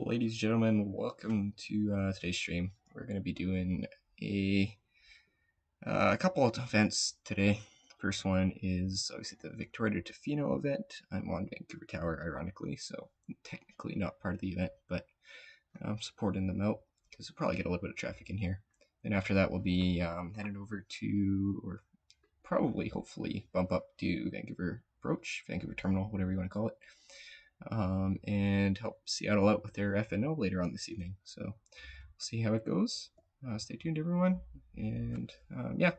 Ladies and gentlemen, welcome to today's stream. We're going to be doing a couple of events today. First one is obviously the Victoria to Tofino event. I'm on Vancouver Tower, ironically, so technically not part of the event, but I'm supporting them out because we'll probably get a little bit of traffic in here. Then after that, we'll be heading over to, or probably, hopefully, bump up to Vancouver Approach, Vancouver Terminal, whatever you want to call it. And help Seattle out with their FNO later on this evening. So we'll see how it goes. Stay tuned, everyone. And yeah.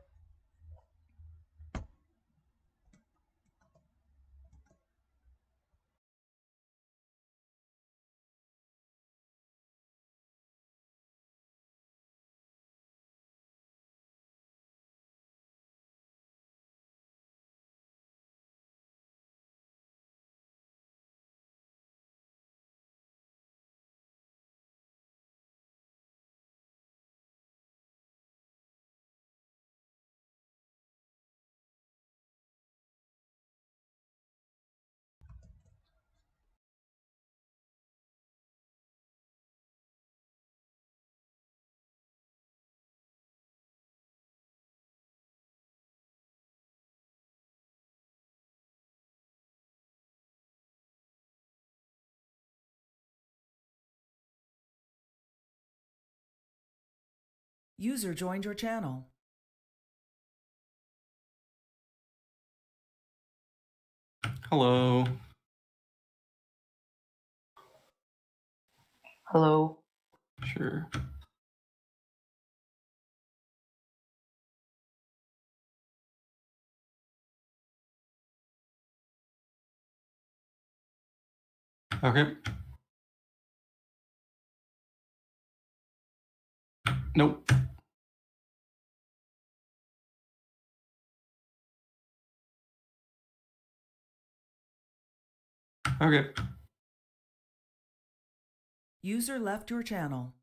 User joined your channel. Hello. Hello. Sure. Okay. Nope. Okay. User left your channel.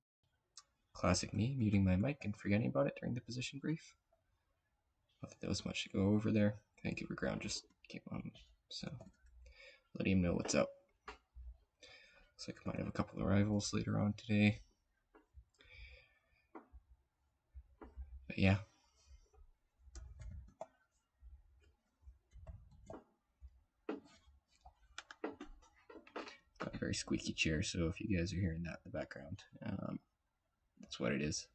Classic me, muting my mic and forgetting about it during the position brief. I think there was much to go over there. Vancouver Ground just came on, so letting him know what's up. Looks like I might have a couple of arrivals later on today. But yeah. Got a very squeaky chair, so if you guys are hearing that in the background, that's what it is.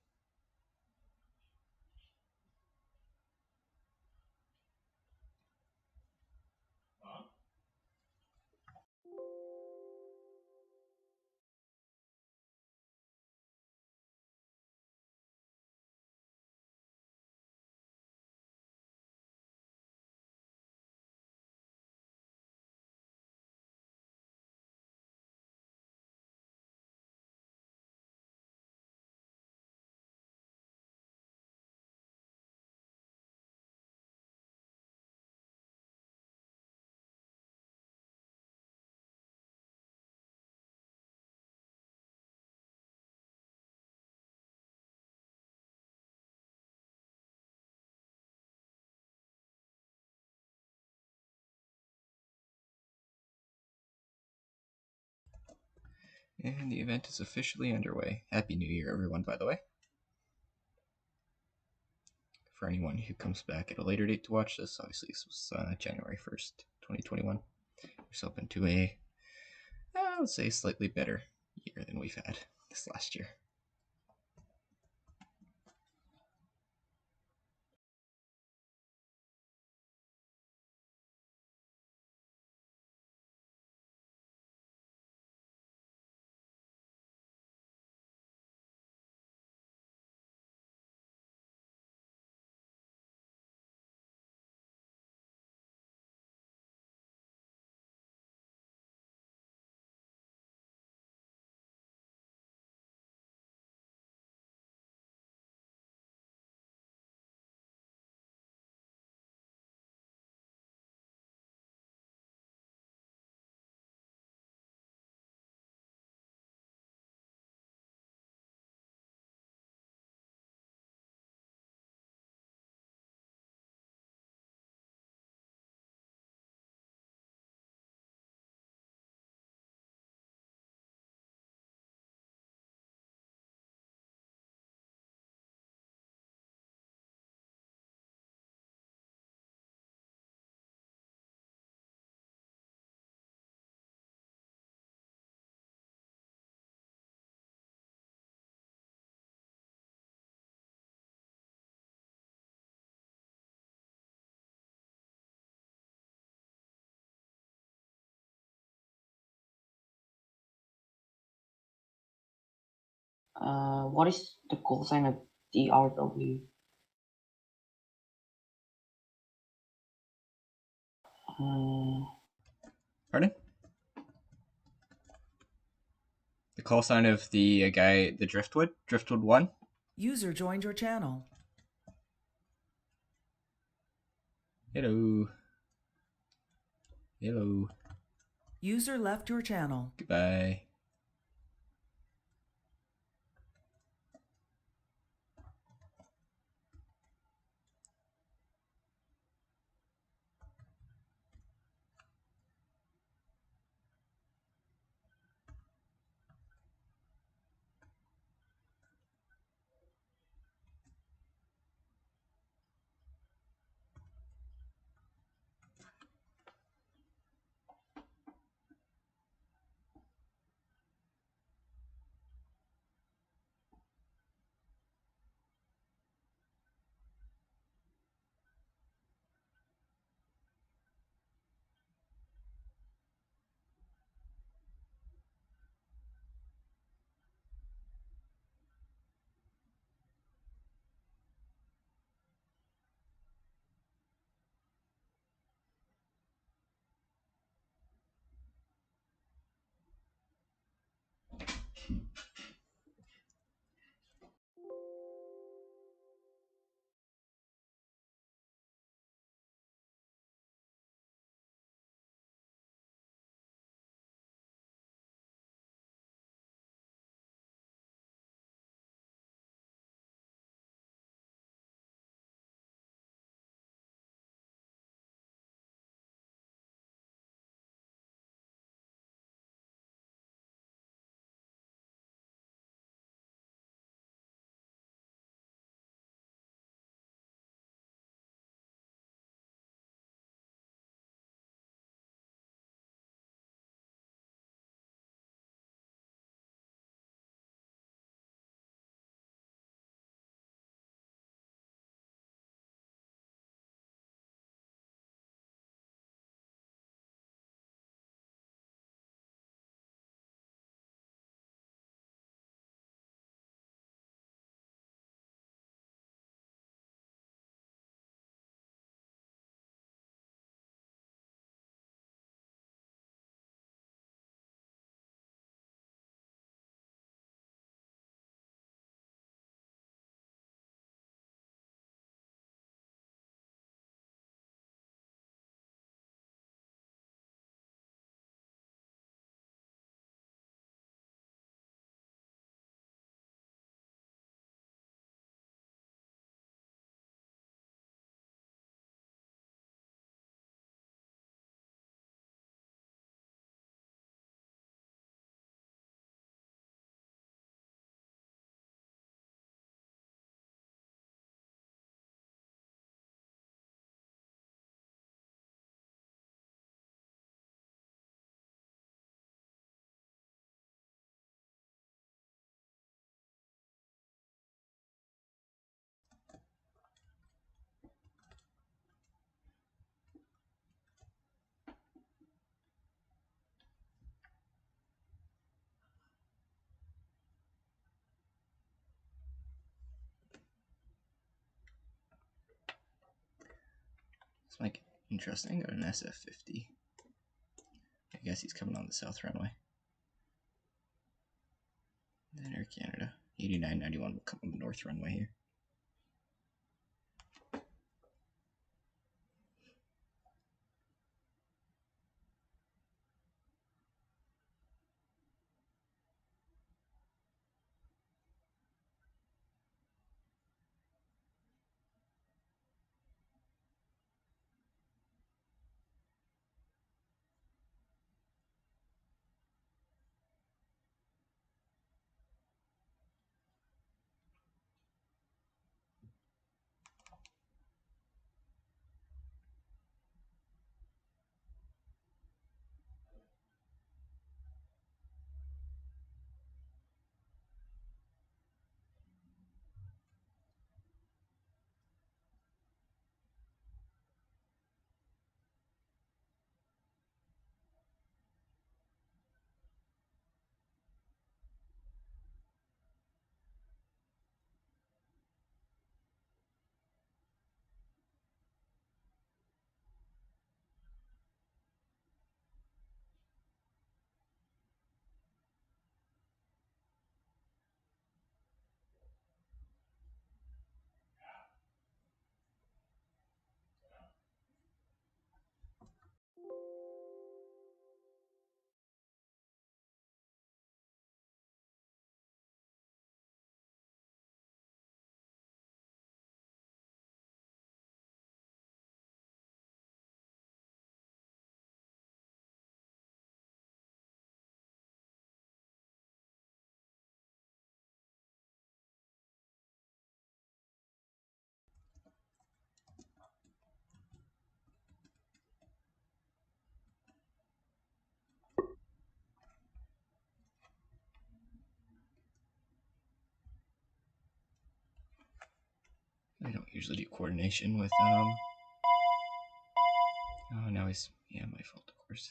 And the event is officially underway. Happy New Year, everyone, by the way. For anyone who comes back at a later date to watch this, obviously this was January 1st, 2021. We're hoping to I would say, slightly better year than we've had this last year. What is the call sign of TRW? Pardon? The call sign of the guy, the Driftwood? Driftwood 1? User joined your channel. Hello. Hello. User left your channel. Goodbye. This might get interesting. Got an SF-50. I guess he's coming on the south runway. Then Air Canada. 8991 will come on the north runway here. I don't usually do coordination with Oh, now he's, yeah, my fault, of course.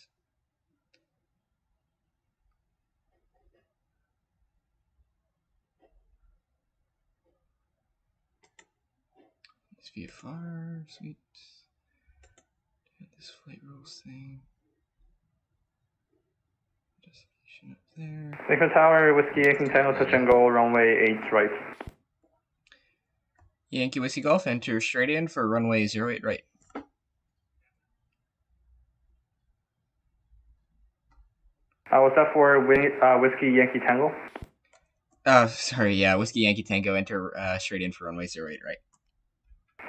This VFR, sweet. And this flight rules thing. Destination up there. Vancouver Tower, Whiskey Yankee Tango, touch and go, runway 8 right. Yankee Whiskey Golf, enter straight in for runway 08 right. Was that for Whiskey Yankee Tango? Sorry, yeah, Whiskey Yankee Tango, enter straight in for runway 08 right.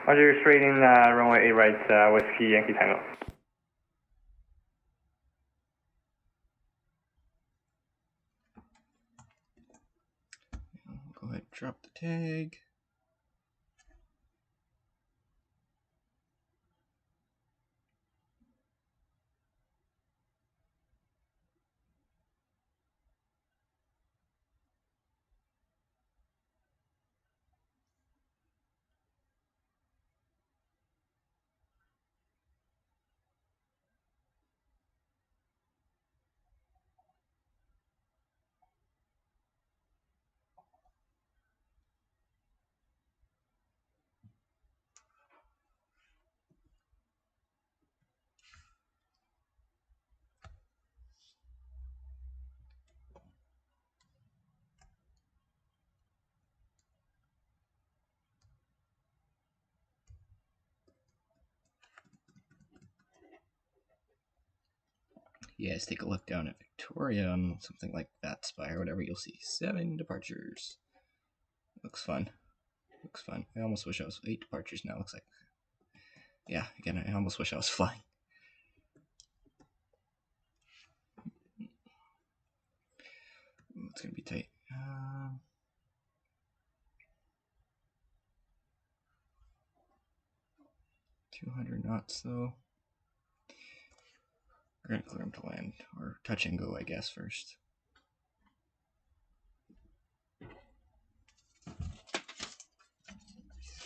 Roger, straight in runway 8 right, Whiskey Yankee Tango. Go ahead, drop the tag. Yes, take a look down at Victoria on something like that spy or whatever. You'll see 7 departures. Looks fun. Looks fun. I almost wish I was 8 departures now. Looks like, yeah. Again, I almost wish I was flying. Ooh, it's gonna be tight. 200 knots though. We're gonna clear him to land or touch and go, I guess, first.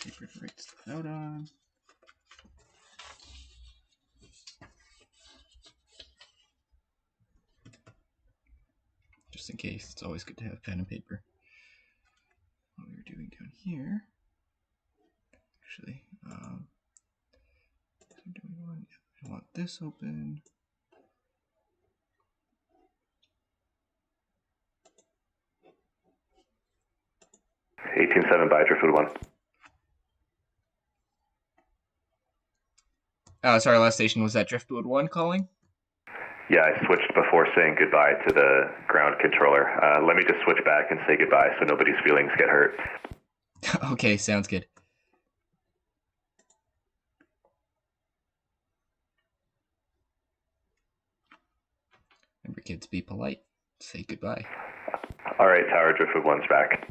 Paper to write stuff out on. Just in case, it's always good to have pen and paper. What we were doing down here, actually, I'm doing one. I want this open. $18.7 by Driftwood 1. Sorry, last station was that Driftwood 1 calling? Yeah, I switched before saying goodbye to the ground controller. Let me just switch back and say goodbye so nobody's feelings get hurt. Okay, sounds good. Remember, kids, be polite. Say goodbye. All right, Tower, Driftwood 1's back.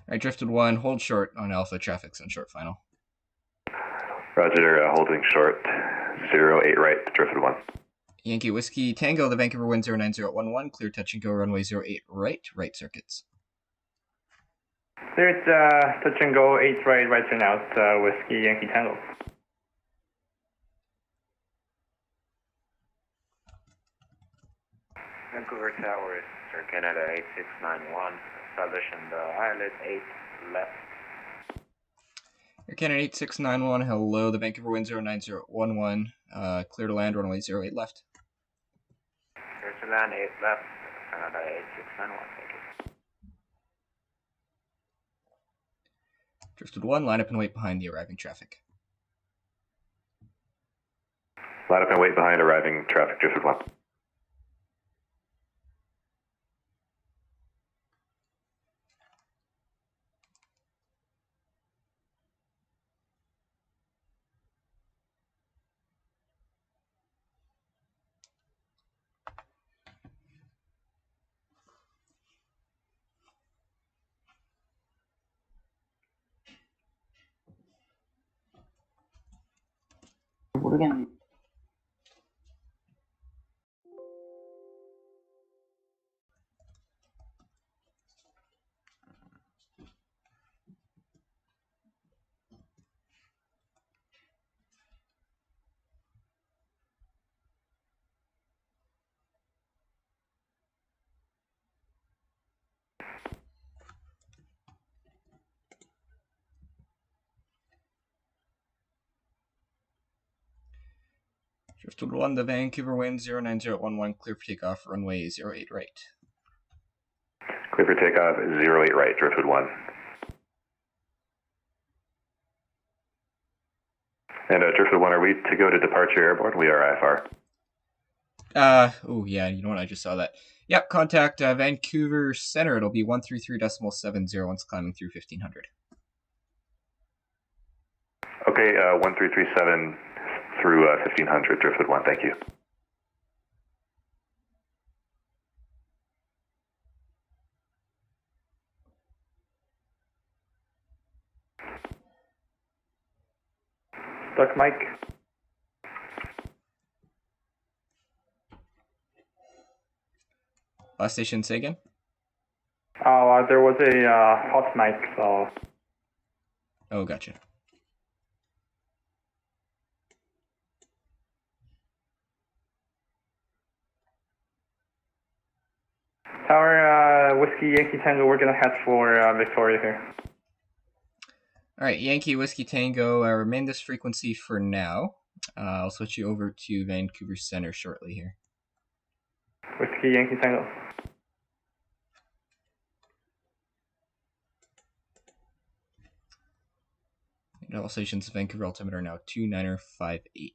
All right, Driftwood 1, hold short on Alpha, traffic's on short final. Roger, holding short, 08 right, Driftwood 1. Yankee Whiskey Tango, the Vancouver wind 09011, clear touch and go runway 08 right, right circuits. Cleared touch and go 8 right, right turn out, Whiskey Yankee Tango. Vancouver Tower, Sir Canada 8691, establishing the islet 8 left. Air Canada 8691, hello, the Vancouver wind 09011, clear to land runway 08 left. Clear to land 8 left, Canada 8691, thank you. Drifted 1, line up and wait behind the arriving traffic. Line up and wait behind arriving traffic, Driftwood 1. What again? Driftwood 1, the Vancouver wind 09011, clear for takeoff, runway 08 right. Clear for takeoff, 08 right, Driftwood 1. And Driftwood 1, are we to go to departure airborne? We are IFR. Oh yeah, you know what, I just saw that. Yep, contact Vancouver Center. It'll be 133.70 once climbing through 1500. Okay, 1337 through 1500, Driftwood 1, thank you. Duck Mike. Last station, say again? Oh, there was a hot mic, so... Oh, gotcha. Tower, Whiskey Yankee Tango, we're gonna head for Victoria here. Alright, Yankee Whiskey Tango, remain this frequency for now. I'll switch you over to Vancouver Center shortly here. Whiskey Yankee Tango. And all stations, Vancouver altimeter now 2958.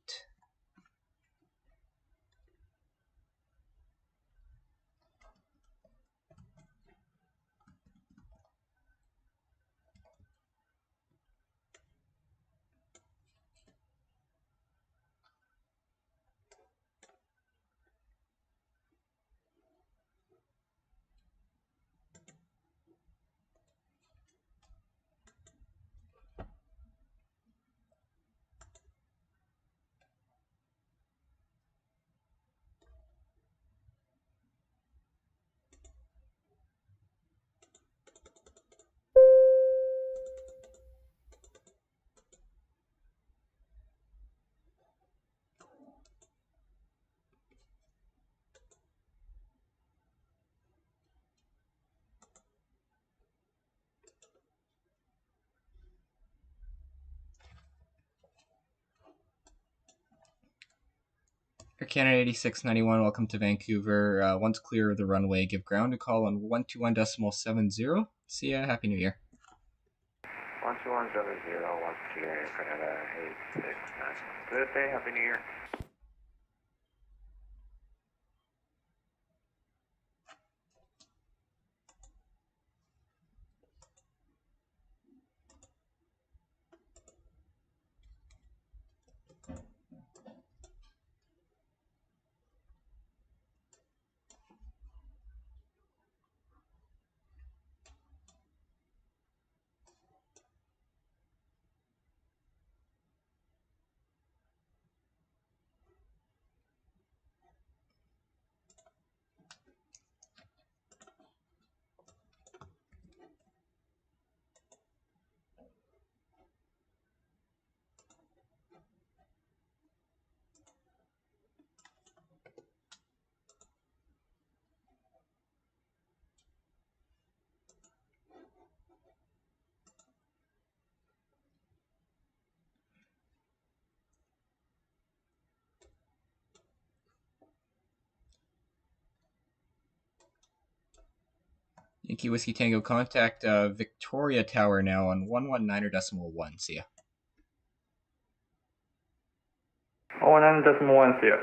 Air Canada 8691, welcome to Vancouver. Once clear of the runway, give ground a call on 121.70. See ya, Happy New Year. 12170, once clear, Air Canada 8691. Good day, Happy New Year. Yankee Whiskey Tango, contact Victoria Tower now on 119.1. See ya. 19.1, see ya.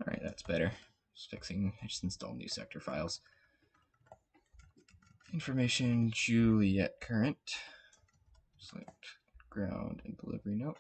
Alright, that's better. Just fixing, I just installed new sector files. Information Juliet current. Select ground and delivery note.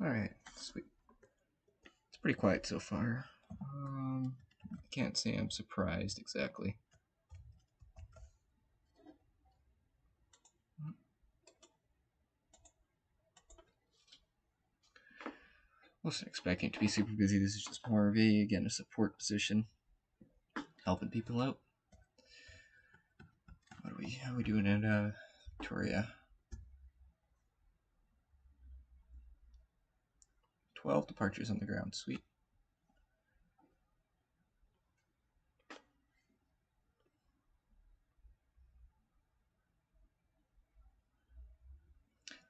Alright, sweet. It's pretty quiet so far. I can't say I'm surprised exactly. Wasn't expecting it to be super busy. This is just more of a, again, a support position, helping people out. How are we doing at Victoria? 12 departures on the ground, sweet.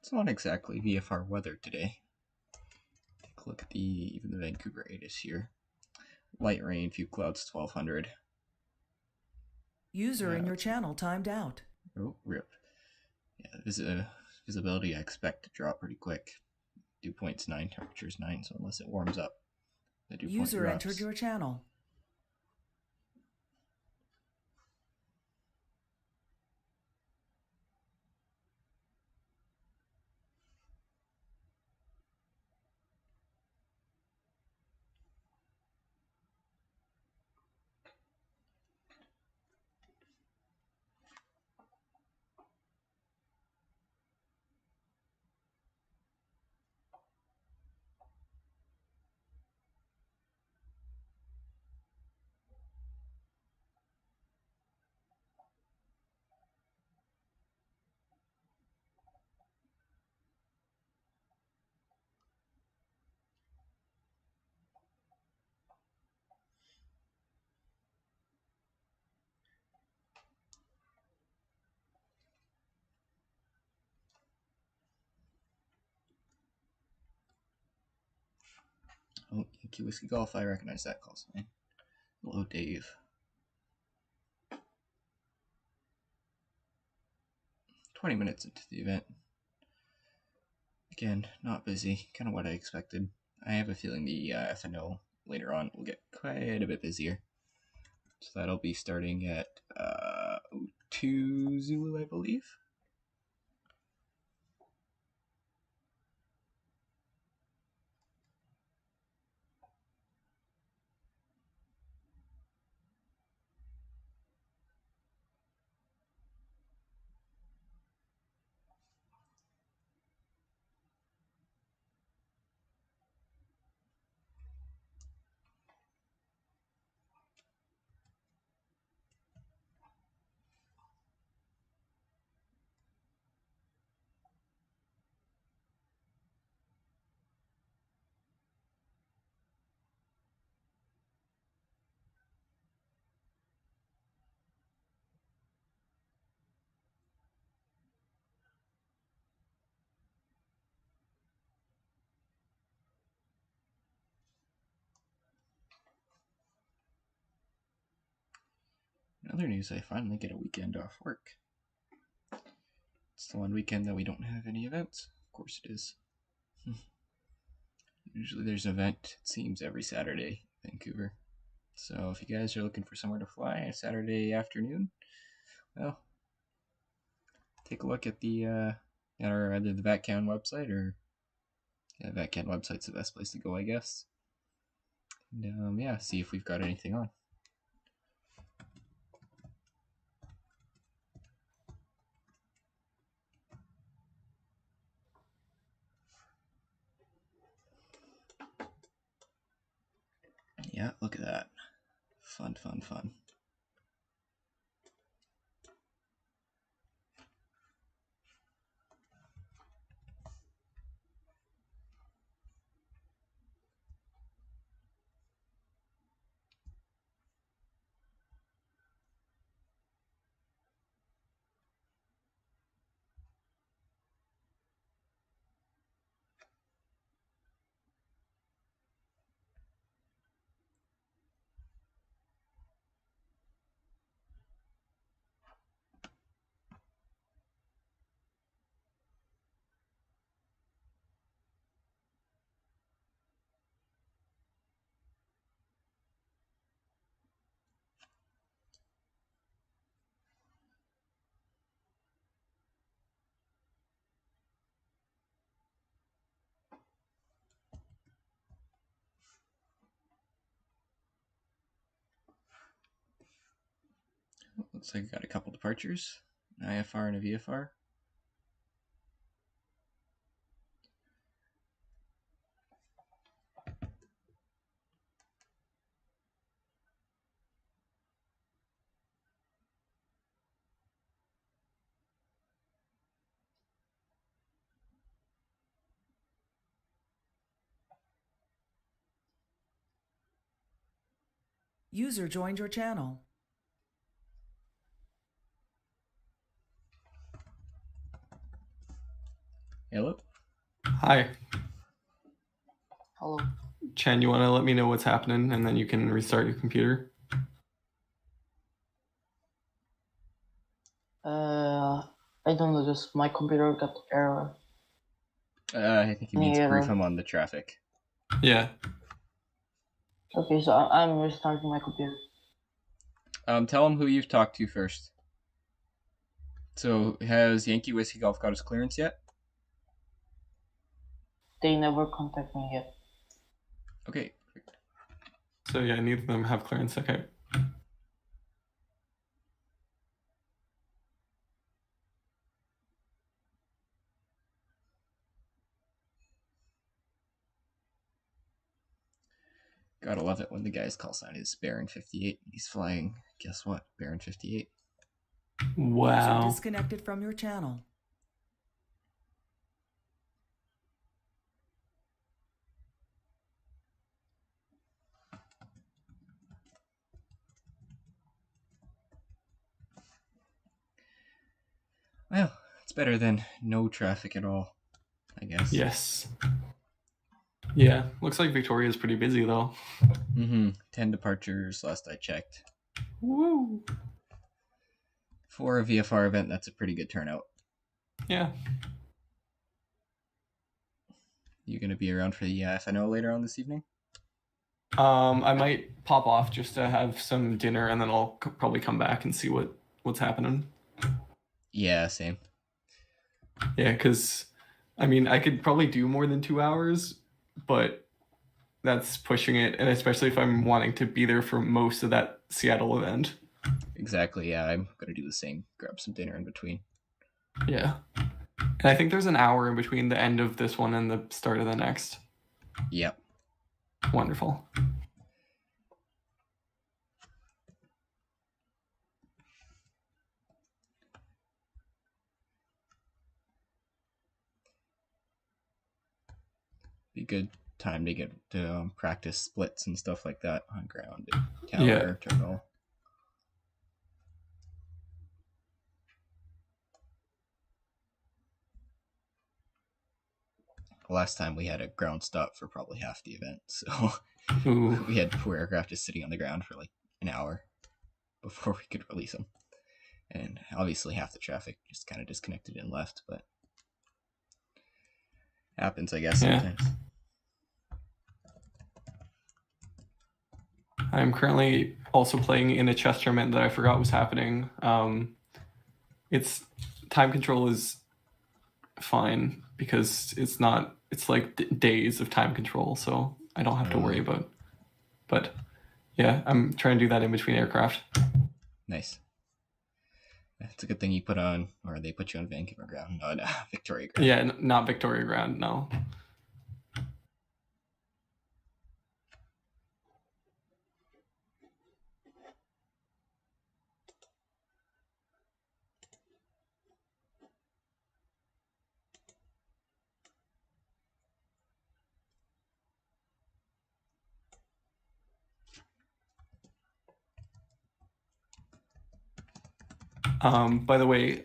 It's not exactly VFR weather today. Take a look at even the Vancouver 8 is here. Light rain, few clouds, 1200. User in your channel timed out. Oh, rip. Yeah, visibility I expect to drop pretty quick. Dew point's 9, temperature's 9, so unless it warms up, the dew point User drops. entered your channel. Oh, Yankee Whiskey Golf, I recognize that call sign. Hello, Dave. 20 minutes into the event. Again, not busy, kind of what I expected. I have a feeling the FNO later on will get quite a bit busier. So that'll be starting at 2 Zulu, I believe. In other news, I finally get a weekend off work. It's the one weekend that we don't have any events. Of course it is. Usually there's an event, it seems, every Saturday in Vancouver. So if you guys are looking for somewhere to fly a Saturday afternoon, well, take a look at the either the VatCan website or VatCan website's the best place to go, I guess. And yeah, see if we've got anything on. Yeah, look at that. Fun, fun, fun. Looks like I got a couple departures, an IFR and a VFR. User joined your channel. Hello? Hi. Hello. Chen, you want to let me know what's happening and then you can restart your computer? I don't know, just my computer got error. I think he means brief Yeah. him on the traffic. Yeah. Okay, so I'm restarting my computer. Tell him who you've talked to first. So, has Yankee Whiskey Golf got his clearance yet? They never contact me yet. Okay. So yeah, neither of them have clearance. Okay. Gotta love it when the guy's call sign is Baron 58. He's flying, guess what? Baron 58. User Wow. disconnected from your channel. Well, it's better than no traffic at all, I guess. Yes. Yeah. Looks like Victoria's pretty busy though. 10 departures last I checked. Woo. For a VFR event, that's a pretty good turnout. Yeah. You gonna be around for the FNO later on this evening? I might pop off just to have some dinner and then I'll probably come back and see what's happening. Yeah, same. Yeah, because I mean, I could probably do more than 2 hours, but that's pushing it, and especially if I'm wanting to be there for most of that Seattle event. Exactly, yeah, I'm gonna do the same. Grab some dinner in between. Yeah. And I think there's an hour in between the end of this one and the start of the next. Yep. Wonderful. Be good time to get to practice splits and stuff like that on ground and tower, Yeah. terminal. Last time we had a ground stop for probably half the event, so Ooh. we had poor aircraft just sitting on the ground for like an hour before we could release them. And obviously half the traffic just kind of disconnected and left, but happens, I guess, Yeah. sometimes. I'm currently also playing in a chess tournament that I forgot was happening. It's time control is fine because it's not. It's like days of time control, so I don't have to worry about. But yeah, I'm trying to do that in between aircraft. Nice. It's a good thing you put on, or they put you on Vancouver ground, not Victoria ground. Yeah, not Victoria ground. No. By the way,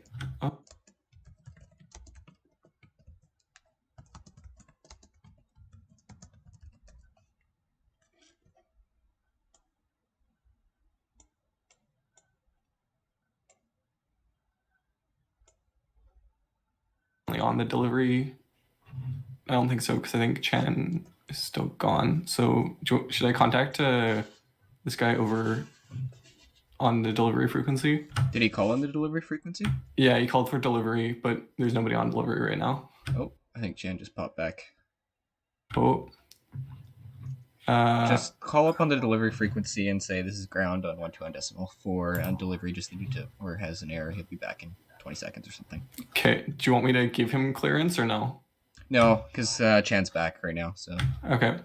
on the delivery, I don't think so because I think Chan is still gone. So should I contact this guy over on the delivery frequency? Did he call on the delivery frequency? Yeah, he called for delivery, but there's nobody on delivery right now. Oh, I think Jan just popped back. Oh. Just call up on the delivery frequency and say this is ground on 12.4 and delivery just needed to, or has an error. He'll be back in 20 seconds or something. Okay. Do you want me to give him clearance or no? No, because Chan's back right now, so. Okay.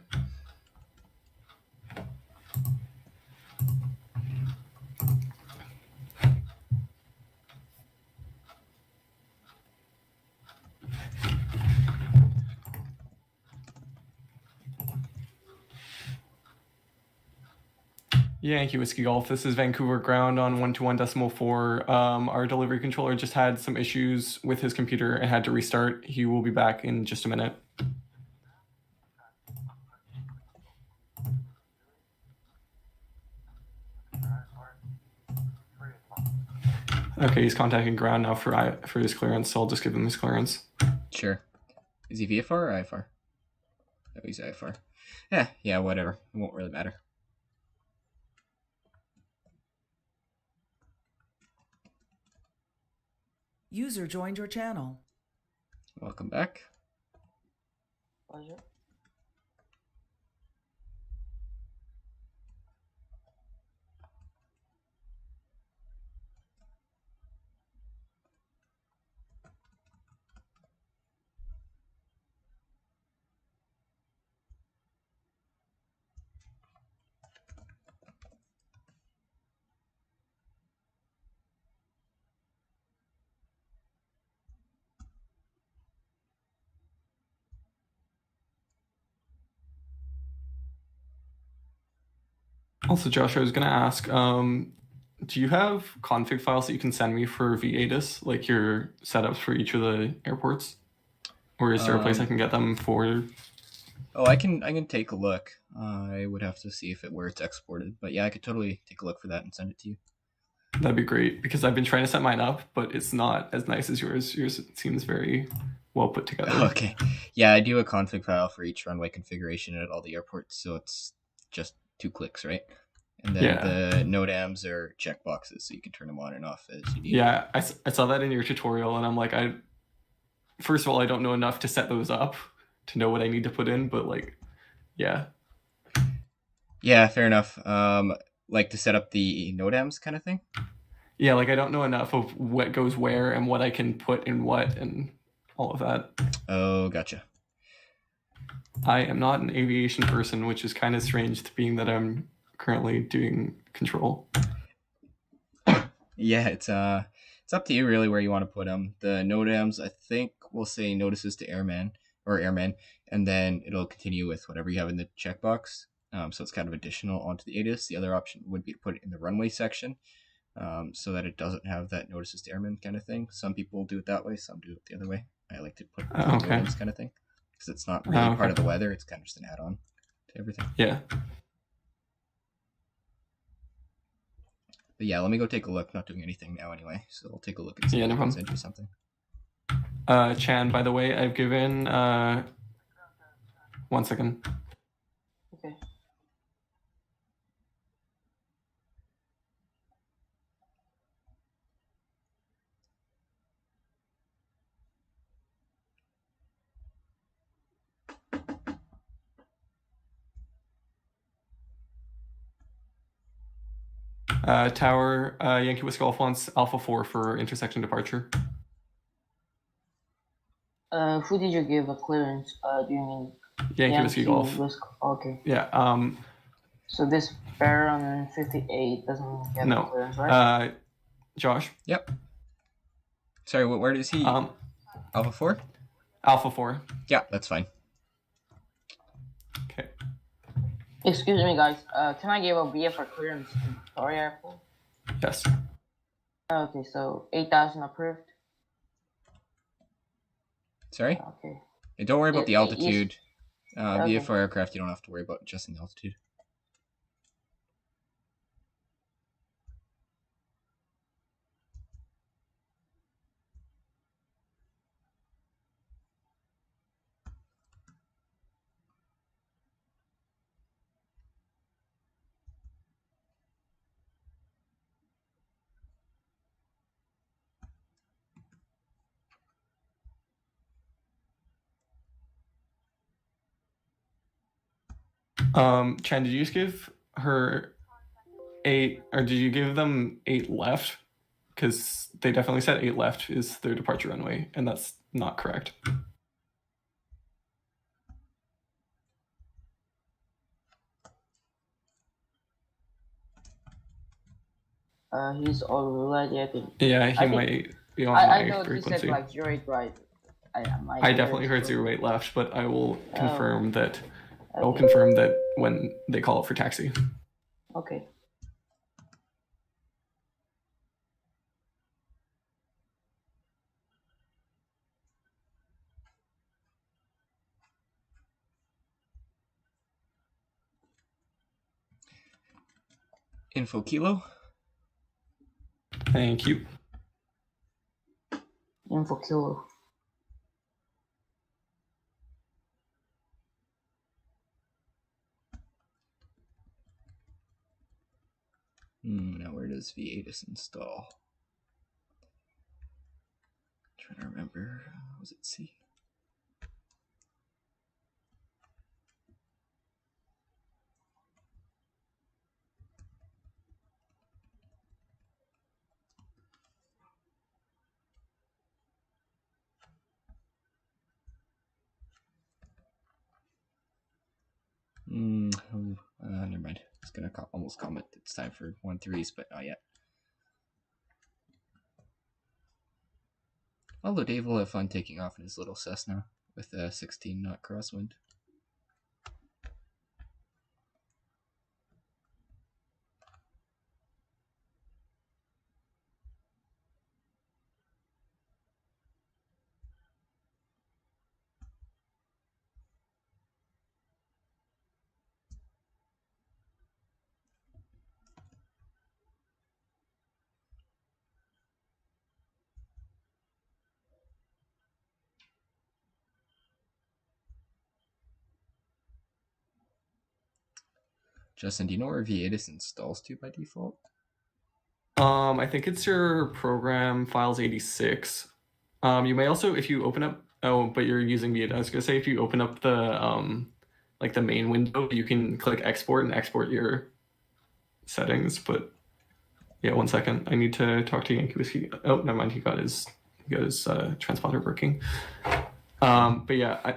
Yankee Whiskey Golf. This is Vancouver ground on 121.4. Our delivery controller just had some issues with his computer and had to restart. He will be back in just a minute. Okay, he's contacting ground now for his clearance, so I'll just give him his clearance. Sure. Is he VFR or IFR? Oh, he's IFR. Yeah, whatever. It won't really matter. User joined your channel. Welcome back. Pleasure. Also, Josh, I was going to ask, do you have config files that you can send me for V8s, like your setups for each of the airports? Or is there a place I can get them for? Oh, I can take a look. I would have to see if where it's exported, but yeah, I could totally take a look for that and send it to you. That'd be great, because I've been trying to set mine up, but it's not as nice as yours. Yours seems very well put together. Okay. Yeah, I do a config file for each runway configuration at all the airports, so it's just 2 clicks, right? And then the NOTAMs are checkboxes, so you can turn them on and off as you need. Yeah, I saw that in your tutorial, and I'm like, first of all, I don't know enough to set those up to know what I need to put in, but like, yeah. Yeah, fair enough. Like to set up the NOTAMs kind of thing? Yeah, like I don't know enough of what goes where and what I can put in what and all of that. Oh, gotcha. I am not an aviation person, which is kind of strange, being that I'm currently doing control. Yeah, it's up to you really where you want to put them. The NOTAMs, I think, will say notices to airmen, and then it'll continue with whatever you have in the checkbox. So it's kind of additional onto the ATIS. The other option would be to put it in the runway section, so that it doesn't have that notices to airmen kind of thing. Some people do it that way, some do it the other way. I like to put the NOTAMs kind of thing, because it's not really part of the weather. It's kind of just an add-on to everything. Yeah. But yeah, let me go take a look. Not doing anything now anyway, so I'll take a look and see if I can send you something. Chan, by the way, I've given 1 second. Okay. Tower, Yankee Whiskey Golf wants Alpha 4 for intersection departure. Who did you give a clearance? Do you mean Yankee Whiskey Golf? Okay. Yeah. So this bear on 58 doesn't get a clearance, right? Josh? Yep. Sorry, where is he? Alpha 4? Alpha 4. Yeah, that's fine. Okay. Excuse me, guys. Can I give a VFR clearance to Victoria Airport? Yes. Okay, so 8,000 approved. Sorry? Okay. Hey, don't worry about the altitude. Okay. VFR aircraft, you don't have to worry about adjusting the altitude. Chen, did you just give her 8, or did you give them 8 left? Because they definitely said 8 left is their departure runway, and that's not correct. He's already, I think. Yeah, he might be on I my thought frequency. he said like 08 right. I definitely heard 08 left, but I will confirm that. Okay. I'll confirm that when they call it for taxi. Okay. Info Kilo. Thank you. Info Kilo. Now where does V8 install? I'm trying to remember. Was it C? Never mind. I was gonna almost comment it's time for 1.3s, but not yet. Although Dave will have fun taking off in his little Cessna with a 16 knot crosswind. Justin, do you know where V8 installs to by default? I think it's your program files 86. You may also, if you open up, but you're using V8. I was gonna say if you open up the like the main window, you can click export and export your settings. But yeah, 1 second. I need to talk to Yankee Whiskey. Oh, never mind. He got his transponder working. But yeah,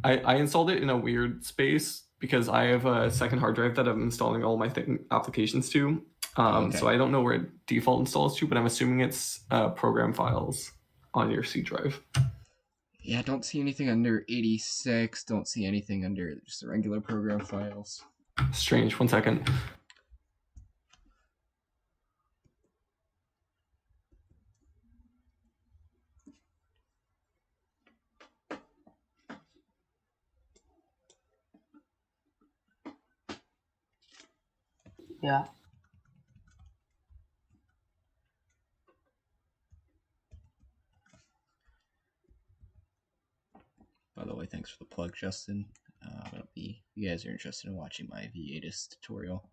I installed it in a weird space because I have a second hard drive that I'm installing all my applications to. Okay. So I don't know where it default installs to, but I'm assuming it's program files on your C drive. Yeah, don't see anything under 86. Don't see anything under just the regular program files. Strange. 1 second. Yeah. By the way, thanks for the plug, Justin. If you guys are interested in watching my V8 tutorial,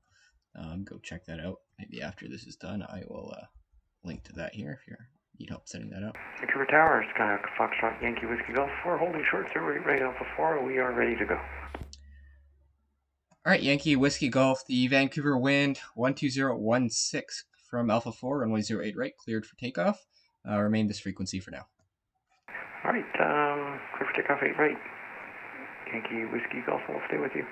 go check that out. Maybe after this is done, I will link to that here if you need help setting that up. Vancouver Tower, Skyhawk Foxtrot Yankee Whiskey Golf 4, holding short, sir, right Alpha 4, we are ready to go. Alright, Yankee Whiskey Golf, the Vancouver wind 12016 from Alpha 4, runway 08 right, cleared for takeoff. Remain this frequency for now. Alright, clear for takeoff 8 right. Yankee Whiskey Golf will stay with you.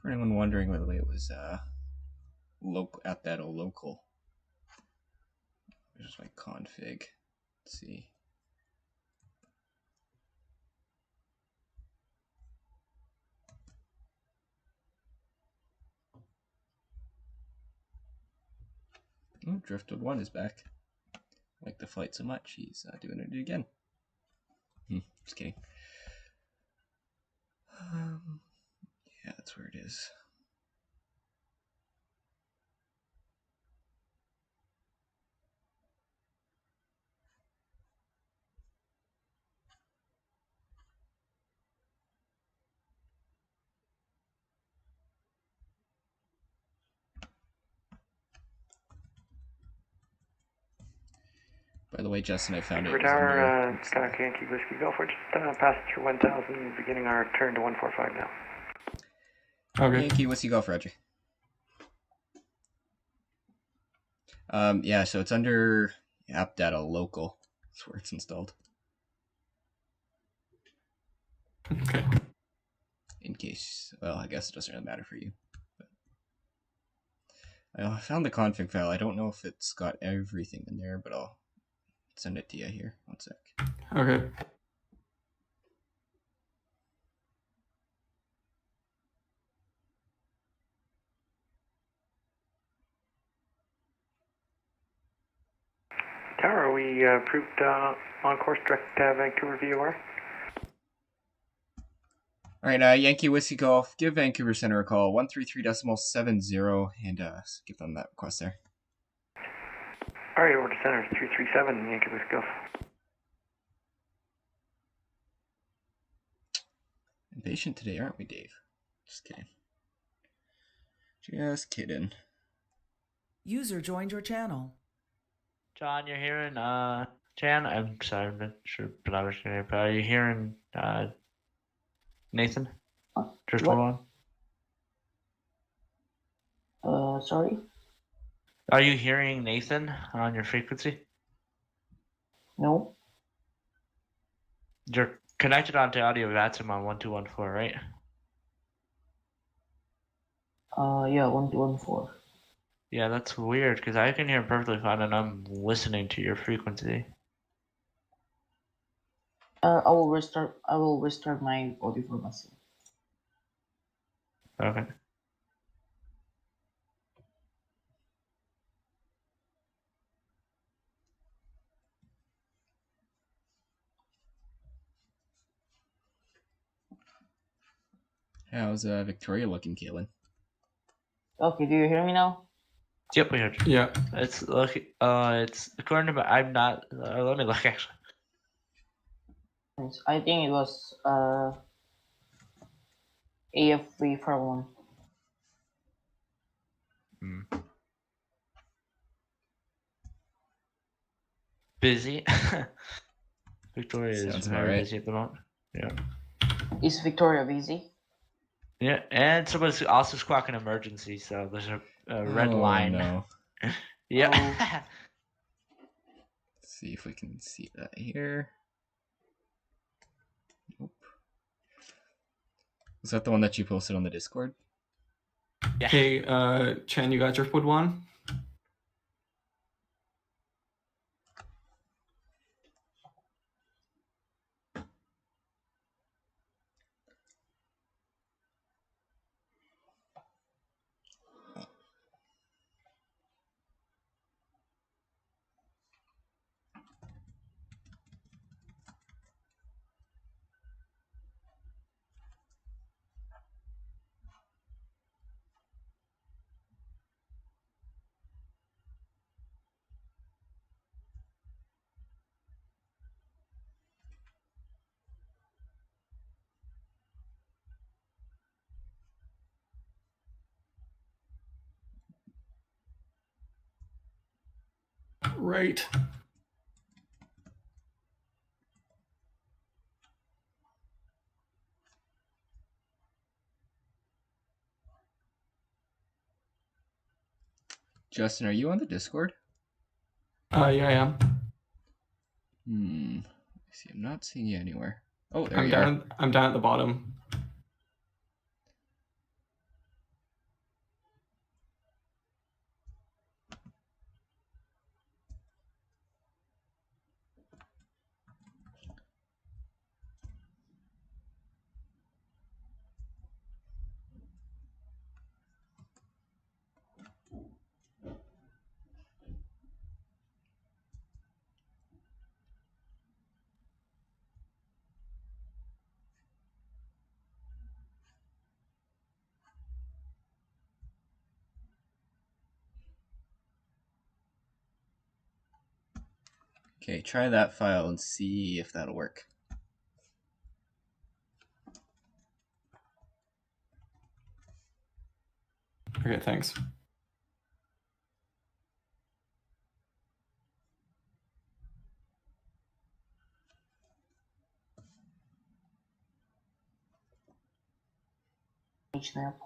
For anyone wondering, by the way, it was local at that local. There's my config. Let's see. Oh, Driftwood 1 is back. Like the flight so much, he's doing it again. Just kidding. Yeah, that's where it is. By the way, Justin, I found Vancouver it was Tower, under... Skyhawk Yankee Whiskey Golf. We're just passing through 1000, beginning our turn to 145 now. Okay. Yankee Whiskey Golf, Roger. Yeah, so it's under app data local. That's where it's installed. Okay. In case, well, I guess it doesn't really matter for you. But I found the config file. I don't know if it's got everything in there, but I'll send it to you here. 1 sec. Okay. Tower, are we approved on course direct Vancouver VOR? All right, Yankee Whiskey Golf, give Vancouver Center a call, 133.70, and give them that request there. All right, over to center, 337, Yankee Whiskey Golf. Impatient today, aren't we, Dave? Just kidding. Just kidding. User joined your channel. John, you're hearing, Jan, I'm sorry, I'm not sure pronouncing your name, but are you hearing, Nathan? Just hold on. Sorry? Are you hearing Nathan on your frequency? No? You're connected onto audio Vatsim on 1214, right? Yeah, 1214. Yeah, that's weird, because I can hear him perfectly fine, and I'm listening to your frequency. I will restart my audio for myself. Okay. How's Victoria looking, Kaylin? Okay, do you hear me now? Yep, we heard you. Yeah. It's according to my, I'm not, let me look actually. I think it was AF3 for 1. Busy. Victoria is Sounds about very right. busy at the moment. Yeah. Is Victoria busy? Yeah, and someone's also squawking emergency, so there's a red line. No. Yeah. Let's see if we can see that here. Nope. Was that the one that you posted on the Discord? Yeah. Hey, Chen, you got Driftwood 1? Right. Justin, are you on the Discord? Yeah, I am. See, I'm not seeing you anywhere. Oh, there I'm you are. down. I'm down at the bottom. Okay, try that file and see if that'll work. Okay, thanks. Snap.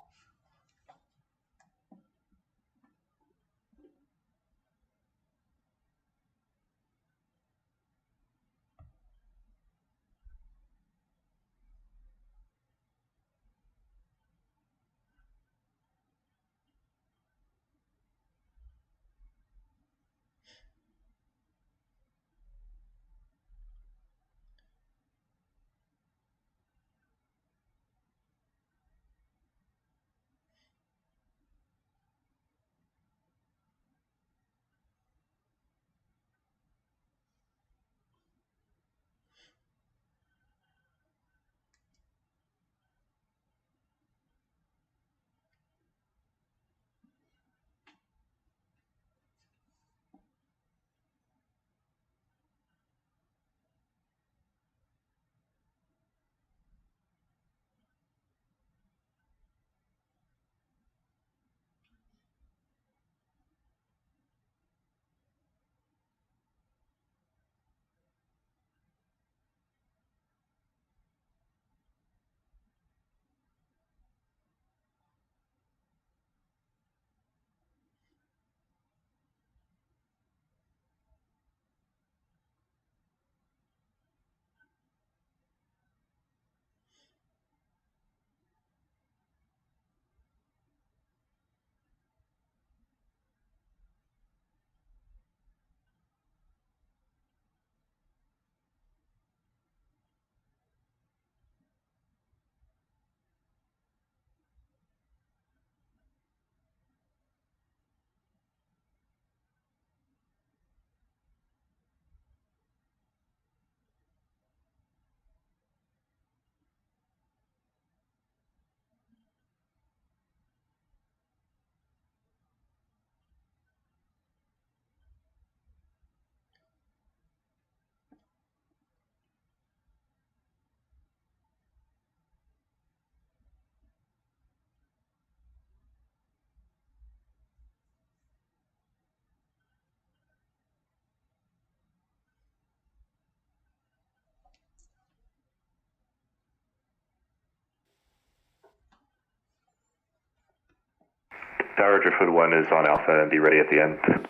Tower Driftwood 1 is on Alpha and be ready at the end.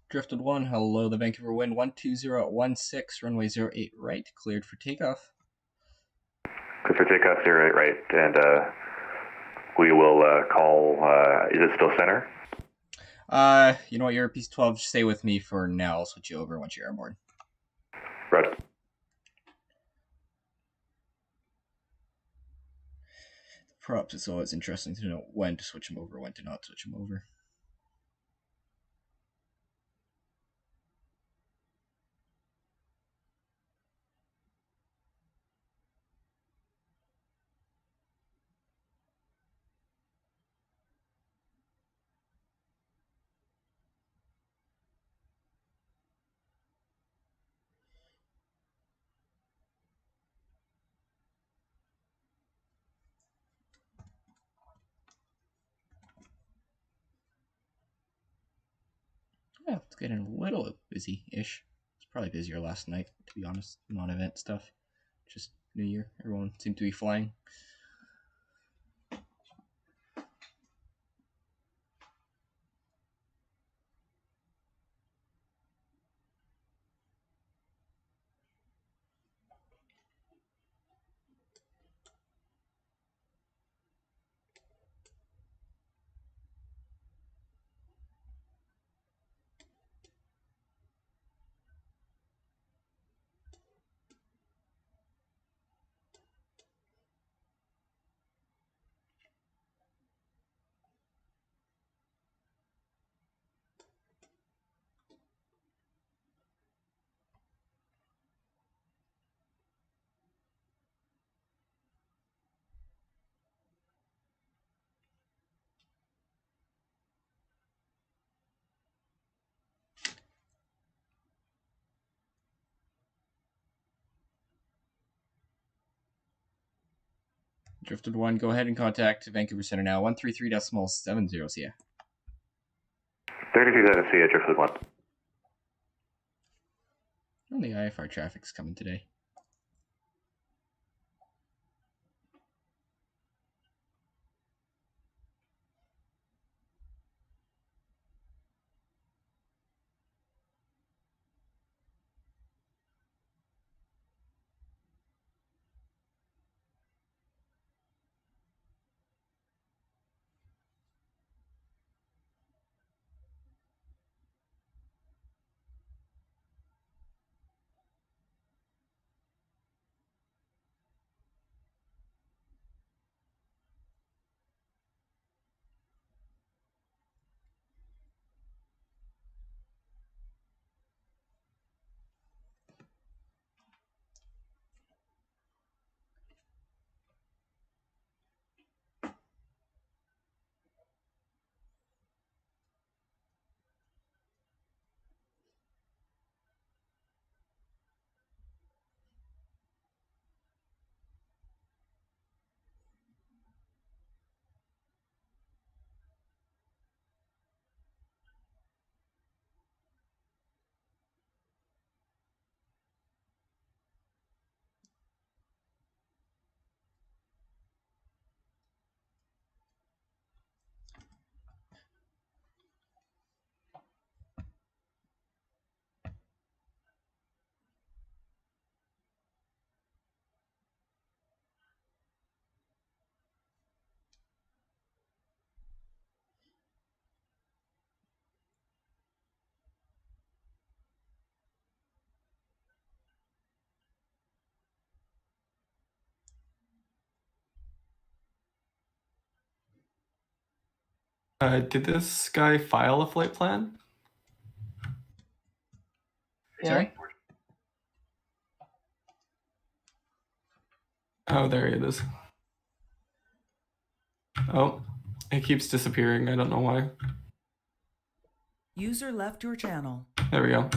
Drifted 1, hello, the Vancouver wind 120 at 16, runway 08 right, cleared for takeoff. Clear for takeoff, 08 right, and we will call, is it still center? You know what, you're a piece 12, stay with me for now, I'll switch you over once you're airborne. Roger. Props, it's always interesting to know when to switch them over, when to not switch them over. Yeah, it's getting a little busy-ish. It's probably busier last night, to be honest. Non-event stuff. Just New Year. Everyone seemed to be flying. Drifted 1, go ahead and contact Vancouver Center now. 133.70, see ya. 32.7, see ya, Drifted 1. Only IFR traffic's coming today. Did this guy file a flight plan? Yeah. Sorry? Oh, there it is. Oh, it keeps disappearing. I don't know why. User left your channel. There we go.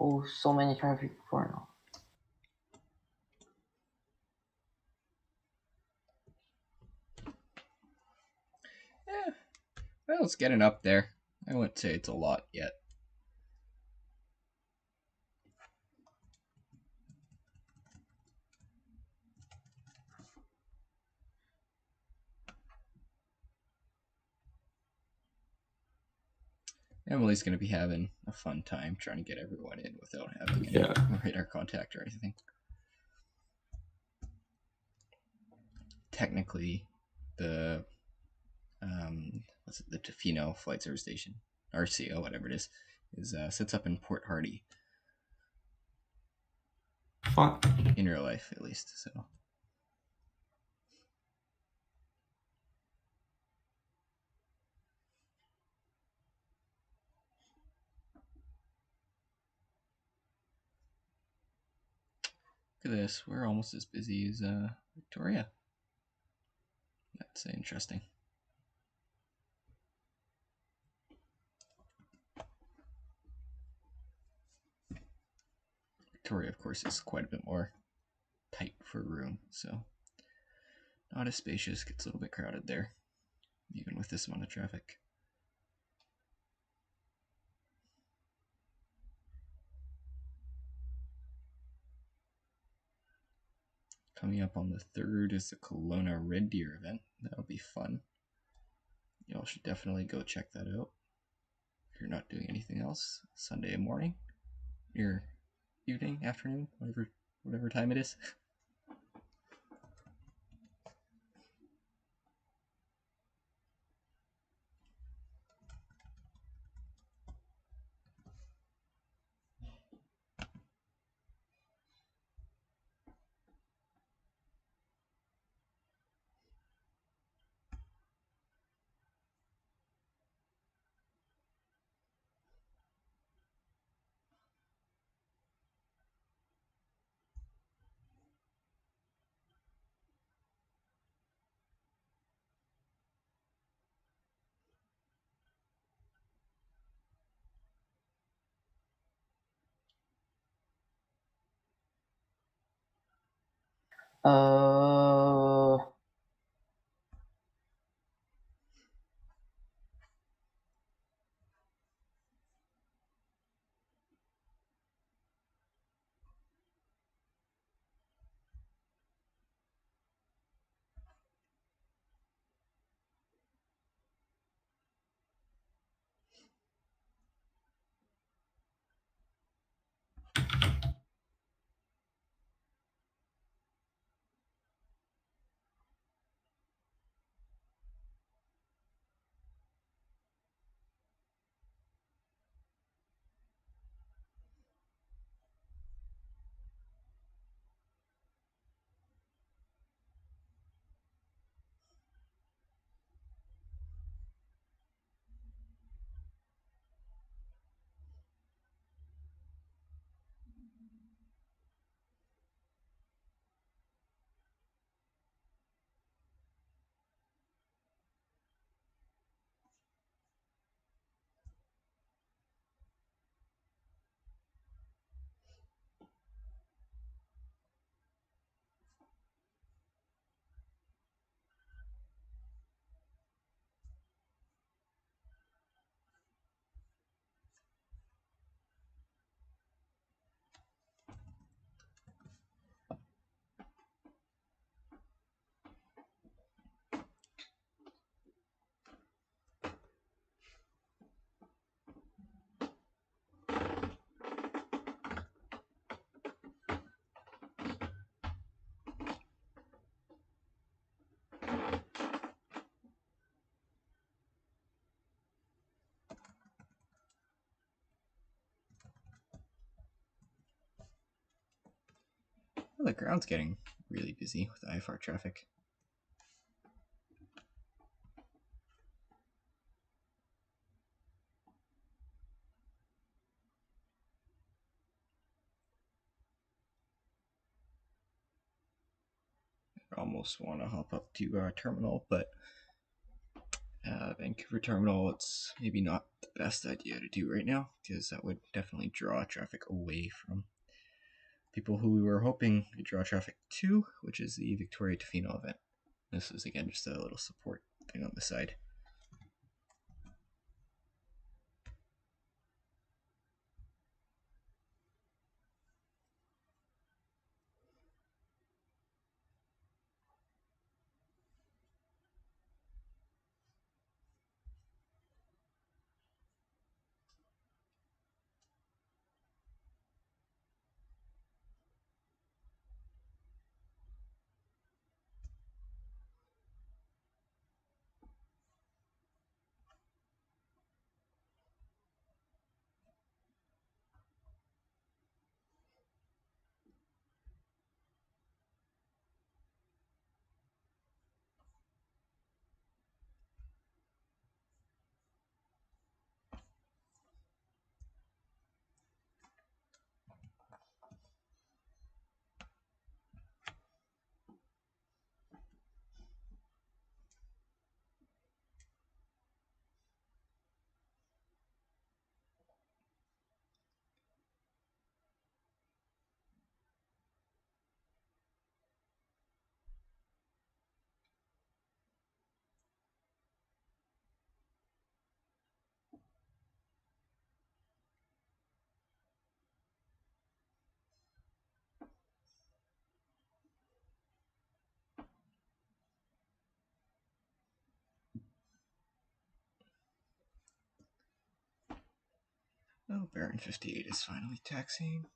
Oh, so many traffic for now. Yeah. Well, it's getting up there. I wouldn't say it's a lot yet. Emily's going to be having a fun time trying to get everyone in without having any radar contact or anything. Technically, the the Tofino Flight Service Station, RCO, whatever it is sits up in Port Hardy. Fun. In real life, at least. So. Look at this. We're almost as busy as Victoria. That's interesting. Victoria, of course, is quite a bit more tight for room, so not as spacious. Gets a little bit crowded there, even with this amount of traffic. Coming up on the 3rd is the Kelowna Red Deer event. That'll be fun. Y'all should definitely go check that out. If you're not doing anything else, Sunday morning, or evening, afternoon, whatever time it is. Uh, Well, the ground's getting really busy with IFR traffic. I almost want to hop up to our terminal, but Vancouver terminal, it's maybe not the best idea to do right now, because that would definitely draw traffic away from people who we were hoping to draw traffic to, which is the Victoria Tofino event. This is, again, just a little support thing on the side. Oh, Baron 58 is finally taxiing.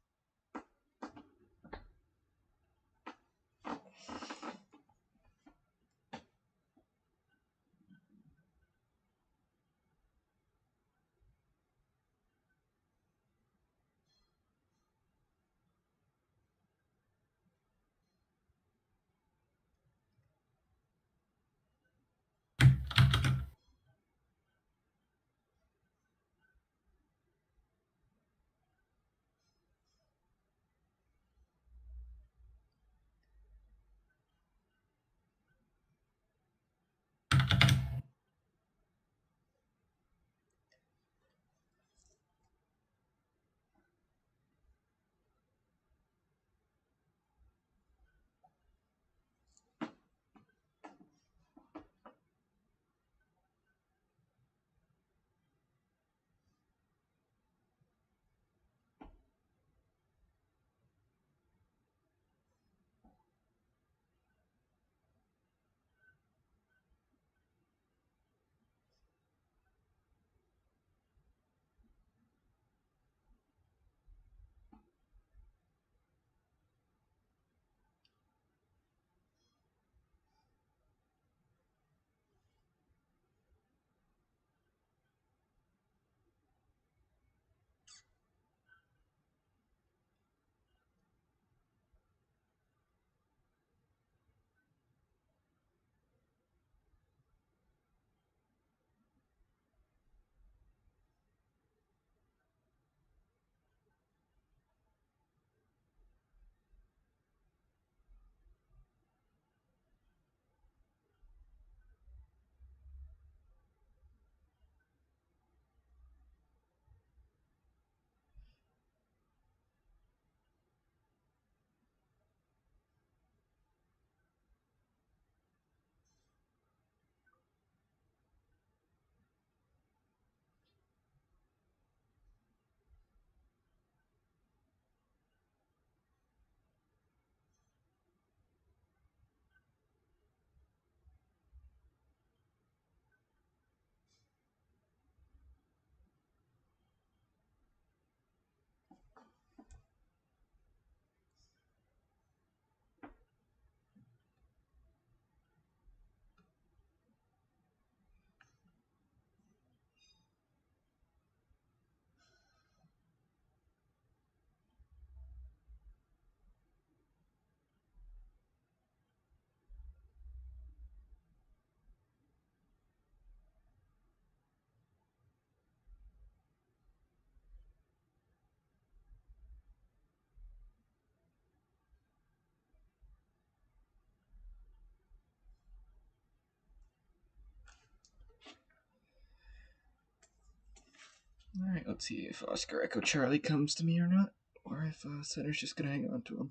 Alright, let's see if Oscar Echo Charlie comes to me or not, or if Center's just gonna hang on to him.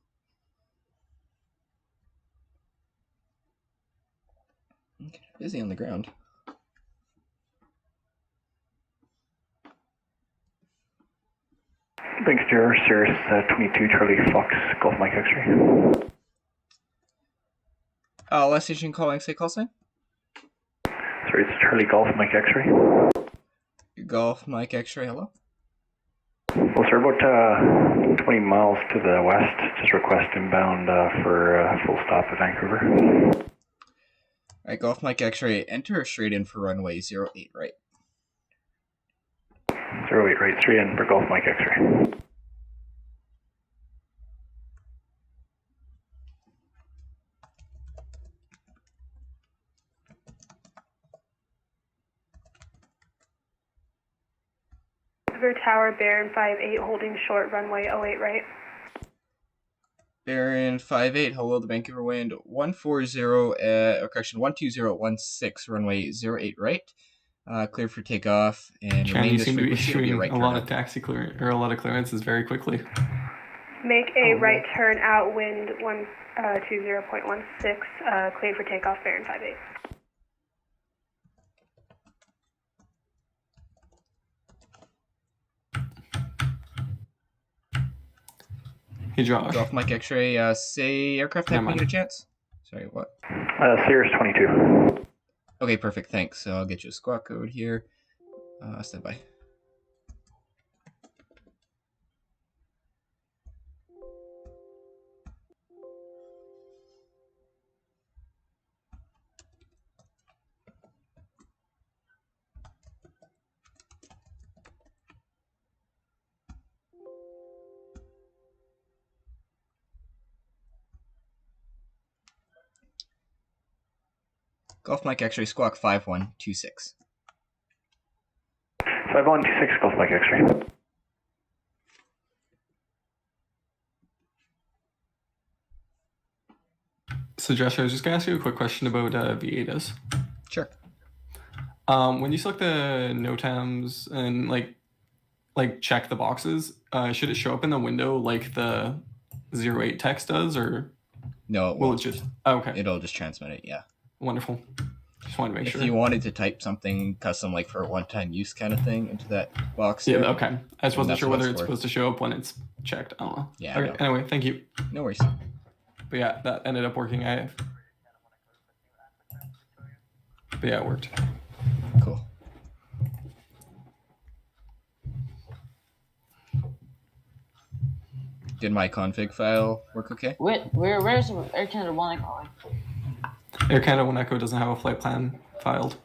Okay, busy on the ground. Thanks, Jer. Cirrus 22 Charlie Fox, Golf Mike X-ray. Last station calling, say call sign? Sorry, it's Charlie Golf Mike X-ray. Golf Mike X-ray, hello? Well, sir, about 20 miles to the west. Just request inbound for full stop at Vancouver. Alright, Golf Mike X-ray, enter straight in for runway 08 right. 08 right, straight in for Golf Mike X-ray. Vancouver Tower, Baron 58, holding short, runway 08 right. Baron 58, hello, the Vancouver wind 12016, runway 08 right. Clear for takeoff, and Chan, you this seem to be frequency will issuing right a lot turn of taxi clearance or a lot of clearances very quickly. Make a right turn out, wind 120.16, clear for takeoff, Baron 58. Hey, Josh. Golf Mike X-ray, say aircraft type, we get a chance? Sorry, what? Cirrus 22. Okay, perfect, thanks. So I'll get you a squawk code here. Stand by. Golf Mike X-ray, squawk 5126. 5126, Golf Mike X-ray. So, Josh, I was just going to ask you a quick question about V8s. Sure. When you select the NOTAMs and like check the boxes, should it show up in the window like the 08 text does, or No, it will won't. it just? Oh, okay, It'll just transmit it, yeah. wonderful. Just wanted to make If sure. you wanted to type something custom, like for a one-time use kind of thing, into that box Yeah, there, okay. I just wasn't that's sure what whether it's it's for. supposed to show up when it's checked. I don't know. Yeah, Okay. no. Anyway, thank you. No worries. But yeah, that ended up working. But yeah, it worked. Cool. Did my config file work okay? Where's Air Canada 1 calling? Air Canada 1 Echo doesn't have a flight plan filed.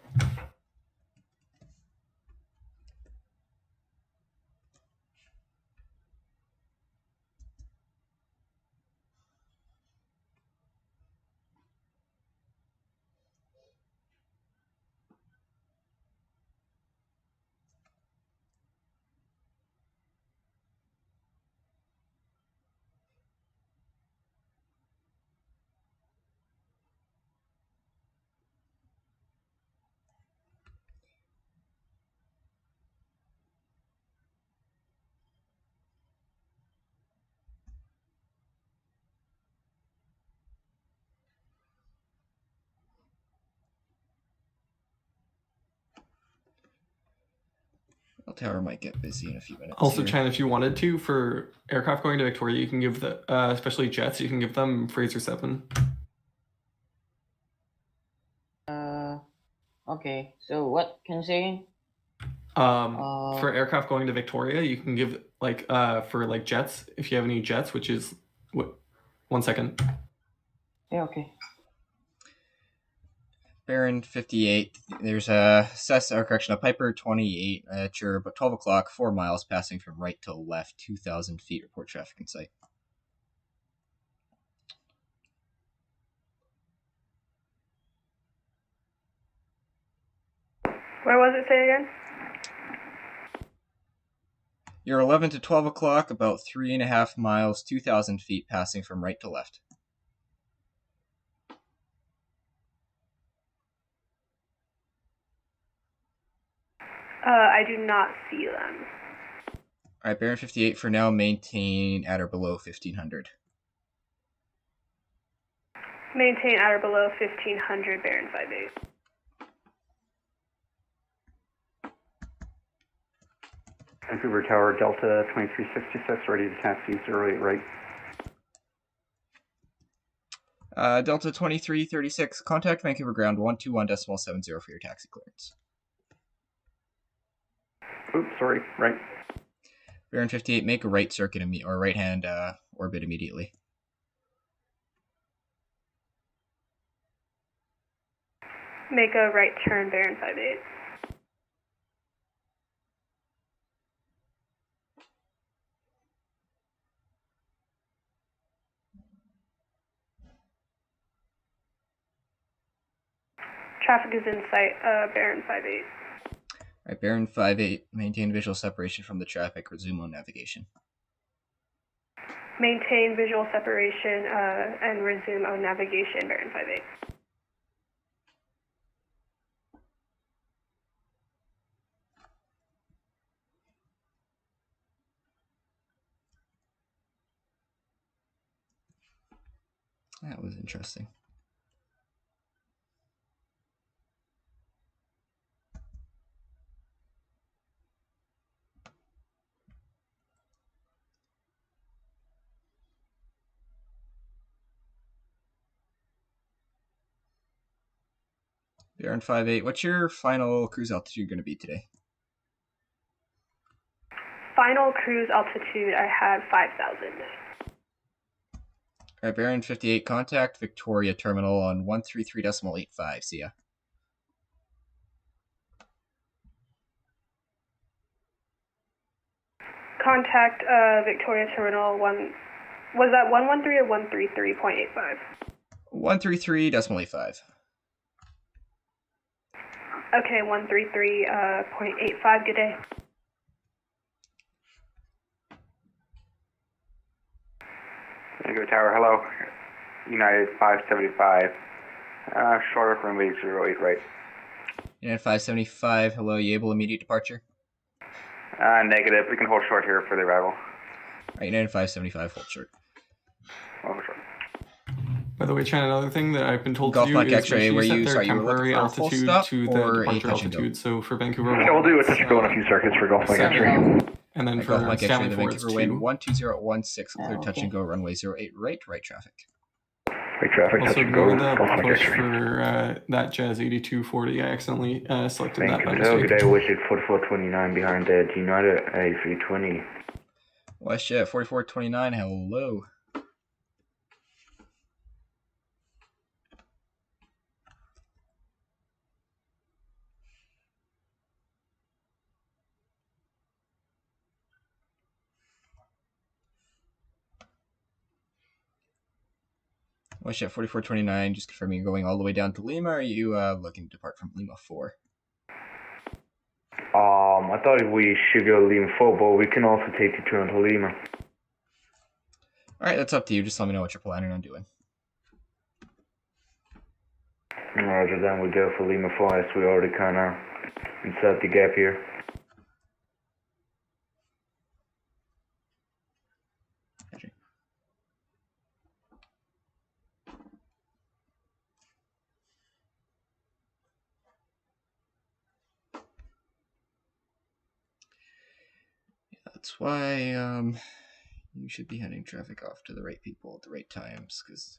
Well, tower might get busy in a few minutes. Also, here. Chan, if you wanted to, for aircraft going to Victoria, you can give the, especially jets, you can give them Fraser 7. Okay, so what can you say again? For aircraft going to Victoria, you can give like for like jets, if you have any jets, which is what? 1 second. Yeah, okay. Baron 58. There's a a Piper 28 at your about 12 o'clock, 4 miles, passing from right to left, 2,000 feet. Report traffic in sight. Where was it, say again? You're 11 to 12 o'clock, about 3.5 miles, 2,000 feet, passing from right to left. I do not see them. All right, Baron 58 for now, maintain at or below 1500. Maintain at or below 1500, Baron 58. Vancouver Tower, Delta 2366, ready to taxi 08 right. Delta 2336, contact Vancouver ground 121.70 for your taxi clearance. Oops, sorry, right. Baron 58, make a right circuit or right hand orbit immediately. Make a right turn, Baron 58. Traffic is in sight, Baron 58. All right, Baron 58, maintain visual separation from the traffic, resume on navigation. Maintain visual separation and resume on navigation, Baron 58. That was interesting. Baron 58, what's your final cruise altitude going to be today? Final cruise altitude, I had 5,000. All right, Baron 58, contact Victoria Terminal on 133.85. See ya. Contact Victoria Terminal 1. Was that 113 or 133.85? 133.85. Okay, 133.85. Good day. Vancouver Tower, hello. United 575. Short of runway 08 right. United 575, hello, you able immediate departure? Negative. We can hold short here for the arrival. All right, United 575, hold short. Hold short. By the way, Chan, another thing that I've been told Golf to do Mike is X-ray, make sure were you you- set sorry, their you were looking temporary for a full altitude stop to the or a departure touch and go? altitude. So for Vancouver, Yeah, we'll do a touch and go in a few circuits for Golf Mike X-ray. 7,000. and then Golf for Mike X-ray, Stanley the 4, it's Vancouver wind 2. 12016, clear Oh, touch okay. and go, runway 08 right, right traffic. Right traffic, touch Also, and go, ignore the Golf Mike push X-ray. for that Jazz 8240. I accidentally selected that by Vancouver, mistake. good day, Wishes 4429 behind United A320. WestJet 4429, hello. WestJet 4429, just confirming you're going all the way down to Lima, or are you looking to depart from Lima 4? I thought we should go Lima 4, but we can also take the turn to Lima. Alright, that's up to you, just let me know what you're planning on doing. Roger, then we go for Lima 4 as we already kind of insert the gap here. That's why you should be handing traffic off to the right people at the right times, because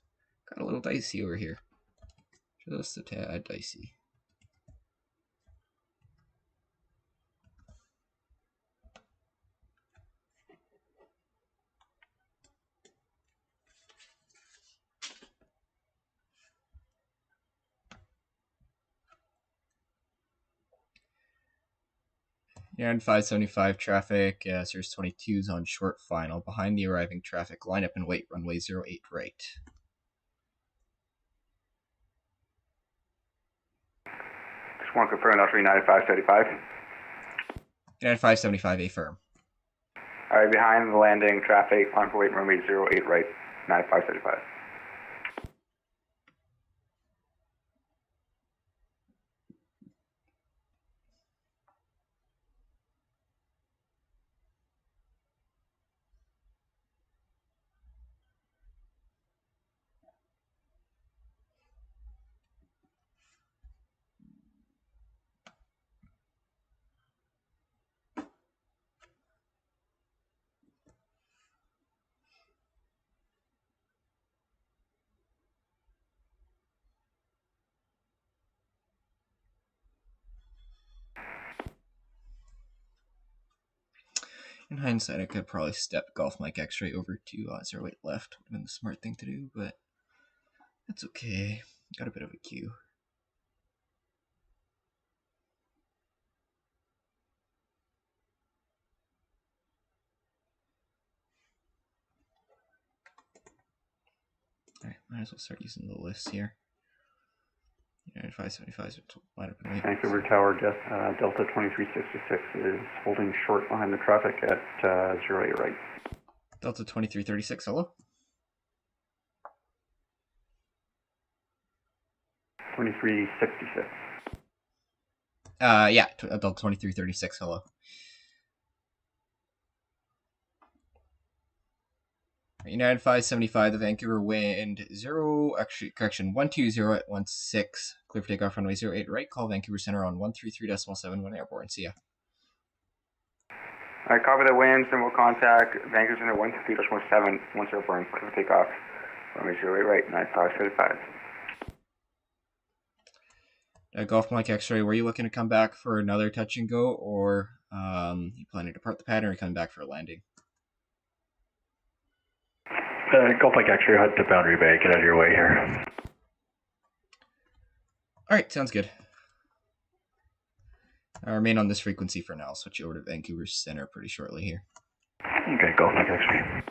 got a little dicey over here. Just a tad dicey. Yeah, and 575 traffic, Series 22's on short final. Behind the arriving traffic, line up and wait, runway 08 right. Just want to confirm that's for United 575. United 575, affirm. Alright, behind the landing, traffic, on for wait, runway 08 right, United 575. In hindsight, I could probably step Golf Mike X-Ray over to 08 left. Would have been the smart thing to do, but that's okay. Got a bit of a queue. Alright, might as well start using the list here. 575 line up and wait. Vancouver Tower, Delta 2366 is holding short behind the traffic at 08 right. Delta 2336, hello? 2366. Yeah, Delta 2336, hello. United 575, the Vancouver wind 120 at 16. Clear for takeoff runway 08 right. Call Vancouver Center on 133.71 airborne. See ya. Alright, copy the winds, and we'll contact Vancouver Center 133.7 once airborne. Clear for takeoff. Runway 08 right, 9535. Golf Mike X-Ray, were you looking to come back for another touch and go, or you planning to depart the pattern or coming back for a landing? Golf Mike X-Ray, head to Boundary Bay. Get out of your way here. Alright, sounds good. I'll remain on this frequency for now. I'll switch you over to Vancouver Center pretty shortly here. Okay, Golf Mike X-Ray.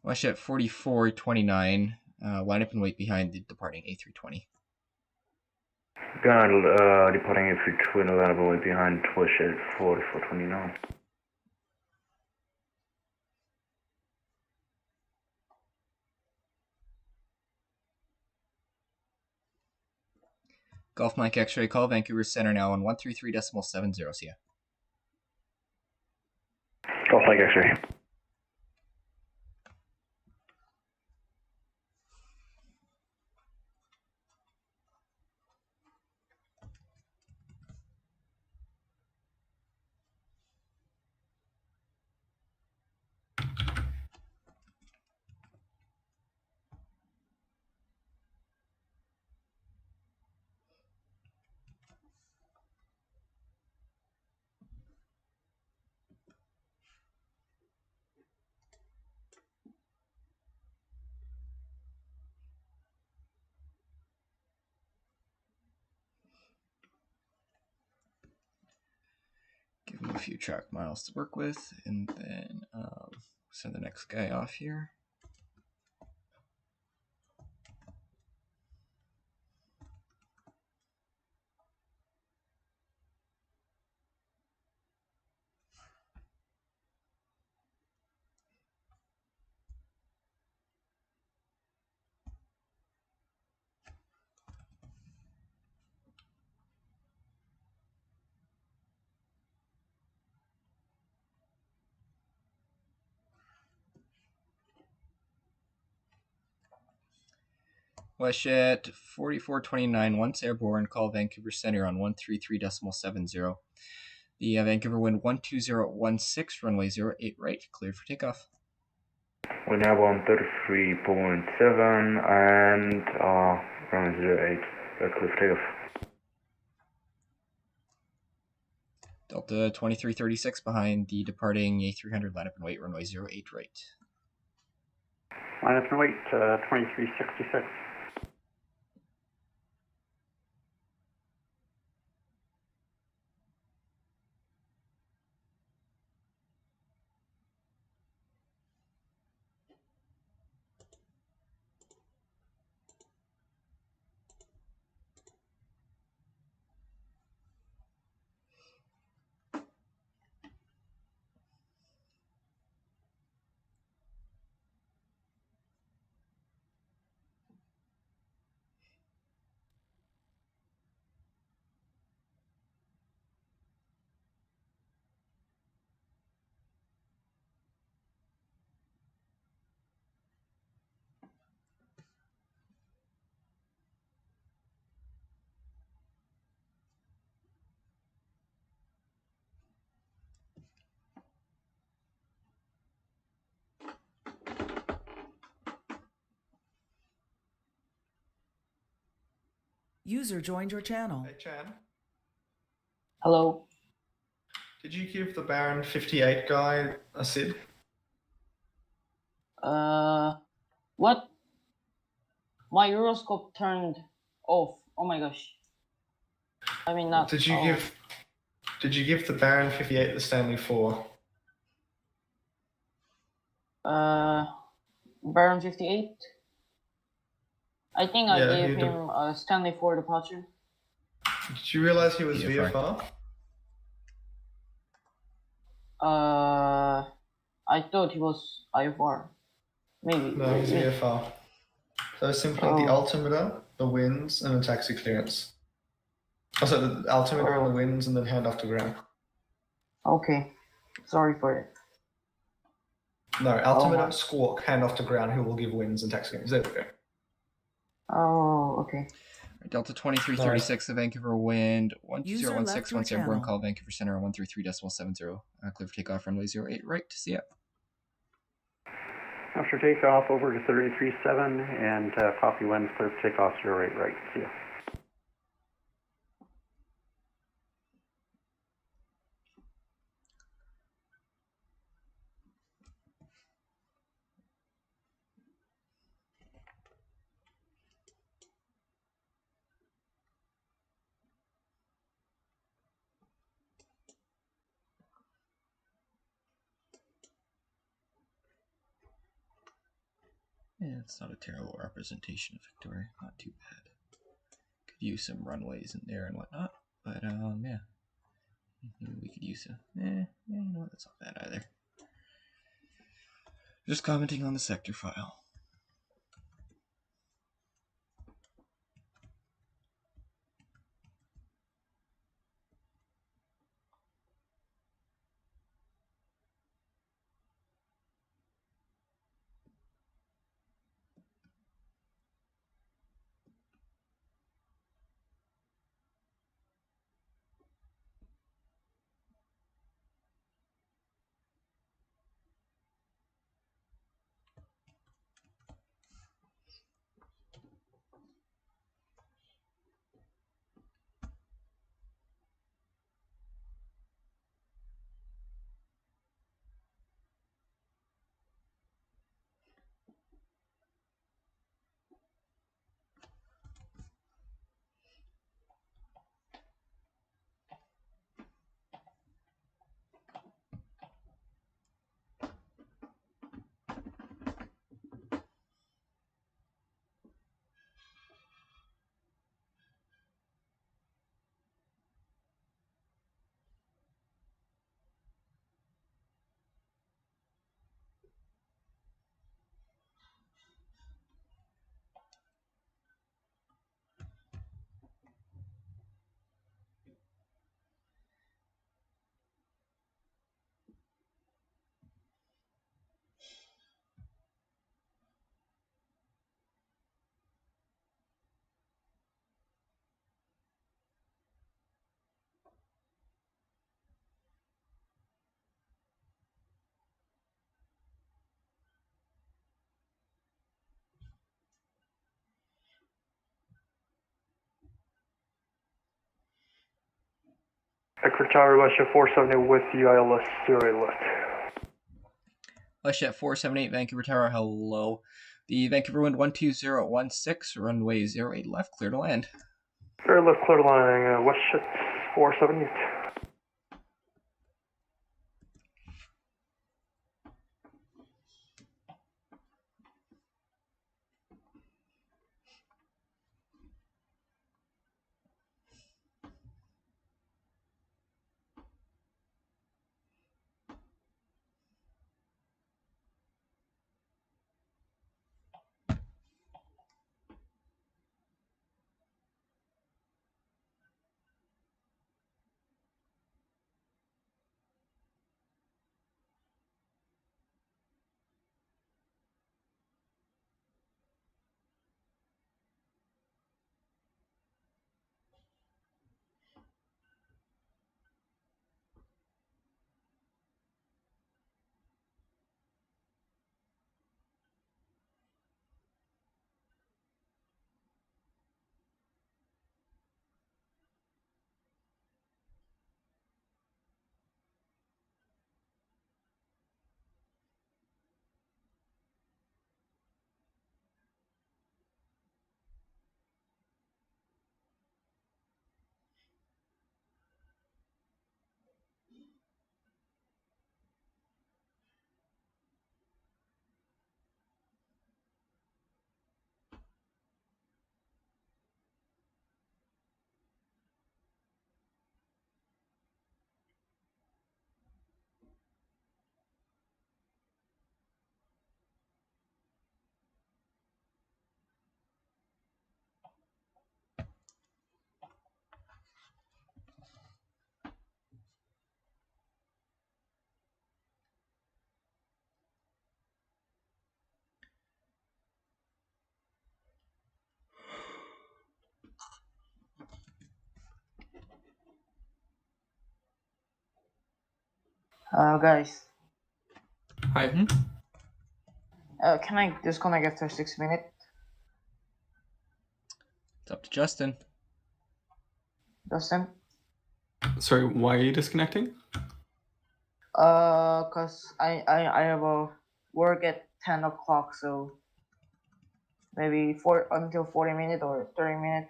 WestJet 4429, line up and wait behind the departing A320. Got departing A320, line up and wait behind WestJet 4429. Golf Mike X-Ray, call Vancouver Center now on 133.70. See ya. Golf Mike X-Ray. Give him a few track miles to work with, and then send the next guy off here. WestJet 4429, once airborne, call Vancouver Center on 133.70. The Vancouver wind 12016, runway 08 right, cleared for takeoff. We're now on 33.7 and runway 08, clear for takeoff. Delta 2336 behind the departing A300, line up and wait, runway 08 right. Line up and wait, 2366. User joined your channel. Hey, Chan. Hello. Did you give the Baron 58 guy a SID? What? My Euroscope turned off. Oh my gosh. I mean, not. Did you give the Baron 58 the Stanley 4? Baron 58? I think I Yeah, gave him Stanley 4 departure. Did you realize he was VFR? I thought he was IFR. Maybe. No, he's VFR. So simply the altimeter, the winds, and the taxi clearance. Also, the altimeter and the winds, and then hand off to ground. Okay. Sorry for it. No, altimeter, squawk, hand off to ground, who will give winds and taxi clearance. There we go. Oh, okay. Delta 2336, the Vancouver wind 12016, once airborne, channel. call Vancouver Center on 133.70. Clear for takeoff, runway 08 right to see it. After takeoff, over to 33.7 and copy winds, clear for takeoff 08 right. See ya. Yeah, it's not a terrible representation of Victoria. Not too bad. Could use some runways in there and whatnot, but yeah, we could use a. You know what? That's not bad either. Just commenting on the sector file. Echo Tower, Russia 470 with you, ILS 08 left. Westjet 478, Vancouver Tower, hello. The Vancouver wind 12016, runway 08 left, clear to land. Clear left, clear to landing, Westjet 478. Guys. Hi. Can I disconnect after 6 minutes? It's up to Justin. Justin? Sorry, why are you disconnecting? Cause I have a work at 10 o'clock, so maybe until 40 minutes or 30 minutes.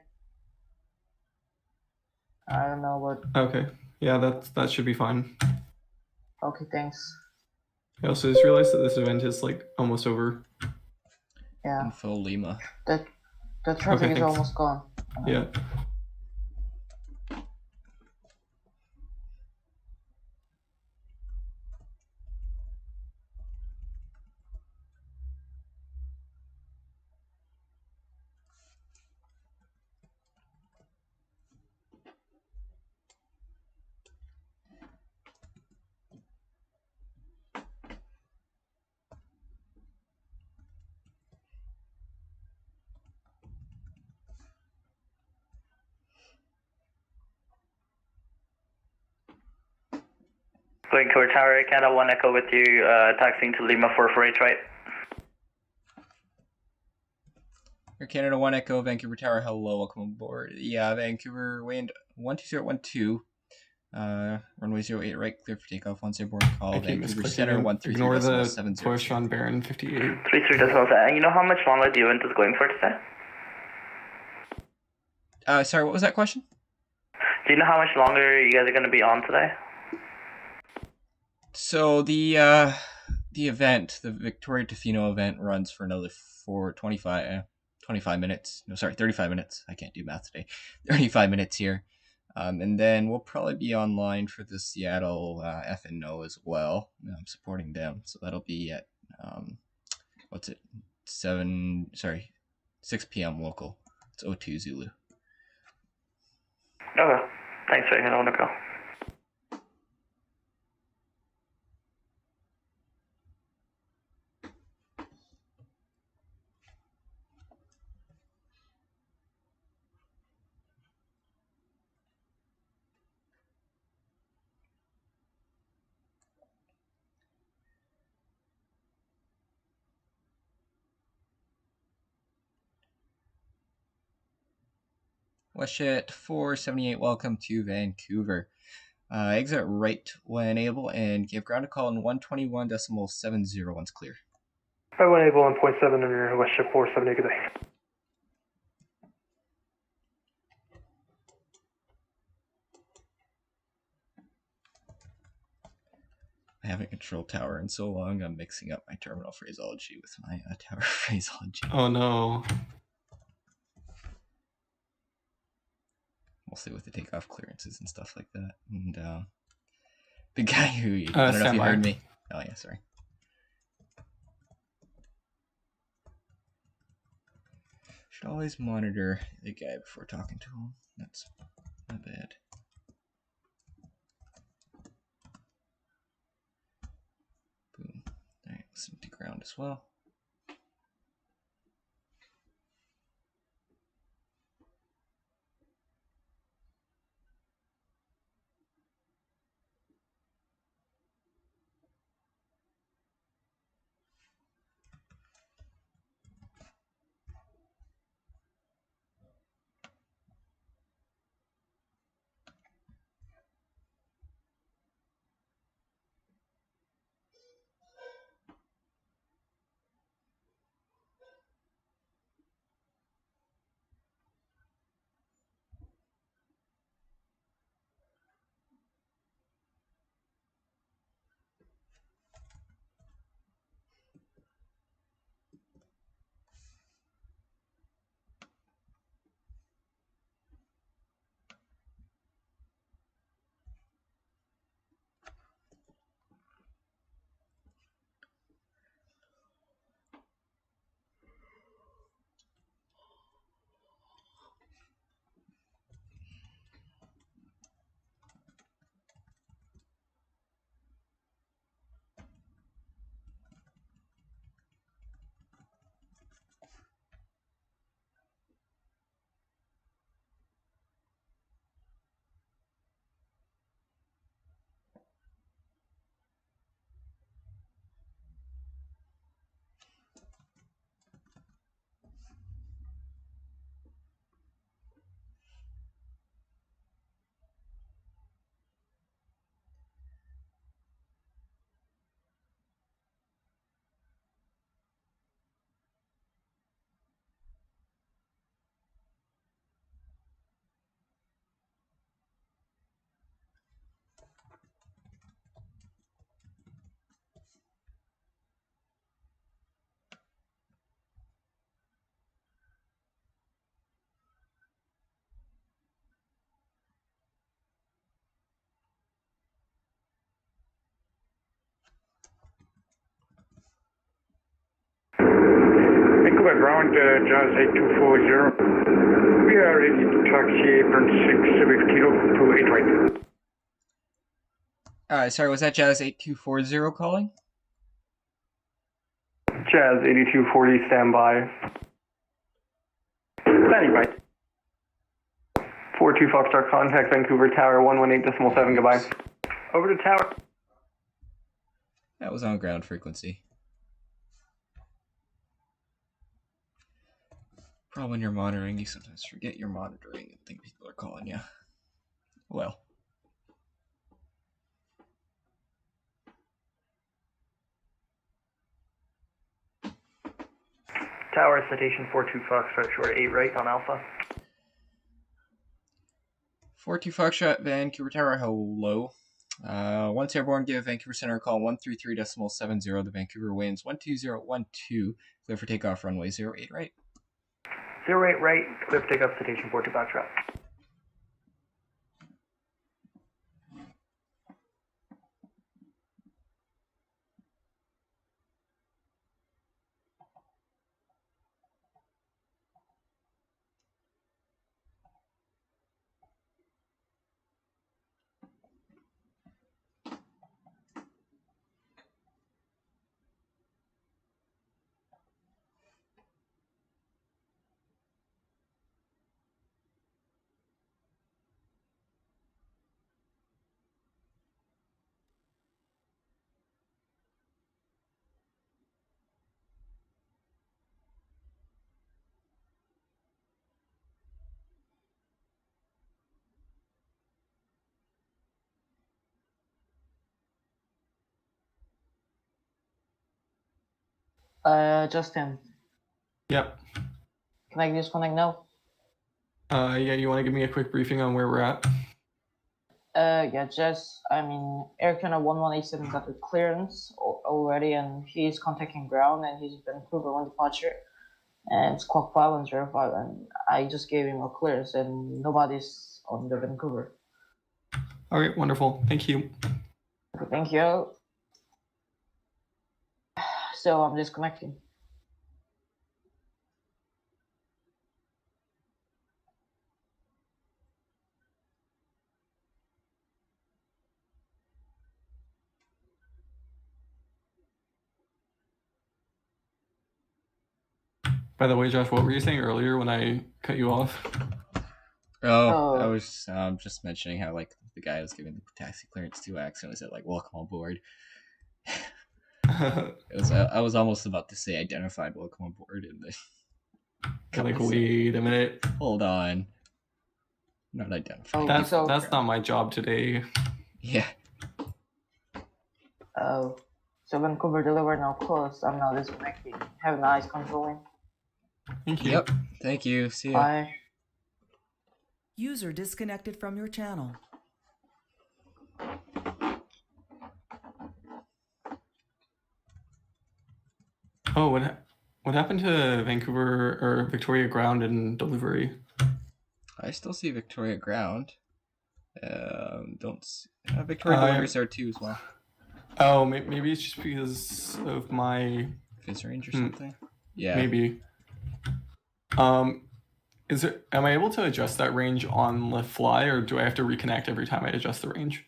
I don't know, but Okay. Yeah, that should be fine. okay, thanks. I also just realized that this event is like almost over. Yeah. Info Lima. The traffic is thanks. almost gone. Yeah. Vancouver Tower, Canada 1 Echo with you, taxiing to Lima 448, right? Air Canada 1 Echo, Vancouver Tower, hello, welcome aboard. Yeah, Vancouver, wind 12012, runway 08 right, clear for takeoff, once airborne, call Vancouver Center, 133.70. Ignore the push on Baron 58. 33.7. You know how much longer the event is going for today? Sorry, what was that question? Do you know how much longer you guys are going to be on today? So the event, the Victoria Tofino event, runs for another 25 minutes. No, sorry, 35 minutes. I can't do math today. 35 minutes here. And then we'll probably be online for the Seattle FNO as well. I'm supporting them. So that'll be at, 6 p.m. local. It's 02 Zulu. Okay. Thanks for your Echo. WestJet 478, welcome to Vancouver. Exit right when able and give ground a call in 121.70 once clear. Right when able on 0.7 under WestJet 478, good day. I haven't controlled tower in so long, I'm mixing up my terminal phraseology with my tower phraseology. Oh no. Mostly with the takeoff clearances and stuff like that. And the guy who, I don't know if you heard me. Oh yeah, sorry. Should always monitor the guy before talking to him. That's not bad. Boom. Alright, let's empty ground as well. ground, Jazz 8240. We are ready to taxi apron 6 with Kilo to 8 right. Sorry, was that Jazz 8240 calling? Jazz 8240, standby. Standing by. 42 Foxtrot, contact Vancouver Tower 118.7, goodbye. Over to Tower. That was on ground frequency. Problem when you're monitoring, you sometimes forget you're monitoring and think people are calling you. Well. Tower, citation 42 Foxtrot, short 8 right on Alpha. 42 Foxtrot, Vancouver Tower, hello. Once airborne, give Vancouver Center a call 133.70. The Vancouver winds 12012. Clear for takeoff, runway 08 right. 08 right, clear for takeoff, citation 42 Foxtrot. Justin, Yep. can I disconnect now? Yeah, you want to give me a quick briefing on where we're at? Yeah, Air Canada 1187 got the clearance already, and he's contacting ground, and he's Vancouver on departure, and it's Squawk 5105, and I just gave him a clearance, and nobody's on the Vancouver. All right, wonderful. Thank you. Okay, thank you. So I'm disconnecting. By the way, Josh, what were you saying earlier when I cut you off? I was just mentioning how like the guy I was giving the taxi clearance to accidentally said like welcome on board. I was almost about to say identified welcome on board and like wait a minute. Hold on. Not identified. That's not my job today. Yeah. Oh. So Vancouver delivered now closed. I'm now disconnecting. Have a nice controlling. Thank you. Yep. Thank you. See ya. Bye. User disconnected from your channel. Oh, what happened to Vancouver or Victoria ground and delivery? I still see Victoria ground. Victoria delivery's there too as well. Oh, maybe it's just because of my Fizz range or something. Yeah. Maybe. Am I able to adjust that range on the fly, or do I have to reconnect every time I adjust the range?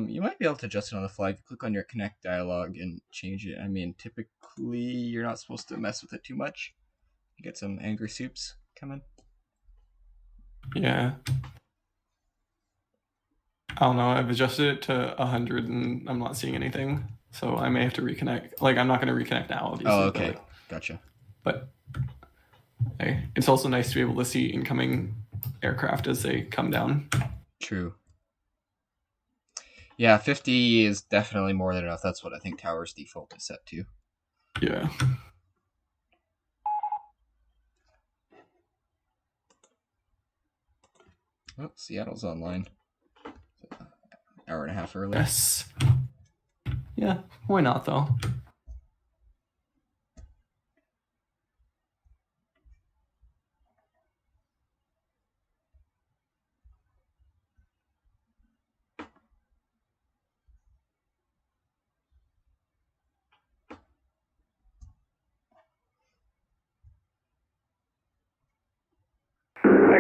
You might be able to adjust it on the fly. If you click on your connect dialog and change it. I mean, typically you're not supposed to mess with it too much. You get some angry soups coming. Yeah. I don't know. I've adjusted it to 100 and I'm not seeing anything. So I may have to reconnect. Like, I'm not going to reconnect now, obviously. Oh, okay. Gotcha. But hey, it's also nice to be able to see incoming aircraft as they come down. True. Yeah, 50 is definitely more than enough. That's what I think Tower's default is set to. Yeah. Oh, Seattle's online. Hour and a half early. Yes. Yeah, why not though?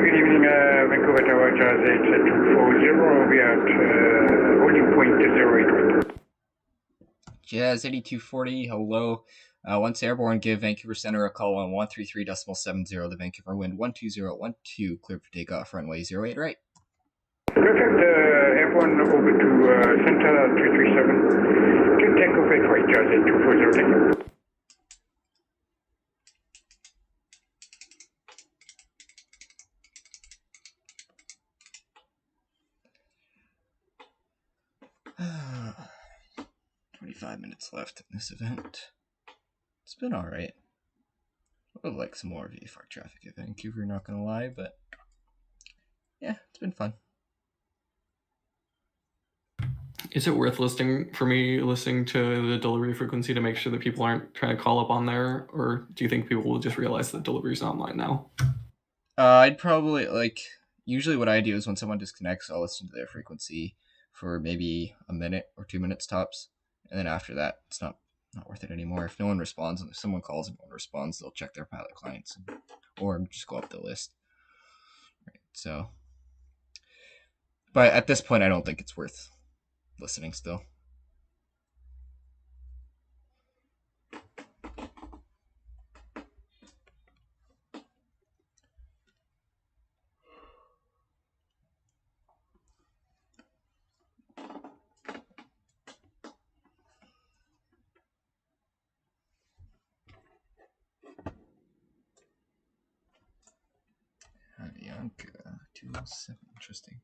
good evening, Vancouver Tower, Jazz 8240. We'll be at holding point 08. Jazz 8240, hello. Once airborne, give Vancouver Center a call on 133.70. The Vancouver wind 12012, cleared for takeoff, runway 08 right. Perfect, airborne over to center 337. Can take off 8 right, Jazz 8240, thank you. Uh, 25 minutes left in this event. It's been alright. I would like some more VFR traffic at Vancouver, not gonna lie, but yeah, it's been fun. Is it worth listening to the delivery frequency to make sure that people aren't trying to call up on there, or do you think people will just realize that delivery's online now? I'd probably, usually what I do is when someone disconnects, I'll listen to their frequency for maybe a minute or 2 minutes tops, and then after that, it's not worth it anymore. If no one responds, and if someone calls and no one responds, they'll check their pilot clients, or just go up the list. Right, so, but at this point, I don't think it's worth listening still. Bianca 207, interesting.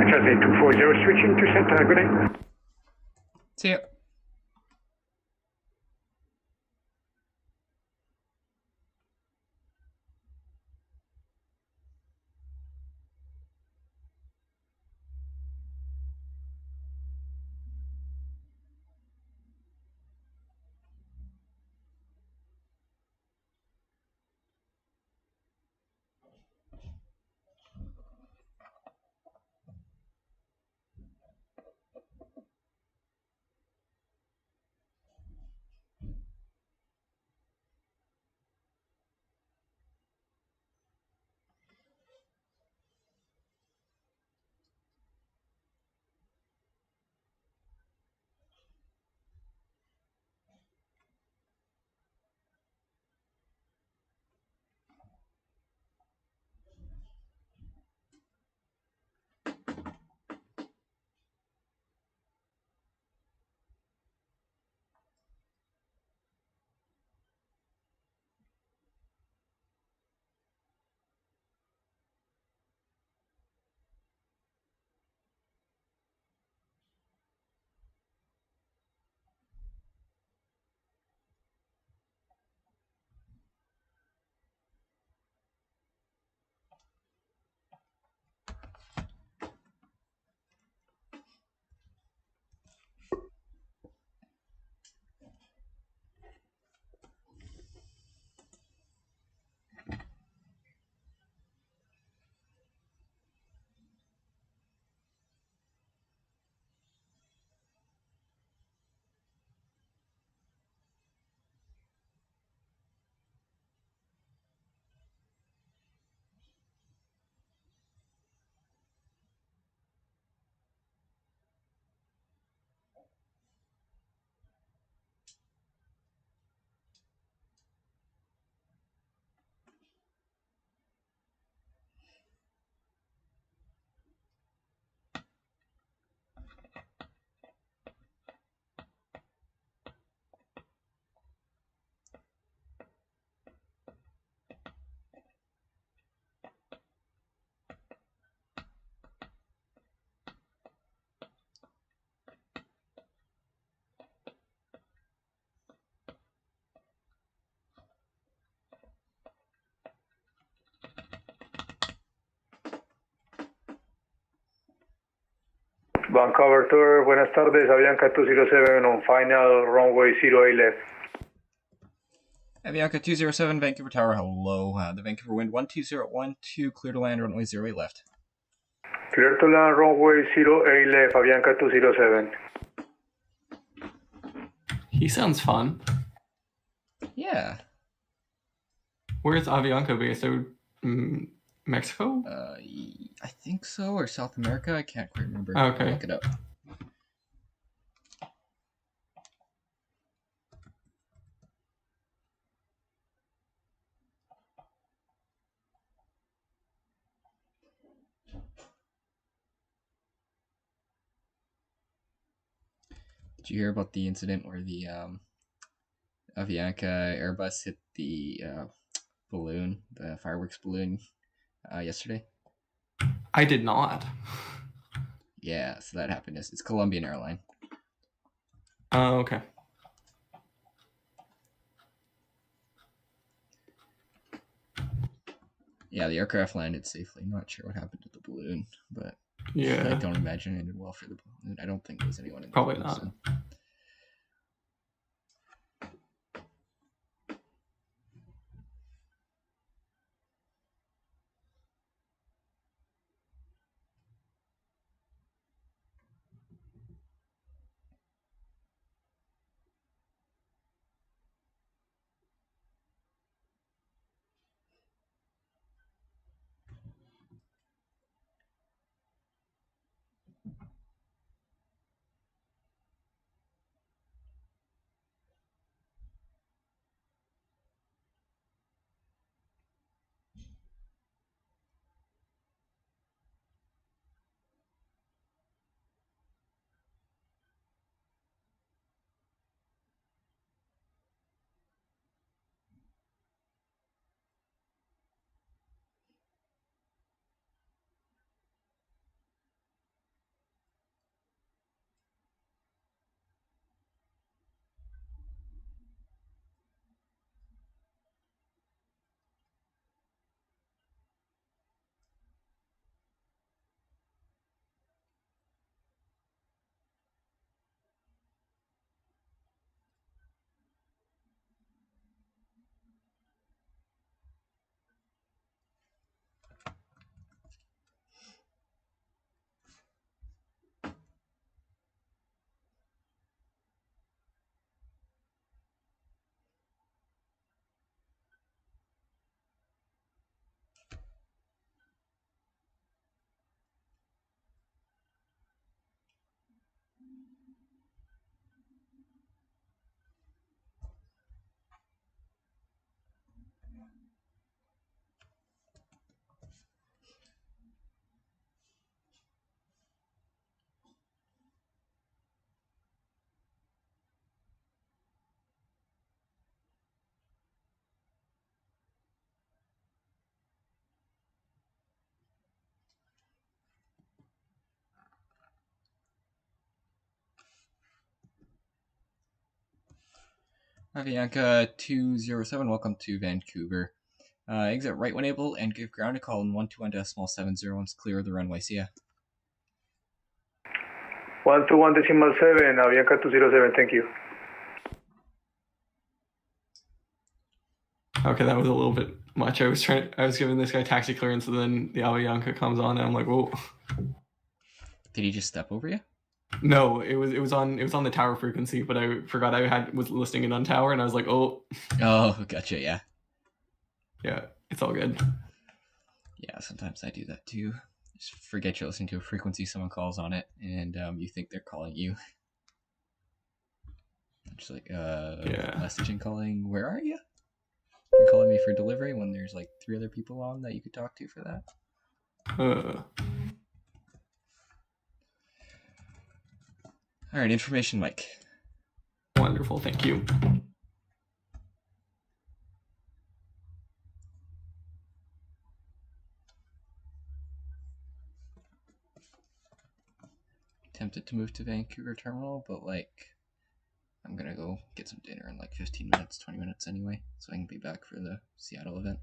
Jazz 8240, switching to center, good night. See ya. Vancouver Tower, buenas tardes, Avianca 207 on final, runway 08 left. Avianca 207, Vancouver Tower, hello. The Vancouver wind 12012, clear to land, runway 08 left. Clear to land, runway 08 left, Avianca 207. He sounds fun. Yeah. Where's Avianca based? Out Mexico? I think so, or South America. I can't quite remember. Okay. I'll look it up. Did you hear about the incident where the Avianca Airbus hit the balloon, the fireworks balloon, yesterday? I did not. Yeah, so that happened. It's Colombian Airline. Oh, okay. Yeah, the aircraft landed safely. Not sure what happened to the balloon, but yeah, I don't imagine it ended well for the balloon. I don't think there's anyone in the probably balloon, not. So. Avianca 207, welcome to Vancouver. Exit right when able and give ground a call in 121.70 once clear of the runway. See ya. 121.7, Avianca 207, thank you. Okay, that was a little bit much. I was giving this guy taxi clearance, and then the Avianca comes on, and I'm like, whoa. Did he just step over you? No, it was on the tower frequency, but I forgot was listing it on tower, and I was like, oh. Oh, gotcha. Yeah. Yeah, it's all good. Yeah, sometimes I do that too. Just forget you're listening to a frequency, someone calls on it, and you think they're calling you. Just like, yeah. Messaging calling, where are you? You're calling me for delivery when there's like 3 other people on that you could talk to for that? Alright, information mic. Wonderful, thank you. Tempted to move to Vancouver terminal, but like I'm gonna go get some dinner in like 15 minutes, 20 minutes anyway, so I can be back for the Seattle event.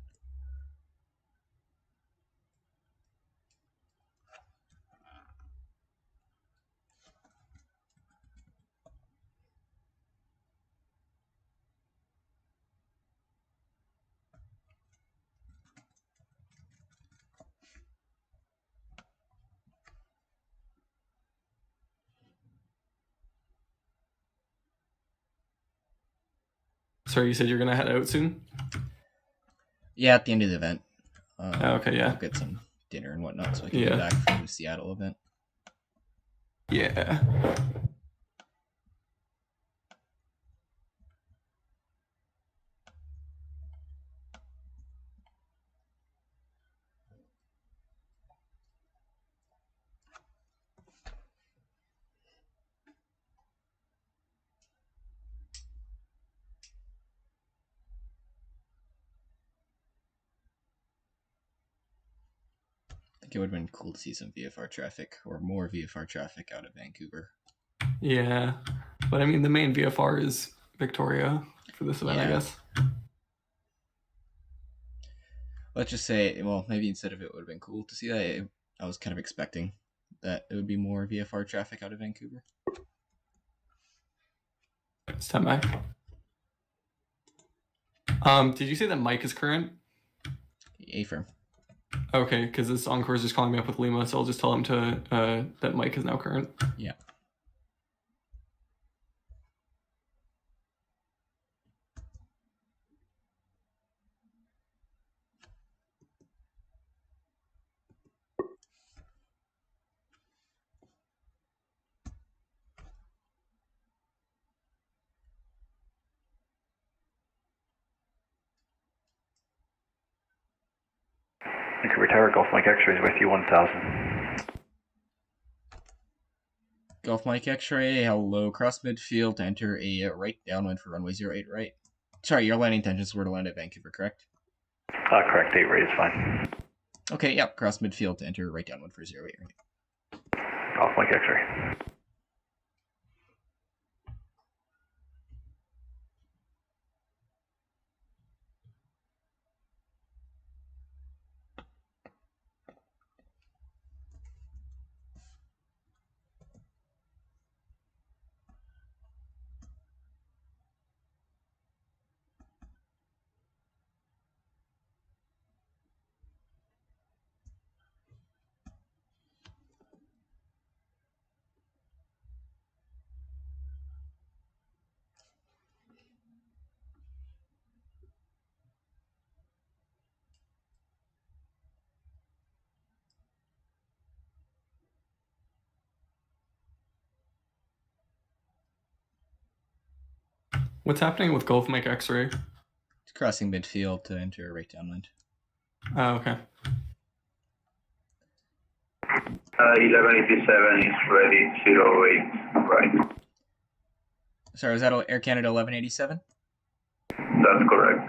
Sorry, you said you're gonna head out soon? Yeah, at the end of the event. Okay, yeah. I'll get some dinner and whatnot so I can Yeah. be back for the Seattle event. Yeah. I think it would have been cool to see some VFR traffic or more VFR traffic out of Vancouver. Yeah. But I mean, the main VFR is Victoria for this event, I guess. Let's just say, well, maybe instead of it would have been cool to see that, I was kind of expecting that it would be more VFR traffic out of Vancouver. Stand by. Did you say that Mike is current? Affirm. Okay, because this Encore is just calling me up with Lima, so I'll just tell him to that Mike is now current. Yeah. Vancouver Tower, Golf Mike X-rays with you, 1000. Golf Mike X-ray, hello, cross midfield to enter a right downwind for runway 08 right. Sorry, your landing intentions were to land at Vancouver, correct? Correct, 8 right is fine. Okay, yep, cross midfield to enter right downwind for 08 right. Golf Mike X-ray. What's happening with Golf Mike X-ray? It's crossing midfield to enter right downwind. Oh, okay. 1187 is ready, 08 right. Sorry, was that Air Canada 1187? That's correct.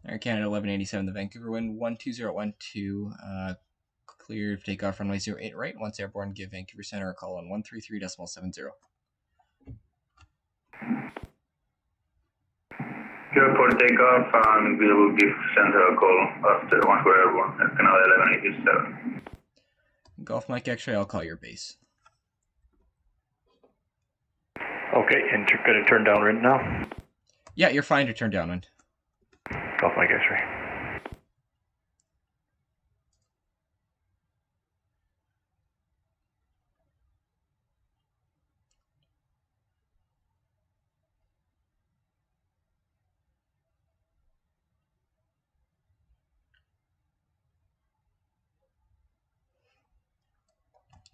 Air Canada 1187, the Vancouver wind 12012, cleared for takeoff runway 08 right. Once airborne, give Vancouver Center a call on 133.70. Clear for takeoff, and we will give center a call after once we're airborne, Air Canada 1187. Golf Mike X-ray, I'll call your base. Okay, and you're going to turn downwind now? Yeah, you're fine to turn downwind. Golf Mike X-ray.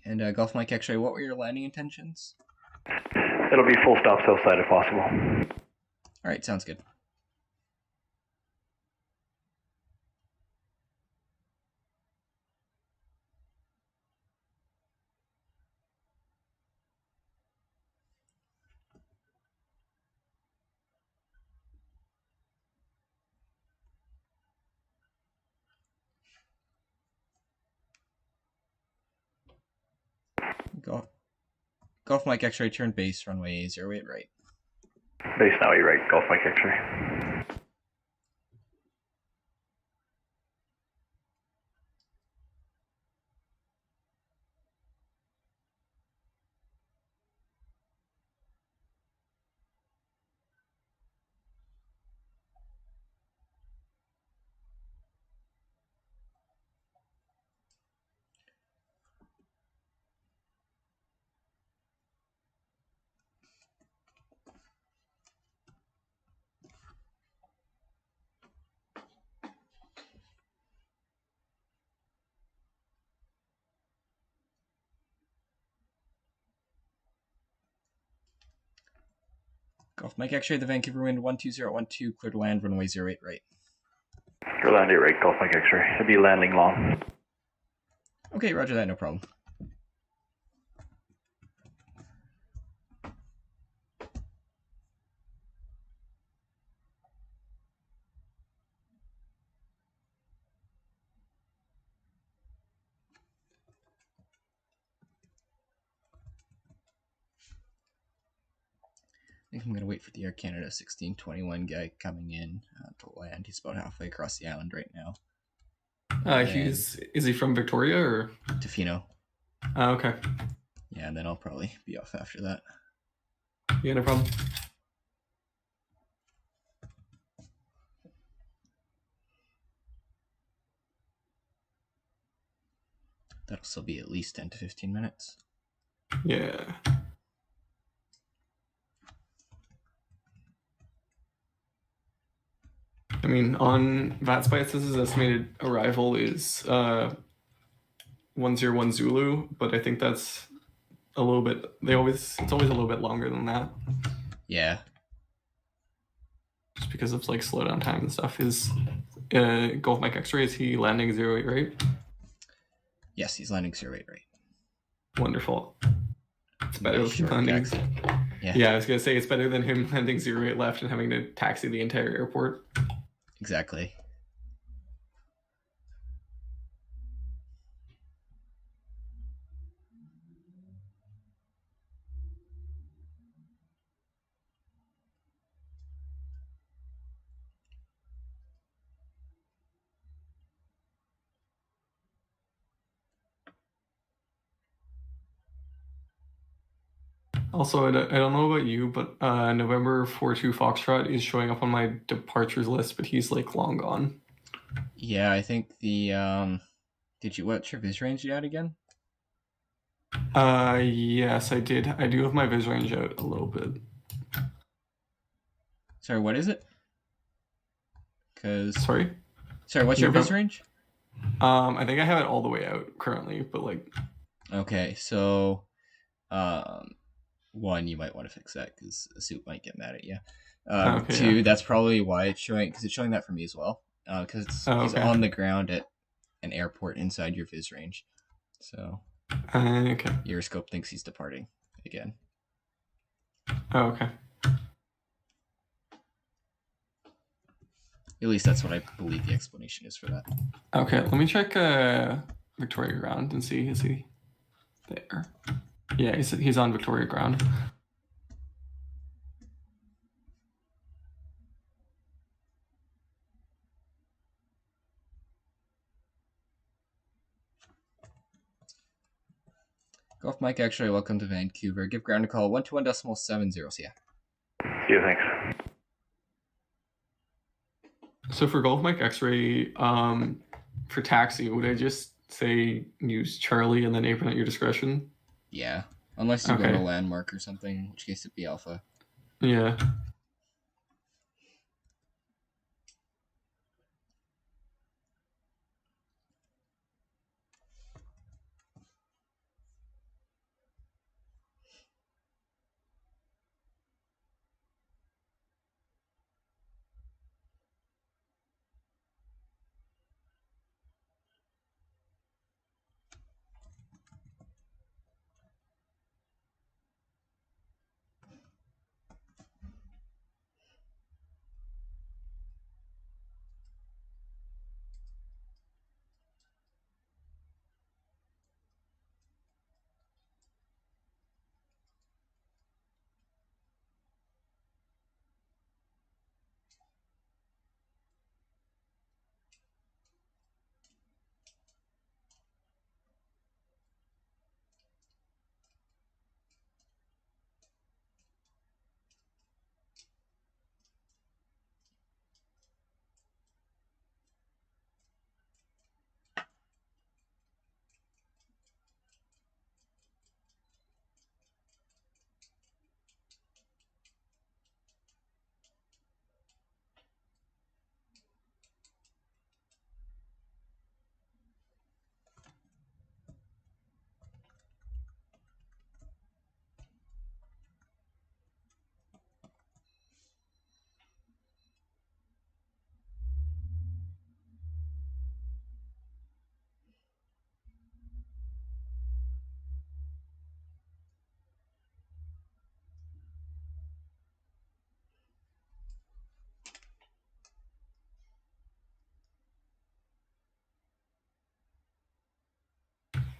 And Golf Mike X-ray, what were your landing intentions? It'll be full stop south side if possible. All right, sounds good. Golf Mike X-ray, turn base, runway 08 right. Base now, you're right. Golf Mike X-ray. Golf Mike X-ray, the Vancouver wind 12012, clear to land, runway 08 right. Clear land 8 right, Golf Mike X-ray. It'll be landing long. Okay, roger that, no problem. I think I'm going to wait for the Air Canada 1621 guy coming in to land. He's about halfway across the island right now. Is he from Victoria or? Tofino. Okay. Yeah, and then I'll probably be off after that. Yeah, no problem. That'll still be at least 10 to 15 minutes. Yeah. I mean, on Vatsim, his estimated arrival is 101 Zulu, but I think that's a little bit. It's always a little bit longer than that. Yeah. Just because of like slowdown time and stuff. Is Golf Mike X-ray, is he landing 08 right? Yes, he's landing 08 right. Wonderful. It's better than landing. Yeah, I was gonna say it's better than him landing 08 left and having to taxi the entire airport. Exactly. Also, I don't know about you, but November 42 Foxtrot is showing up on my departures list, but he's like long gone. Yeah, I think the what's your vis range you had again? Yes, I did. I do have my vis range out a little bit. Sorry, what is it? Sorry, what's your vis range? I think I have it all the way out currently, but like. Okay, so, one, you might want to fix that because the suit might get mad at you. Two, that's probably why it's showing, because it's showing that for me as well. Because he's on the ground at an airport inside your vis range. So, your scope thinks he's departing again. Oh, okay. At least that's what I believe the explanation is for that. Okay, let me check Victoria Ground and see, is he there? Yeah, he's on Victoria Ground. Golf Mike X-ray, welcome to Vancouver. Give ground a call 121.70. See ya. See ya, thanks. So for Golf Mike X-ray, for taxi, would I just say use Charlie and then apron at your discretion? Yeah, unless you go to landmark or something, in which case it'd be Alpha. Yeah.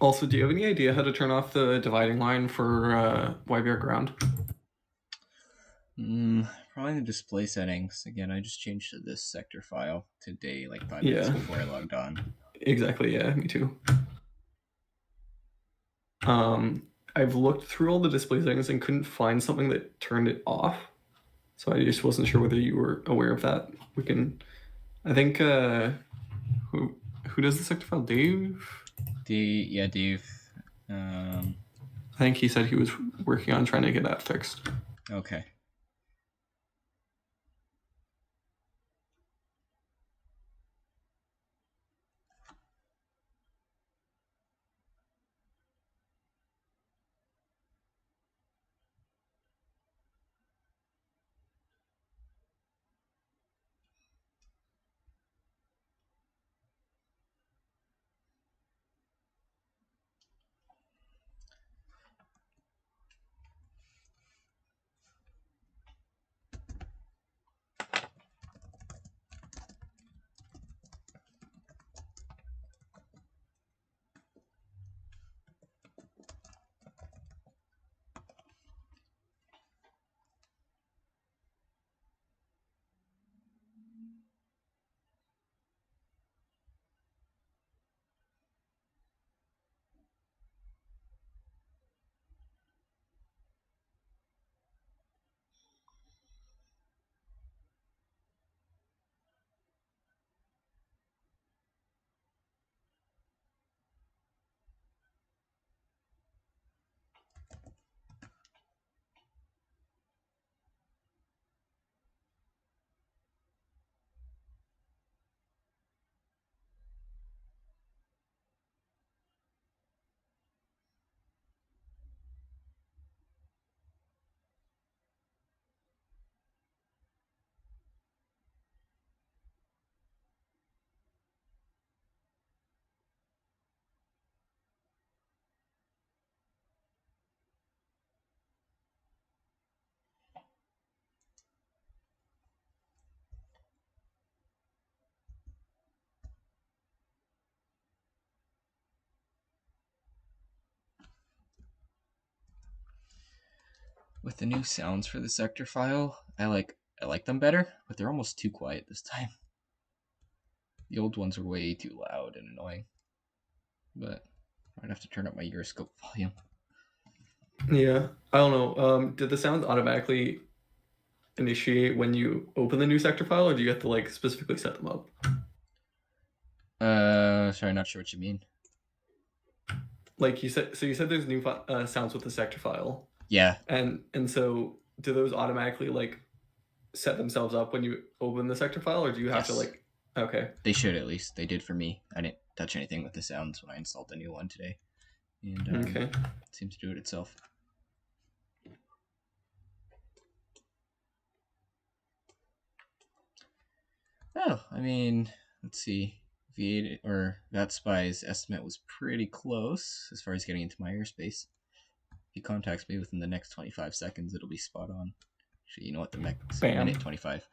Also, do you have any idea how to turn off the dividing line for YBR ground? Probably in the display settings. Again, I just changed to this sector file today, like 5 minutes before I logged on. Exactly, yeah, me too. I've looked through all the display settings and couldn't find something that turned it off. So I just wasn't sure whether you were aware of that. We can, I think, who does the sector file? Dave? Yeah, Dave. I think he said he was working on trying to get that fixed. Okay. With the new sounds for the sector file, I like them better, but they're almost too quiet this time. The old ones were way too loud and annoying. But I'd have to turn up my gyroscope volume. Yeah, I don't know. Did the sounds automatically initiate when you open the new sector file, or do you have to like specifically set them up? Sorry, not sure what you mean. Like you said, so you said there's new sounds with the sector file. Yeah. And so do those automatically like set themselves up when you open the sector file, or do you have to like? Okay. They should at least. They did for me. I didn't touch anything with the sounds when I installed the new one today, and Okay. it seems to do it itself. Oh, I mean, let's see. V8 or VatSpy's estimate was pretty close as far as getting into my airspace. If he contacts me within the next 25 seconds, it'll be spot on. Actually, you know what? The next minute 25.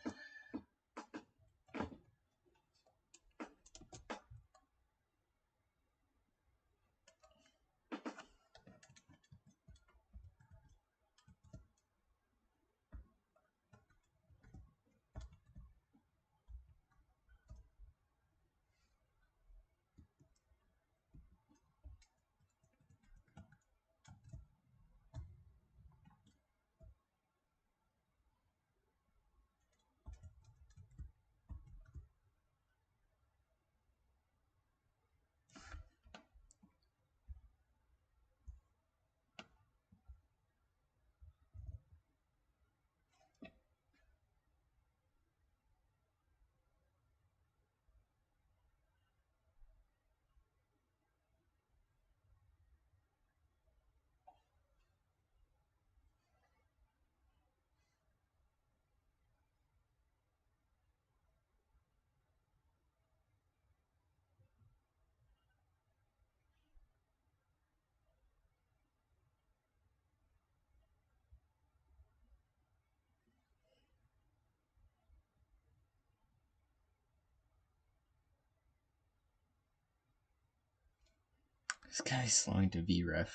This guy's slowing to VREF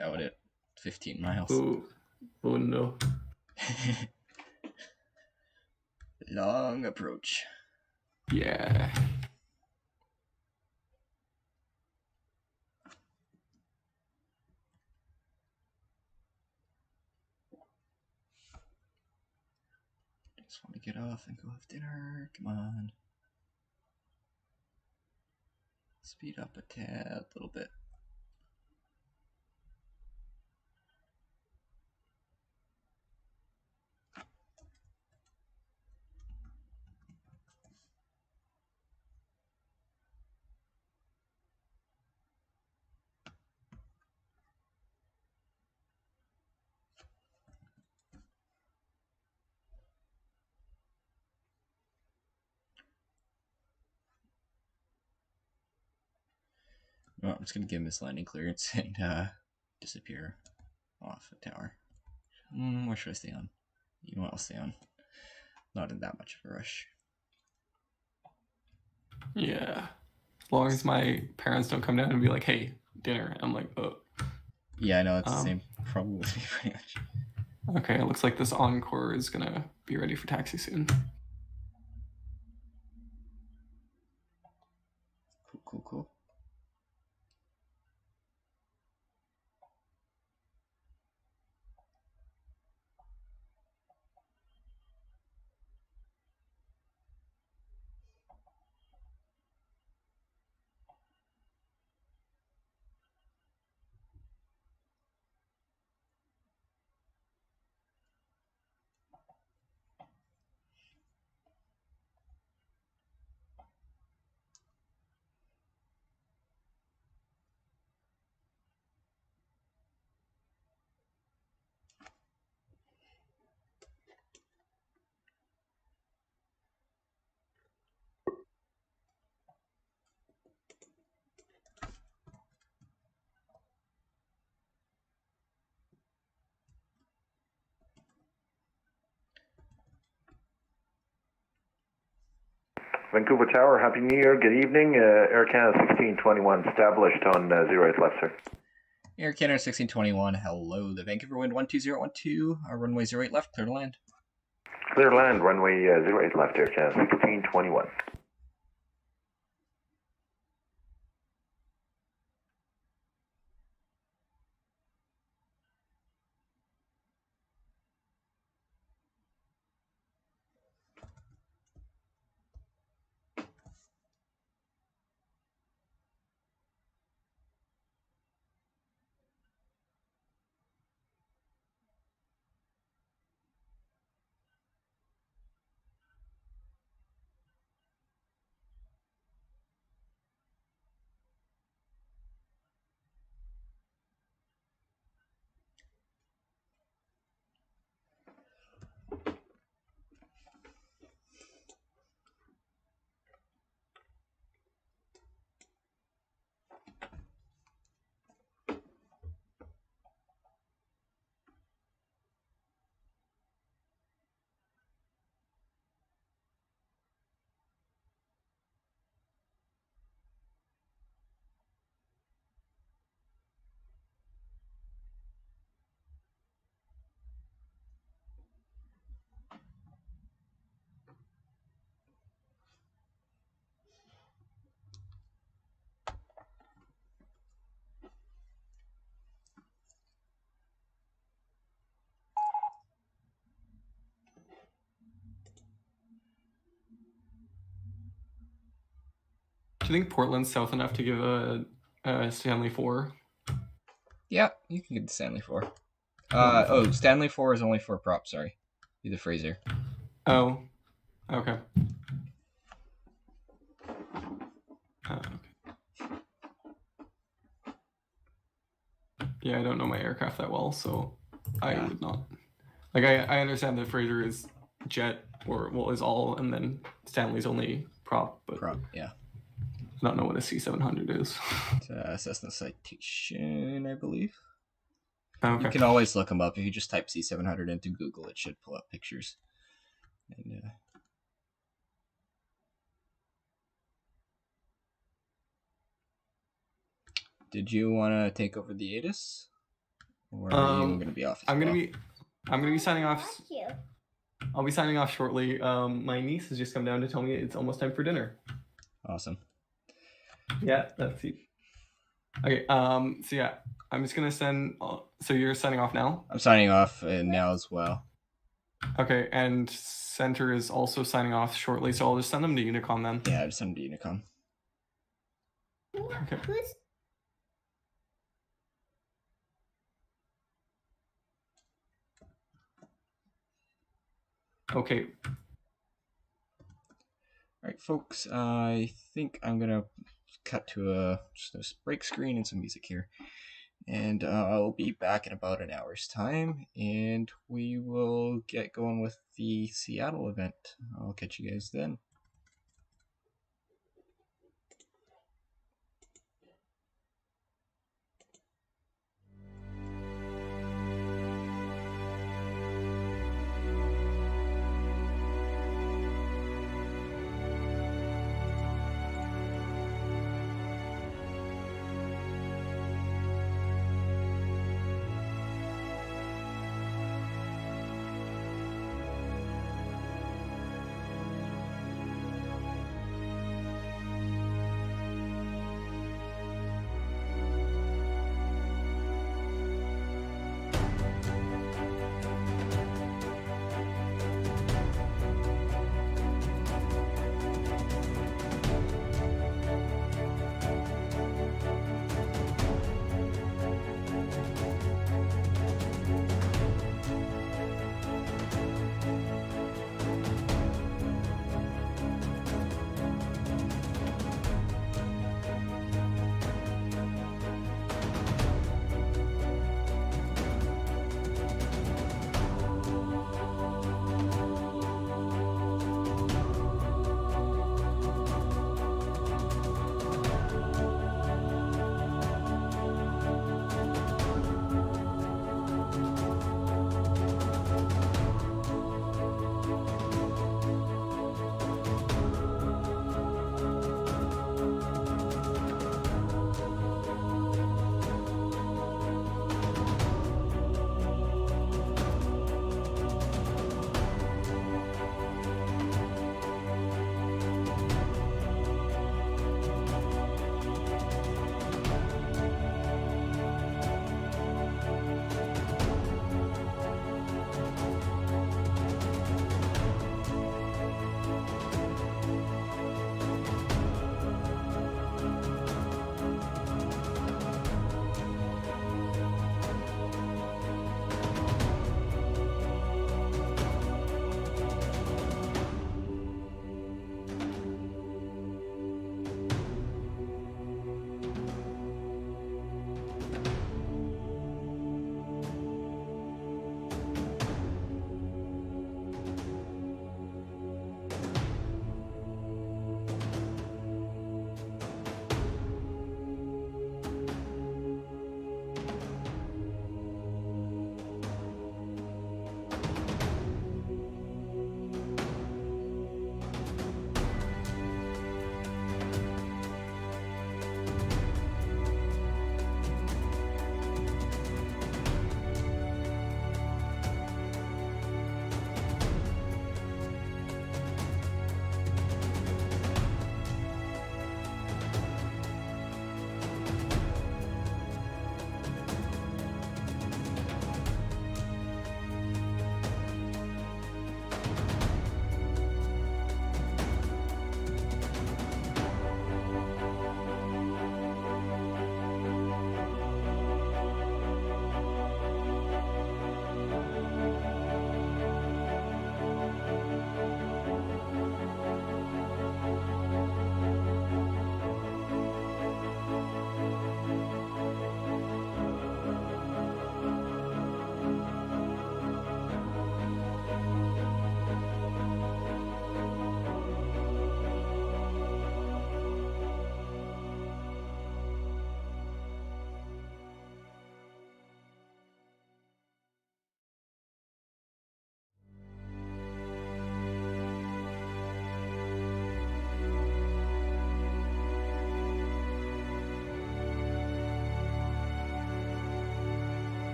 out at 15 miles. Oh no. Long approach. Yeah. Just want to get off and go have dinner. Come on. Speed up a tad, little bit. Well, I'm just going to give him his landing clearance and disappear off the tower. Where should I stay on? You know what, I'll stay on. Not in that much of a rush. Yeah. As long as my parents don't come down and be like, hey, dinner. I'm like, oh. Yeah, I know, it's the same problem with me pretty much. Okay, it looks like this Encore is going to be ready for taxi soon. Cool. Vancouver Tower, Happy New Year, good evening. Air Canada 1621 established on 08 left, sir. Air Canada 1621, hello. The Vancouver wind 12012, our runway 08 left, clear to land. Clear land, runway 08 left, Air Canada 1621. Do you think Portland's south enough to give a Stanley 4? Yeah, you can get the Stanley 4. Stanley 4 is only for prop, sorry. Be the Fraser. Oh, okay. Okay. Yeah, I don't know my aircraft that well, so I would not. Like, I understand that Fraser is jet, is all, and then Stanley's only prop, but prop, yeah. I don't know what a C700 is. It's Cessna Citation, I believe. Okay. You can always look them up. If you just type C700 into Google, it should pull up pictures. And, did you want to take over the ATIS? Or are you going to be off as I'm well? gonna be signing off. I'll be signing off shortly. My niece has just come down to tell me it's almost time for dinner. Awesome. Yeah, that's it. Okay. So yeah, I'm just gonna send. So you're signing off now? I'm signing off now as well. Okay, and Center is also signing off shortly, so I'll just send them to Unicom then. Yeah, I'll just send them to Unicom. Okay. Okay. All right, folks. I think I'm gonna cut to just a break screen and some music here, and I'll be back in about an hour's time, and we will get going with the Seattle event. I'll catch you guys then.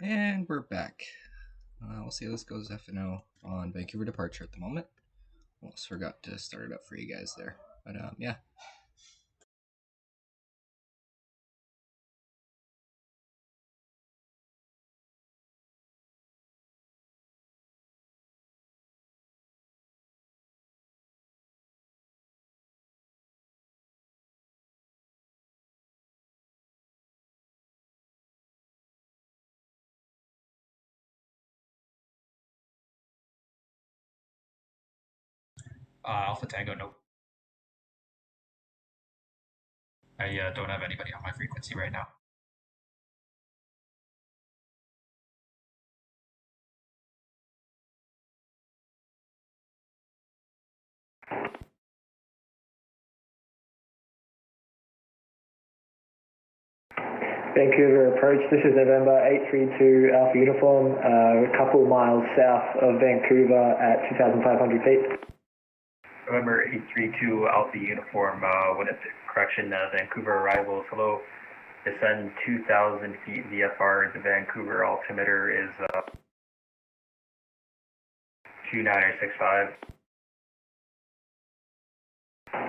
And we're back. We'll see how this goes FNO on Vancouver departure at the moment. Almost forgot to start it up for you guys there. But yeah. Alpha Tango, nope. I don't have anybody on my frequency right now. Vancouver approach, this is November 832 Alpha Uniform, a couple miles south of Vancouver at 2,500 feet. November 832 Alpha Uniform, Vancouver arrivals, hello. Descend 2,000 feet VFR into Vancouver, altimeter is 2965.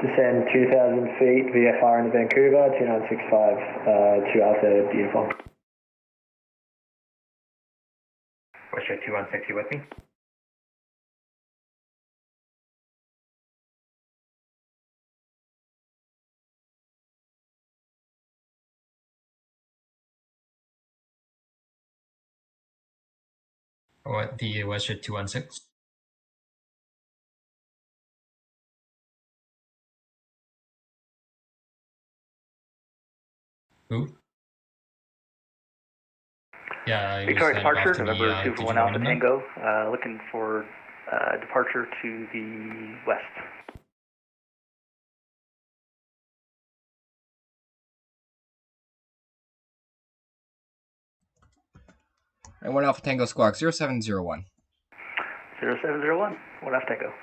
Descend 2,000 feet VFR into Vancouver, 2965 to Alpha Uniform. Westjet 216, you with me? What, the Westjet 216? Who? Yeah, Victoria departure, November 241 Alpha Tango, looking for departure to the west. Alright, 1 Alpha Tango Squawk 0701. 0701, 1 Alpha Tango.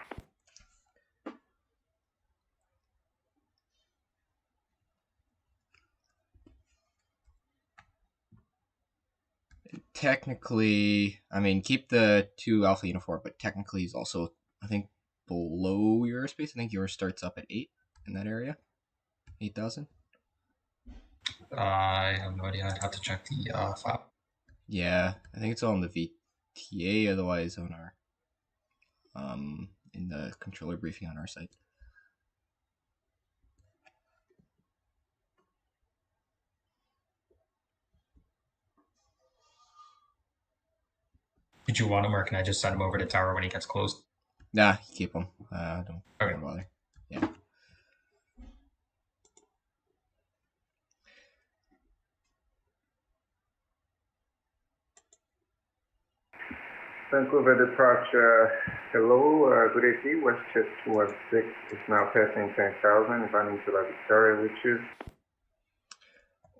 Technically, I mean, keep the 2 Alpha Uniform, but technically he's also, I think, below your airspace. I think yours starts up at 8 in that area. 8,000. I have no idea. I'd have to check the file. Yeah, I think it's all in the VTA, otherwise on our in the controller briefing on our site. Did you want him, or can I just send him over to tower when he gets closed? Nah, keep him. Don't bother. Yeah. Vancouver departure, hello, good evening, Westjet 216 is now passing 10,000, running to La Victoria, which is?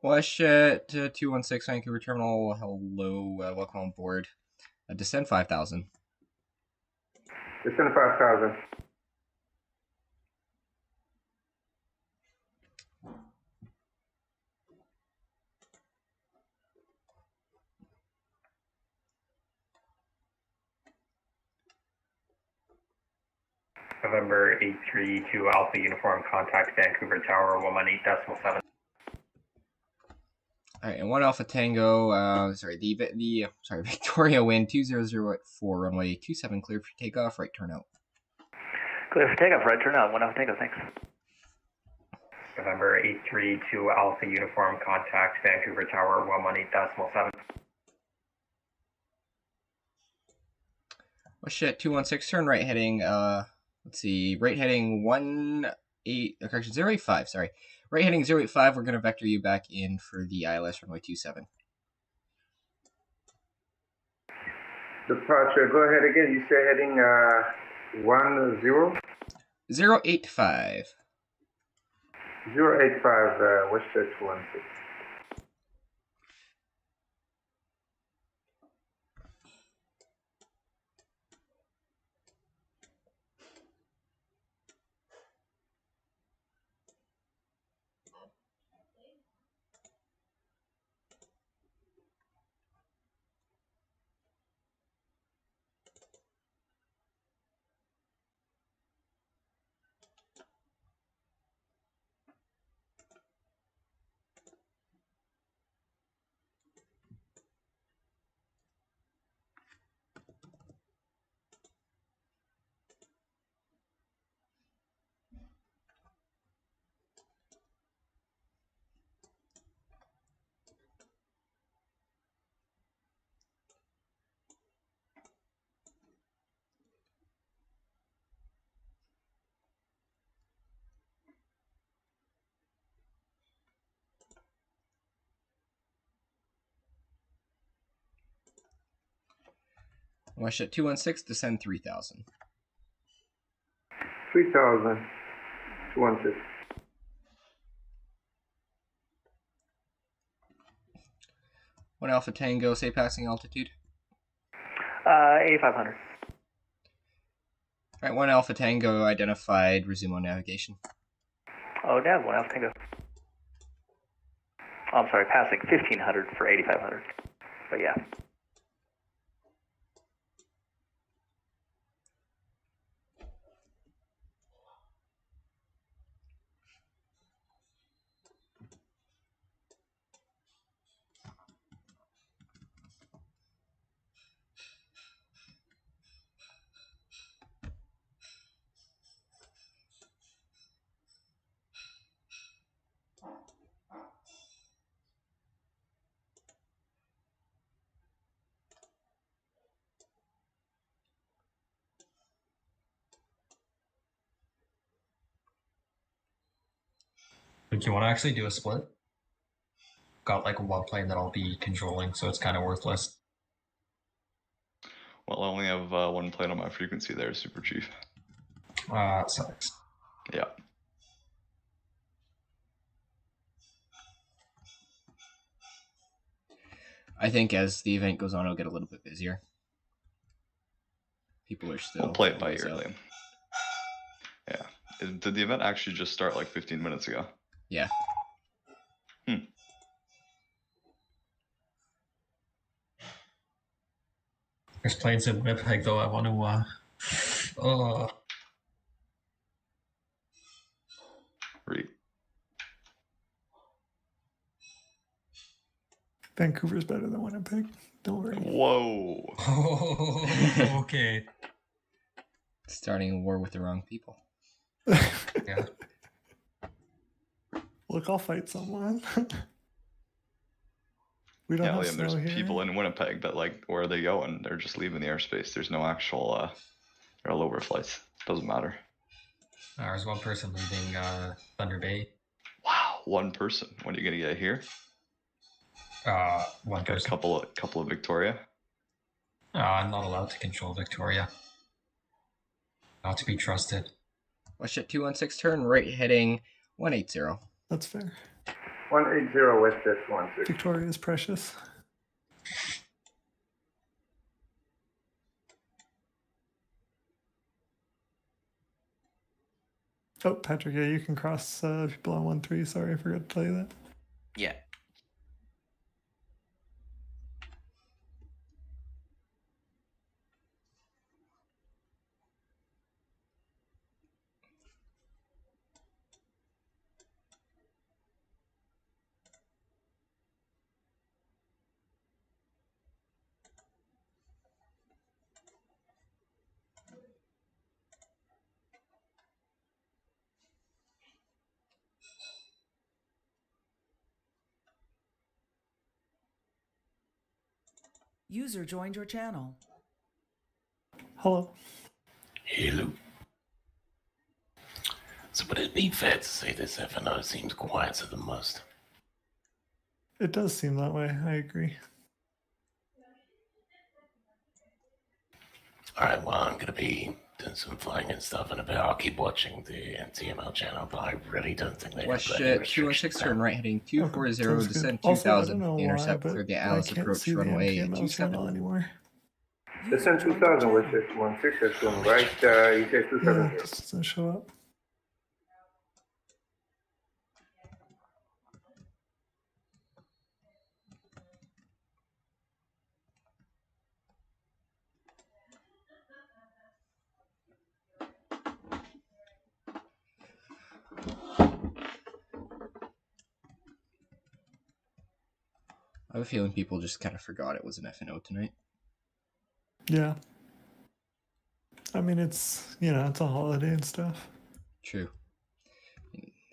Westjet 216 Vancouver Terminal, hello, welcome on board. Descend 5,000. Descend 5,000. November 832 Alpha Uniform, contact Vancouver Tower 118.7. Alright, and 1 Alpha Tango, Victoria wind 200 at 4, runway 27, clear for takeoff, right turnout. Clear for takeoff, right turnout, 1 Alpha Tango, thanks. November 832 Alpha Uniform, contact Vancouver Tower 118.7. Westjet 216, turn right heading, let's see, right heading 085, sorry. Right heading 085, we're going to vector you back in for the ILS runway 27. Departure, go ahead again, you say heading 10? 085. 085, Westjet 216. Westjet 216, descend 3,000. 3,000. 216. One Alpha Tango, say passing altitude. 8,500. Alright, one Alpha Tango identified, resume on navigation. Oh, damn, 1 Alpha Tango. Oh, I'm sorry, passing 1,500 for 8,500. But yeah. Like, you want to actually do a split? Got like one plane that I'll be controlling, so it's kind of worthless. Well, I only have one plane on my frequency there, Super Chief. Sucks. Yeah. I think as the event goes on, it'll get a little bit busier. People are still... We'll play it by ear, Liam. Yeah. Did the event actually just start like 15 minutes ago? Yeah. There's planes in Winnipeg though, I want to, Read. Vancouver's better than Winnipeg. Don't worry. Whoa. Oh, okay. Starting a war with the wrong people. Yeah. Look, I'll fight someone. We don't Yeah, have Liam, snow there's here. people in Winnipeg that, like, where are they going? They're just leaving the airspace. There's no actual rollover flights. Doesn't matter. There's one person leaving Thunder Bay. Wow, one person. When are you gonna get here? One like person. A couple of Victoria. I'm not allowed to control Victoria. Not to be trusted. Westjet 216, turn right heading 180. That's fair. 180 Westjet 216. Victoria is precious. Oh, Patrick, yeah, you can cross people on 1-3. Sorry, I forgot to tell you that. Yeah. User joined your channel. Hello. Hello. So would it be fair to say this FNO seems quieter than most? It does seem that way. I agree. Alright, well, I'm going to be doing some flying and stuff in a bit. I'll keep watching the TML channel, but I really don't think they Westjet 216, turn right heading 240, descend Also, I don't 2,000. know Intercept why, clear the but Alice I can't approach see the runway MTML 27. channel anymore. Descend 2000 Westjet 216, that's going right, he says 270. Yeah, it just doesn't show up. I have a feeling people just kind of forgot it was an FNO tonight. Yeah. I mean, it's, you know, it's a holiday and stuff. True.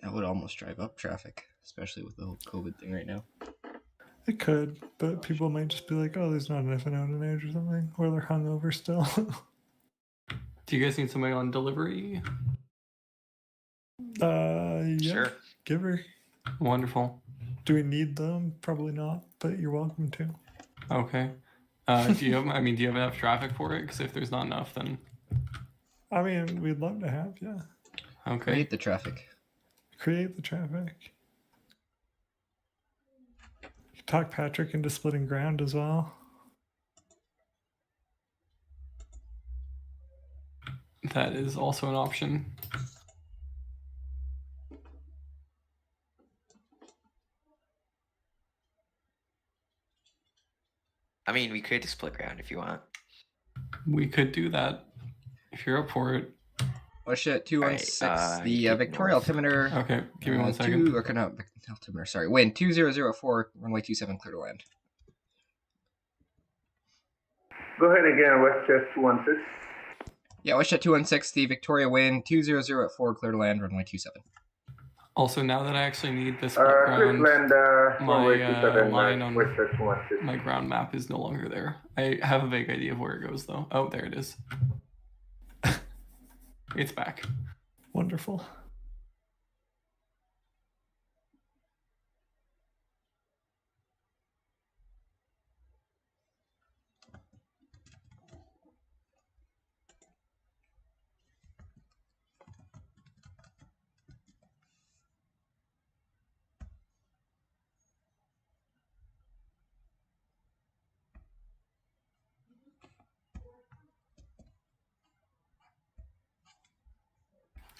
That would almost drive up traffic, especially with the whole COVID thing right now. It could, but people might just be like, oh, there's not an FNO tonight or something, or they're hungover still. Do you guys need somebody on delivery? Yeah. Sure. Give her. Wonderful. Do we need them? Probably not, but you're welcome to. Okay. Do you have enough traffic for it? Because if there's not enough, then I mean, we'd love to have, yeah. okay. Create the traffic. Create the traffic. Talk Patrick into splitting ground as well. That is also an option. I mean, we could split ground if you want. We could do that if you're up for it. Watch at 216. The Victoria altimeter. Okay, give me 1 second. Altimeter. Sorry, wind 2004, runway 27, clear to land. Go ahead again, WestJet 216. Yeah, WestJet 216. The Victoria wind 2004, clear to land, runway 27. Also, now that I actually need this ground, my ground map is no longer there. I have a vague idea of where it goes, though. Oh, there it is. It's back. Wonderful.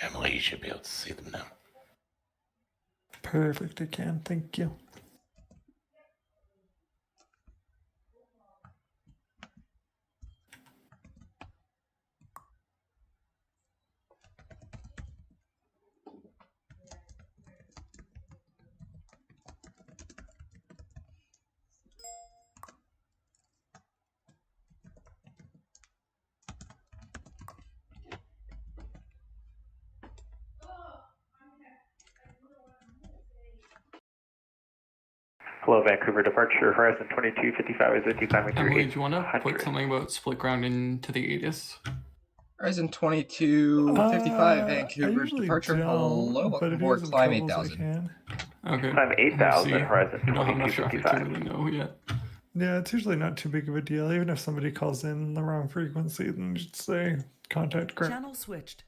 Emily, you should be able to see them now. Perfect, I can. Thank you. Hello, Vancouver departure, horizon 2255 is 50 climbing through. Emily, do you want to put something about split ground into the ATIS? Horizon 2255, Vancouver departure. Hello, welcome aboard. Climb 8000. Okay. Climb 8000, horizon We don't have enough traffic to 2255. really know yet. Yeah, it's usually not too big of a deal. Even if somebody calls in the wrong frequency, then just say contact ground. Channel switched.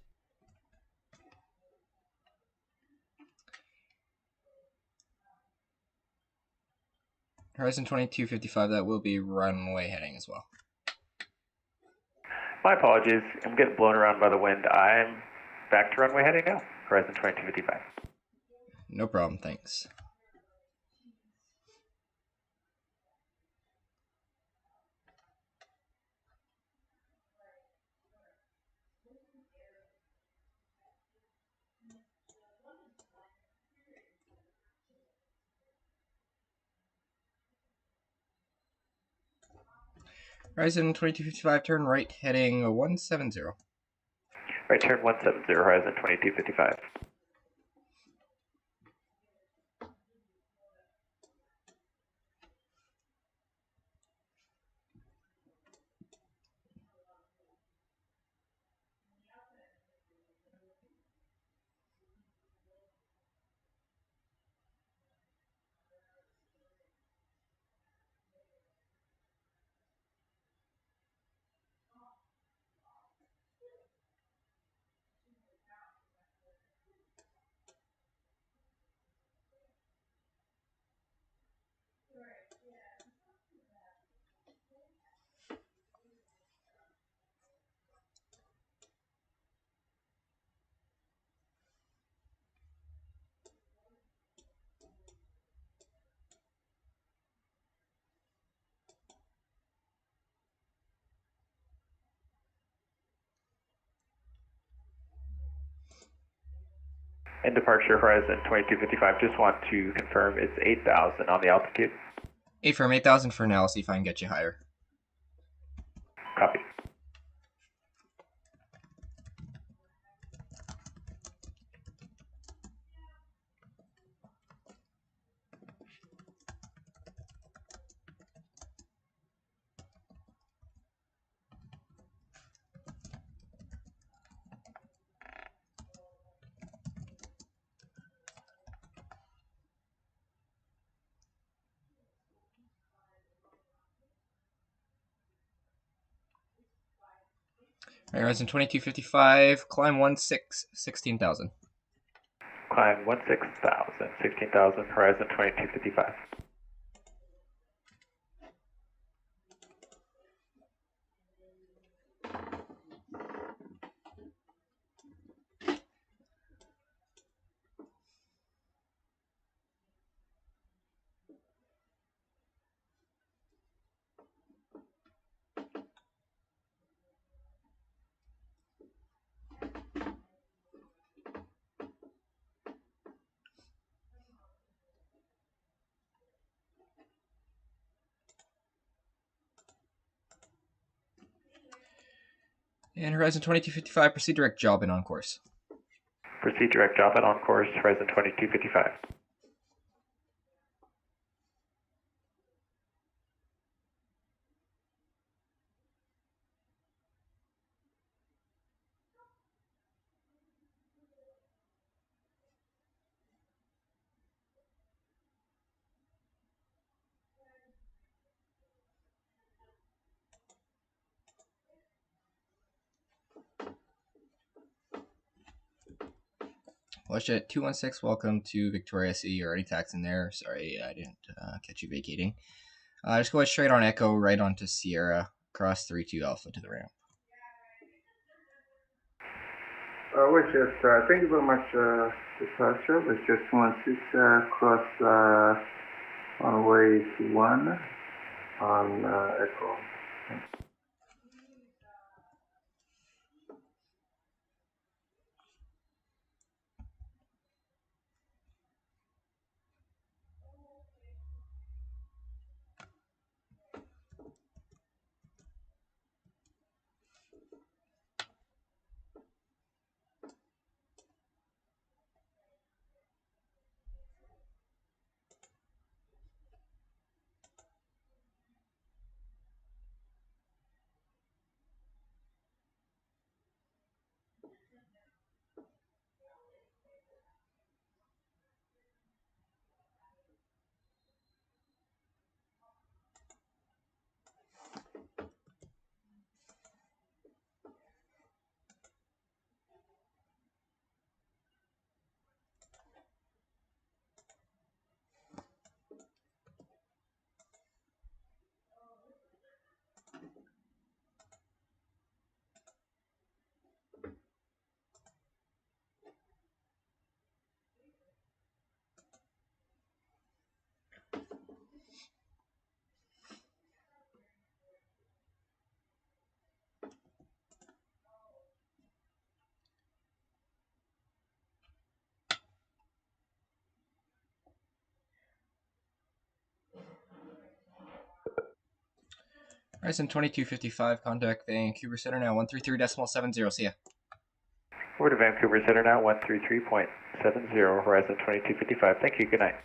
Horizon 2255, that will be runway heading as well. My apologies, I'm getting blown around by the wind. I'm back to runway heading now, horizon 2255. No problem, thanks. Horizon 2255, turn right, heading 170. Right turn 170, horizon 2255. And departure horizon 2255, just want to confirm it's 8,000 on the altitude. 8,000 for now, I'll see if I can get you higher. Copy. Horizon 2255, climb 16,000. Climb 16,000, 16,000, Horizon 2255. And Horizon 2255, proceed direct job and on course. Proceed direct job and on course, Horizon 2255. Bullshit 216, welcome to Victoria City. You're already taxing there. Sorry, I didn't catch you vacating. Just go straight on Echo, right onto Sierra, cross 32 Alpha to the ramp. Westchester, thank you very much, departure. Westchester 16, cross runway 1 on Echo. Thanks. Horizon 2255, contact Vancouver Center now, 133.70, see ya. We're to Vancouver Center now, 133.70, Horizon 2255. Thank you, good night.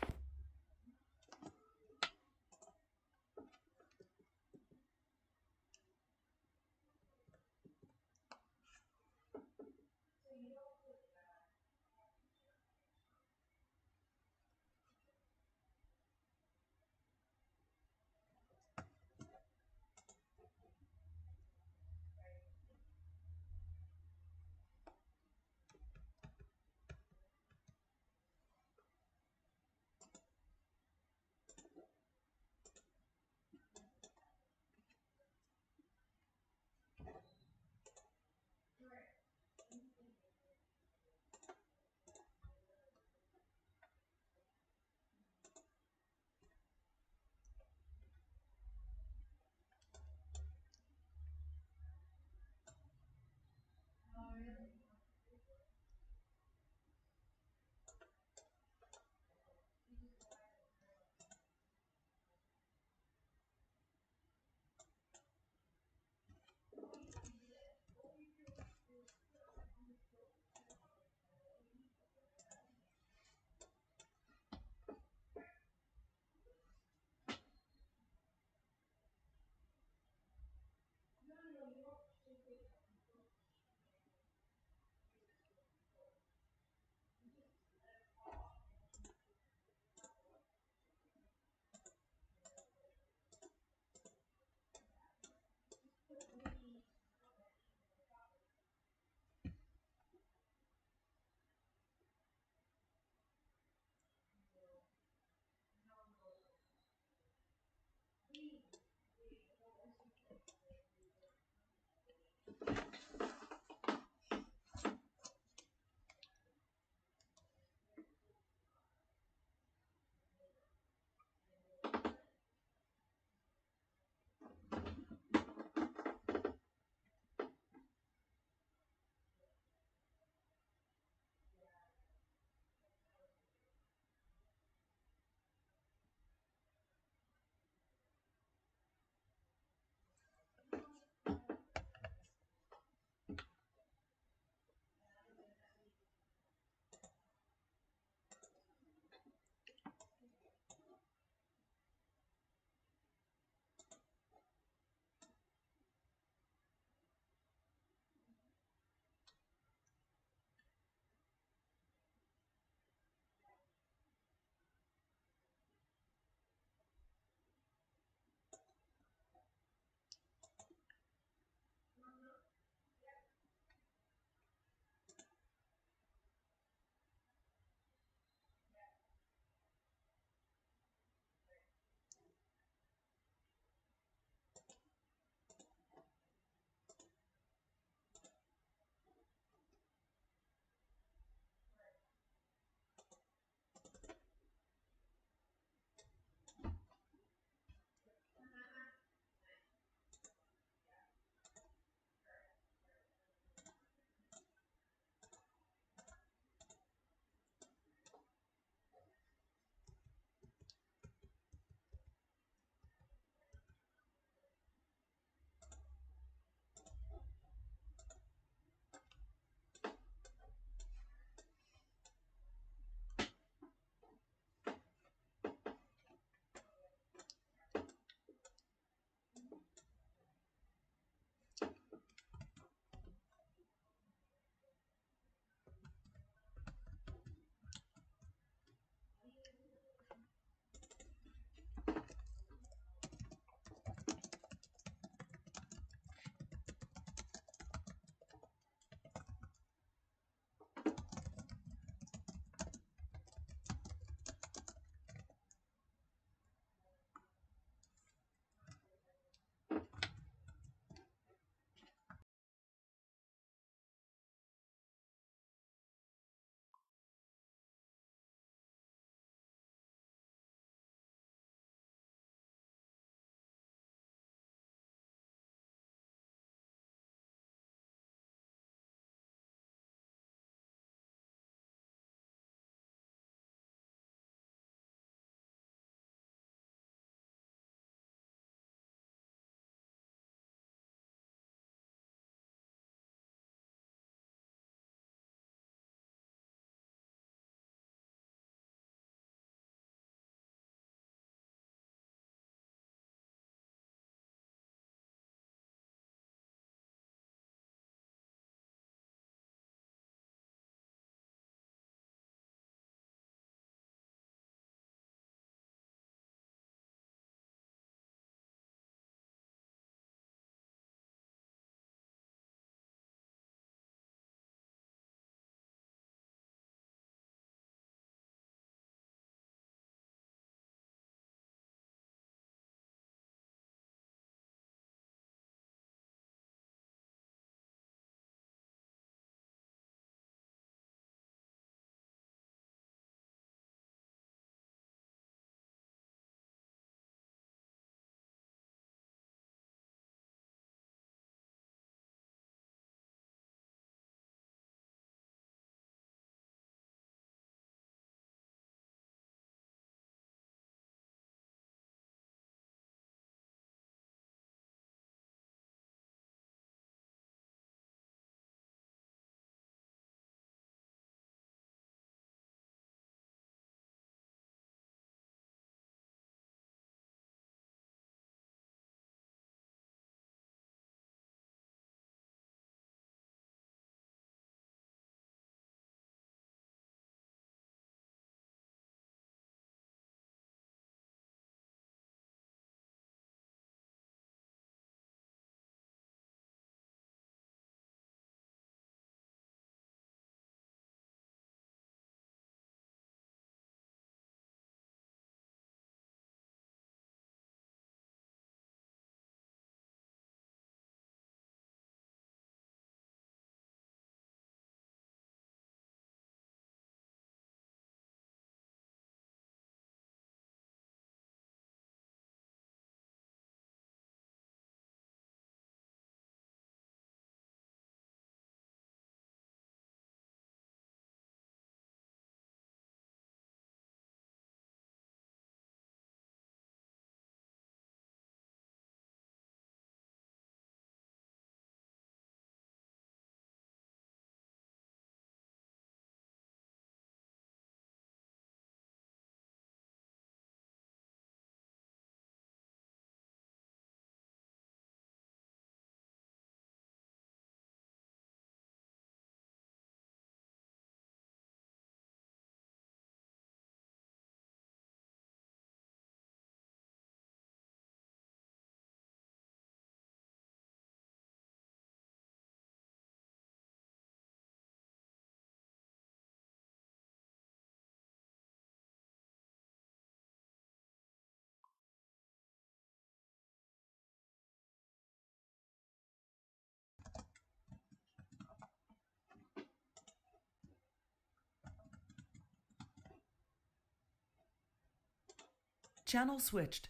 Channel switched.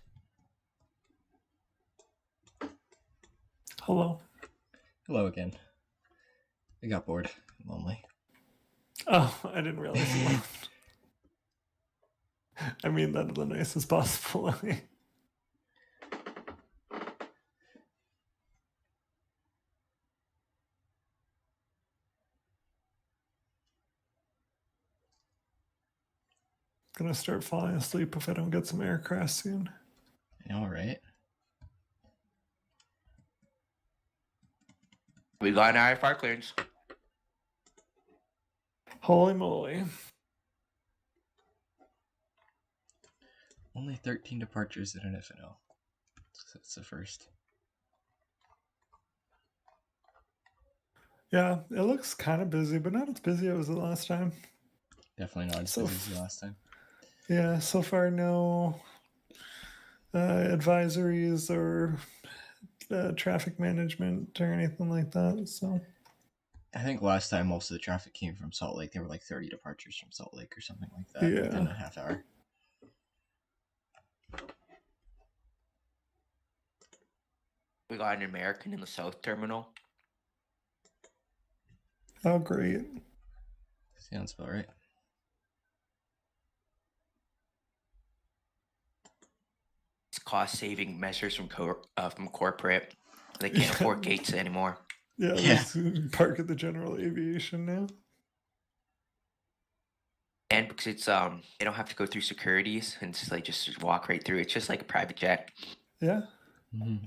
Hello. Hello again. I got bored. Lonely. Oh, I didn't realize you left. I mean that in the nicest possible way. Gonna start falling asleep if I don't get some aircraft soon. All right. We got an IFR clearance. Holy moly. Only 13 departures in an FNO. That's the first. Yeah, it looks kind of busy, but not as busy as it was the last time. Definitely not as busy as the last time. Yeah, so far no advisories or traffic management or anything like that. So I think last time most of the traffic came from Salt Lake. There were like 30 departures from Salt Lake or something like that within a half hour. We got an American in the South Terminal. Oh, great. Sounds about right. It's cost-saving measures from corporate. They can't afford gates anymore. Yeah, park at the General Aviation now. And because it's they don't have to go through securities and it's like just walk right through. It's just like a private jet. Yeah. Mm-hmm.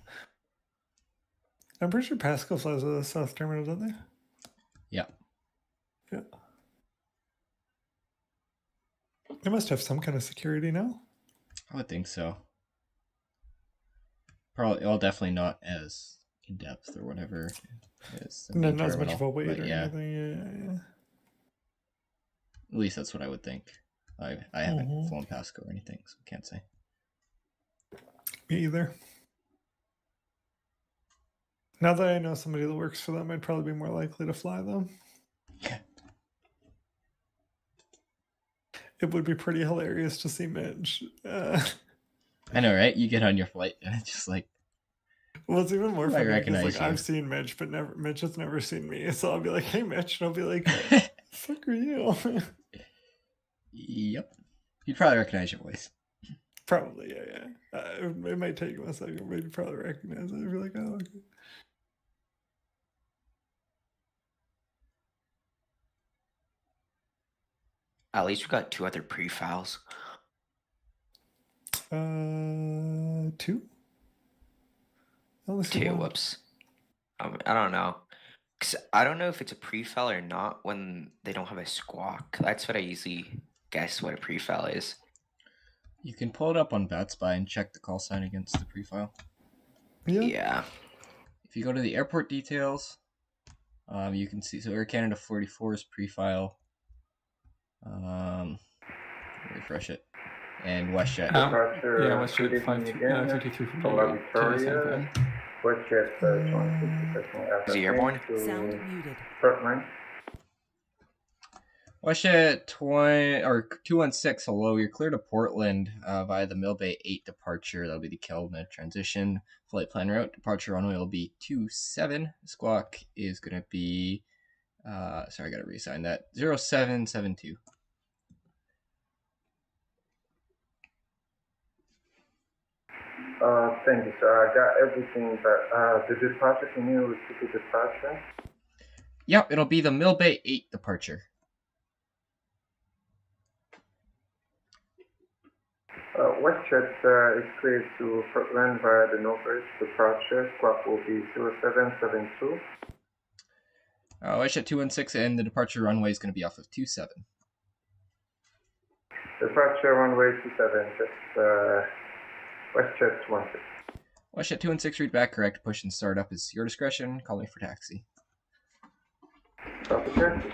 I'm pretty sure Pascal flies with the South Terminal, don't they? Yeah. Yeah. They must have some kind of security now. I would think so. Probably, well, definitely not as in depth or whatever as the main Not as much terminal, of a weight but or anything. Yeah. At least that's what I would think. I haven't flown Pasco or anything, so I can't say. Me either. Now that I know somebody that works for them, I'd probably be more likely to fly them. It would be pretty hilarious to see Mitch. I know, right? You get on your flight and it's just like... Well, it's even more funny because like, you. I've seen Mitch, but Mitch has never seen me. So I'll be like, hey, Mitch. And I'll be like, fuck are you? Yep. You'd probably recognize your voice. Probably, yeah. It might take him a second, but you'd probably recognize it. I'd be like, oh, okay. At least we got 2 other pre-files. 2? 2, whoops. I don't know. Cause I don't know if it's a pre-file or not when they don't have a squawk. That's what I usually guess what a pre-file is. You can pull it up on BatSpy and check the call sign against the pre-file. Yeah. If you go to the airport details, you can see, so Air Canada 44 is pre-file. Refresh it. And WestJet. WestJet 53 from Victoria. WestJet Is he airborne? Sound muted. Frontline. WestJet 216, hello. You're clear to Portland via the Millbay 8 departure. That'll be the Kelowna transition flight plan route. Departure runway will be 27. Squawk is going to be, sorry, I got to reassign that, 0772. Thank you, sir. I got everything, but the departure, can you repeat the departure? Yep, it'll be the Millbay 8 departure. WestJet is cleared to Portland via the Northwest departure. Squawk will be 0772. WestJet 216 and the departure runway is going to be off of 27. Departure runway 27, just WestJet 216. WestJet 216, read back correct. Push and start up is your discretion. Call me for taxi. Copy, taxi.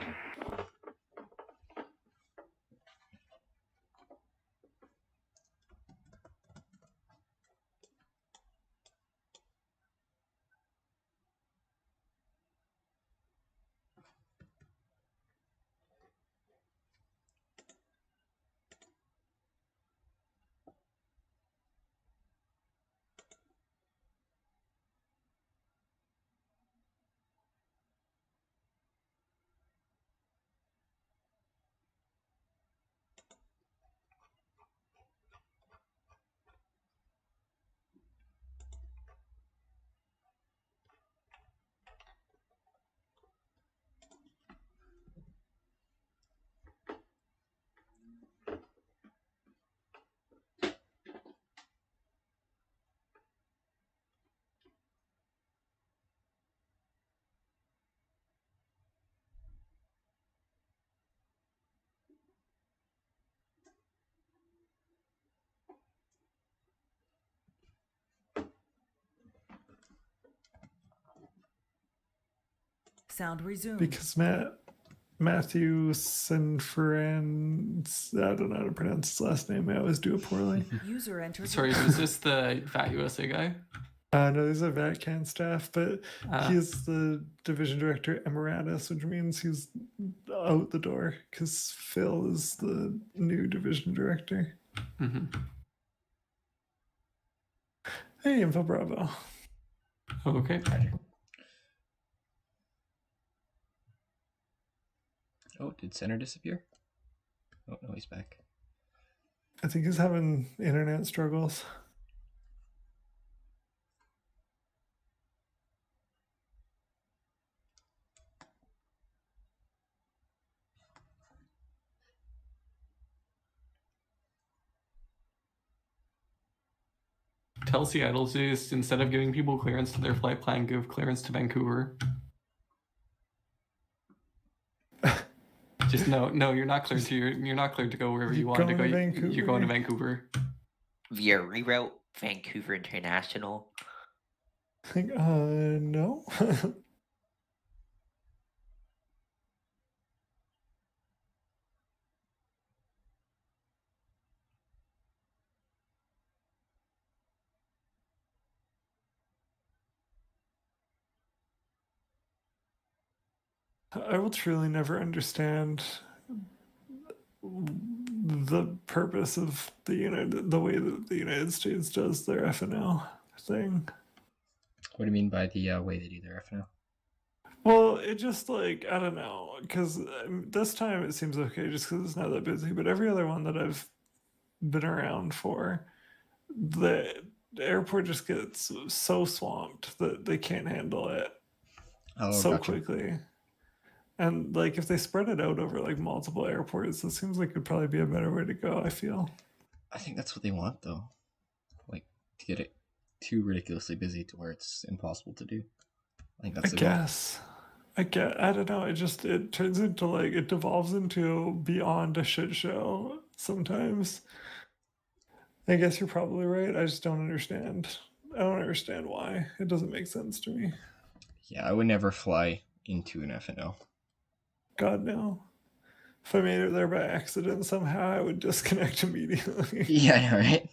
Sound resumed. Because Matthew Sinfran, I don't know how to pronounce his last name. I always do it poorly. User entered. Sorry, was this the VAT USA guy? No, he's a VATCAN staff, but he's the division director emeritus, which means he's out the door because Phil is the new division director. Mm-hmm. Hey, Info Bravo. Okay. Oh, did Center disappear? Oh, no, he's back. I think he's having internet struggles. Tell Seattle to just, instead of giving people clearance to their flight plan, give clearance to Vancouver. Just no, you're not cleared to you're not cleared to go wherever you want to go. You're going to Vancouver. Via reroute Vancouver International. No. I will truly never understand the purpose of the way that the United States does their FNL thing. What do you mean by the way they do their FNL? Well, it just like, I don't know, because this time it seems okay just because it's not that busy, but every other one that I've been around for, the airport just gets so swamped that they can't handle it quickly. And like if they spread it out over like multiple airports, it seems like it'd probably be a better way to go, I feel. I think that's what they want though. Like to get it too ridiculously busy to where it's impossible to do. I think that's I don't know, it turns into like, it devolves into beyond a shit show sometimes. I guess you're probably right. I just don't understand. I don't understand why. It doesn't make sense to me. Yeah, I would never fly into an FNL. God, no. If I made it there by accident somehow, I would disconnect immediately. Yeah, right?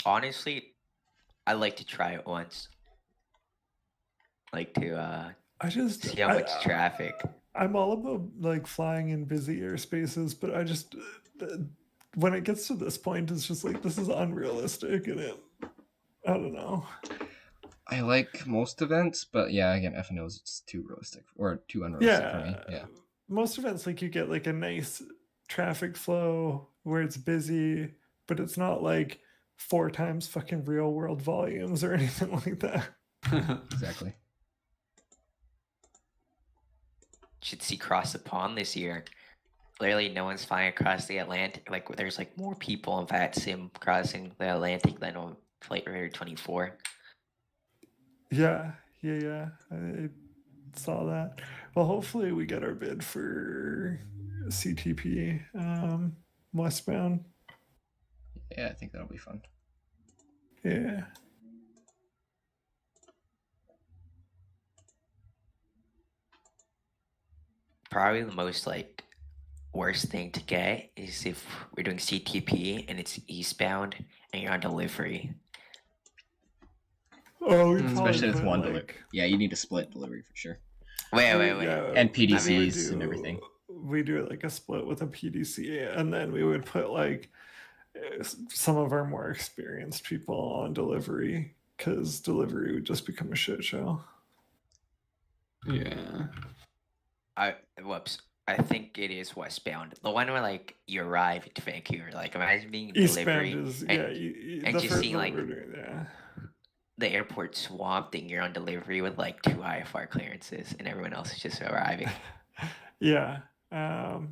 Honestly, I like to try it once. Like to see how much traffic. I'm all about like flying in busy airspaces, but I just when it gets to this point, it's just like this is unrealistic, and I don't know. I like most events, but yeah, again, FNO is just too realistic or too unrealistic for me. Yeah. Most events, like you get like a nice traffic flow where it's busy, but it's not like 4 times fucking real world volumes or anything like that. Exactly. Should see cross the pond this year. Clearly, no one's flying across the Atlantic. Like, there's like more people on Vatsim crossing the Atlantic than on Flight Radar 24. Yeah. I saw that. Well, hopefully we get our bid for CTP westbound. Yeah, I think that'll be fun. Yeah. Probably the most like worst thing to get is if we're doing CTP and it's eastbound and you're on delivery. Oh, especially with one delivery. Yeah, you need a split delivery for sure. Wait. Yeah, and PDCs and everything. We do it like a split with a PDC, and then we would put like some of our more experienced people on delivery because delivery would just become a shit show. Yeah. I think it is westbound. The one where like you arrive at Vancouver, like imagine being Eastbound delivery is, and just seeing like the airport swamped and you're on delivery with like 2 IFR clearances and everyone else is just arriving. Yeah. We'll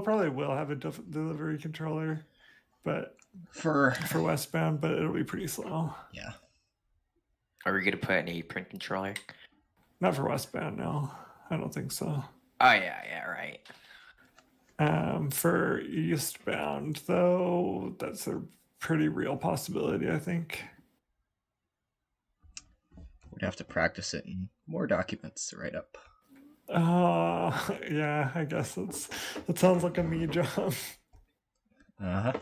probably will have a delivery controller, but for westbound, but it'll be pretty slow. Yeah. Are we gonna put an apron controller? Not for westbound, no. I don't think so. Oh yeah, right. For eastbound though, that's a pretty real possibility, I think. Would have to practice it in more documents to write up. Yeah, I guess that sounds like a me job. Uh-huh.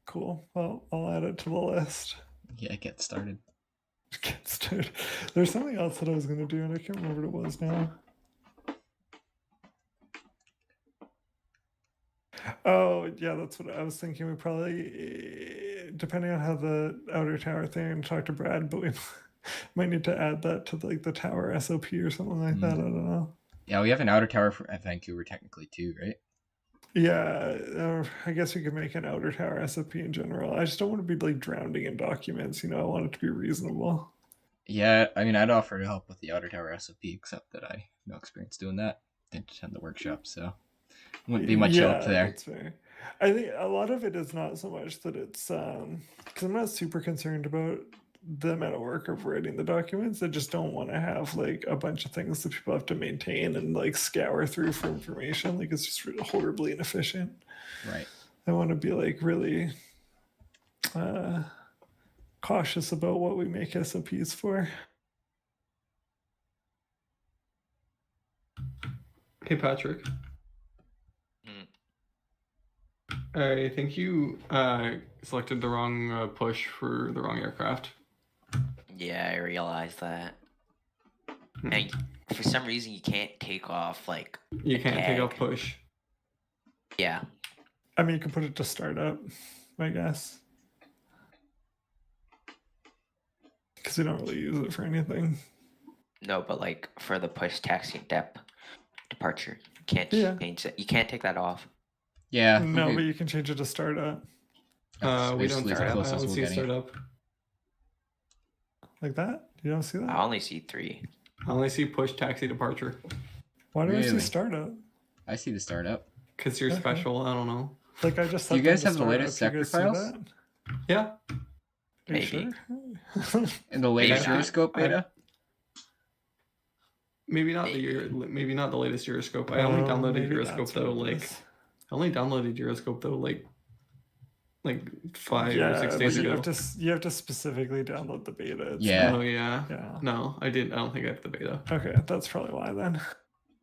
Cool. Well, I'll add it to the list. Yeah, get started. Get started. There's something else that I was going to do, and I can't remember what it was now. Oh, yeah, that's what I was thinking. We probably, depending on how the outer tower thing, and talk to Brad, but we might need to add that to like the tower SOP or something like that. I don't know. Yeah, we have an outer tower at Vancouver technically too, right? Yeah, I guess we could make an outer tower SOP in general. I just don't want to be like drowning in documents. I want it to be reasonable. Yeah, I mean, I'd offer to help with the outer tower SOP, except that I have no experience doing that. Didn't attend the workshop, so wouldn't be much help there. That's fair. I think a lot of it is not so much that it's because I'm not super concerned about the amount of work of writing the documents. I just don't want to have like a bunch of things that people have to maintain and like scour through for information. Like it's just horribly inefficient. Right. I want to be like really cautious about what we make SOPs for. Hey, Patrick. I think you selected the wrong push for the wrong aircraft. Yeah, I realized that. And for some reason, you can't take off like. You can't take off push. Yeah. I mean, you can put it to startup, I guess. Because we don't really use it for anything. No, but like for the push taxi departure, you can't change it. You can't take that off. Yeah. No, but you can change it to startup. We don't start up. I don't see startup. Like that? You don't see that? I only see 3. I only see push taxi departure. Why do I see startup? I see the startup. Because you're special. I don't know. Like I just. Do you guys have the latest sector files? Yeah. Are you sure? In the latest Euroscope beta? Maybe not the latest Euroscope. I only downloaded Euroscope though. Like 5 or 6 days ago. You have to specifically download the beta. Oh yeah. No, I didn't. I don't think I have the beta. Okay, that's probably why then.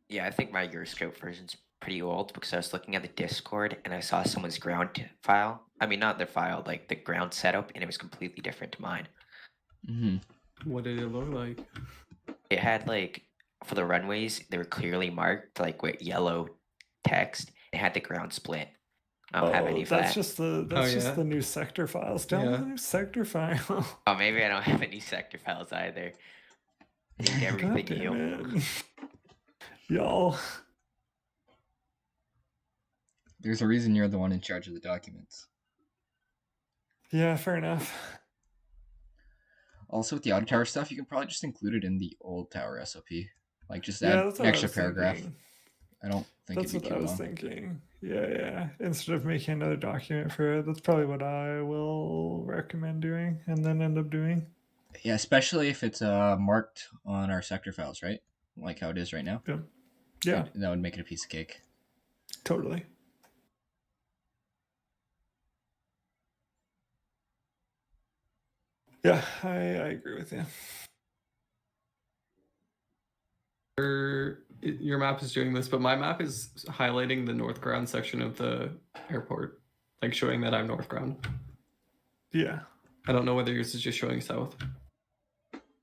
Yeah, I think my Euroscope version's pretty old because I was looking at the Discord and I saw someone's ground file. I mean, not their file, like the ground setup, and it was completely different to mine. Mm-hmm. What did it look like? It had like for the runways, they were clearly marked like with yellow text. It had the ground split. I don't have any of that. That's just the new sector files. Download the new sector file. Oh, maybe I don't have any sector files either. I need everything new. Y'all. There's a reason you're the one in charge of the documents. Yeah, fair enough. Also, with the auto tower stuff, you can probably just include it in the old tower SOP. Like, just add an extra paragraph. Thinking. I don't think that's it'd be what I too was long. thinking. Yeah. Instead of making another document for it, that's probably what I will recommend doing and then end up doing. Yeah, especially if it's marked on our sector files, right? Like how it is right now. Yeah. That would make it a piece of cake. Totally. Yeah, I agree with you. Your map is doing this, but my map is highlighting the north ground section of the airport, like showing that I'm north ground. Yeah. I don't know whether yours is just showing south.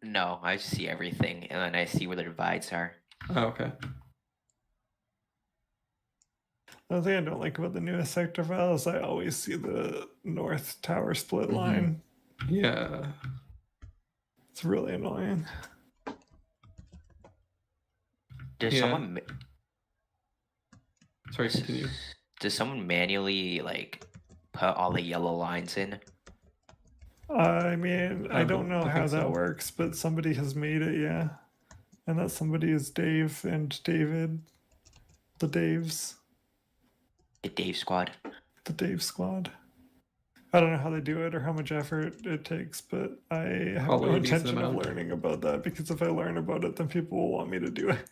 No, I see everything, and then I see where the divides are. Oh, okay. The thing I don't like about the newest sector files, I always see the north tower split line. Yeah. It's really annoying. Does someone? Sorry, continue. Does someone manually like put all the yellow lines in? I mean, I don't know how that works, but somebody has made it, yeah. And that somebody is Dave and David. The Daves. The Dave Squad. The Dave Squad. I don't know how they do it or how much effort it takes, but I have no intention of learning about that because if I learn about it, then people will want me to do it.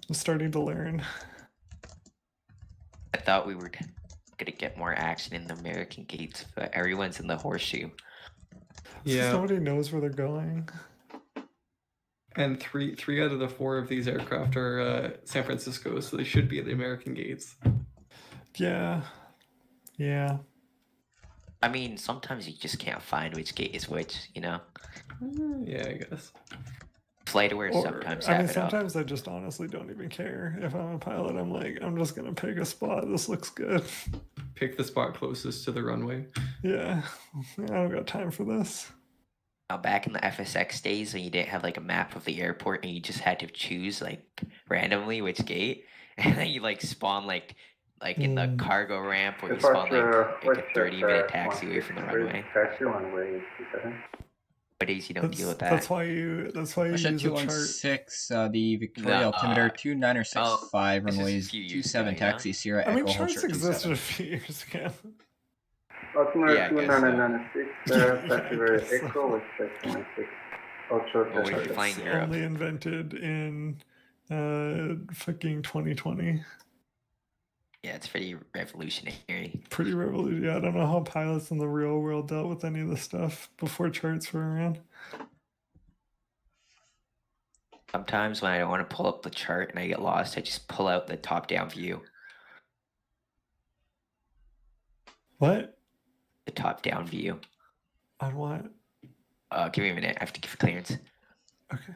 I'm starting to learn. thought we were gonna get more action in the American gates, but everyone's in the horseshoe. Yeah. Nobody knows where they're going. And three out of the 4 of these aircraft are San Francisco, so they should be at the American gates. Yeah. Yeah. I mean, sometimes you just can't find which gate is which, you know? Yeah, I guess. FlightAware Or, sometimes I have mean, it up. sometimes I just honestly don't even care. If I'm a pilot, I'm like, I'm just gonna pick a spot. This looks good. Pick the spot closest to the runway. Yeah, I don't got time for this. Now, back in the FSX days when you didn't have like a map of the airport and you just had to choose like randomly which gate, and then you like spawn like in the cargo ramp or you spawn like a 30-minute taxi away from the runway. Taxi runway 27. Nowadays you don't deal with that. That's why you use a chart. 216, the Victoria altimeter 2965, runways 27 taxi Sierra I mean, Echo hold charts short existed 27. a few years ago. Altimeter 2996, taxi Echo with 26. What if you find Europe? Only invented in fucking 2020. Yeah, it's pretty revolutionary. Pretty revolutionary. Yeah, I don't know how pilots in the real world dealt with any of this stuff before charts were around. Sometimes when I don't want to pull up the chart and I get lost, I just pull out the top-down view. What? The top-down view. On what? Give me a minute. I have to give clearance. Okay.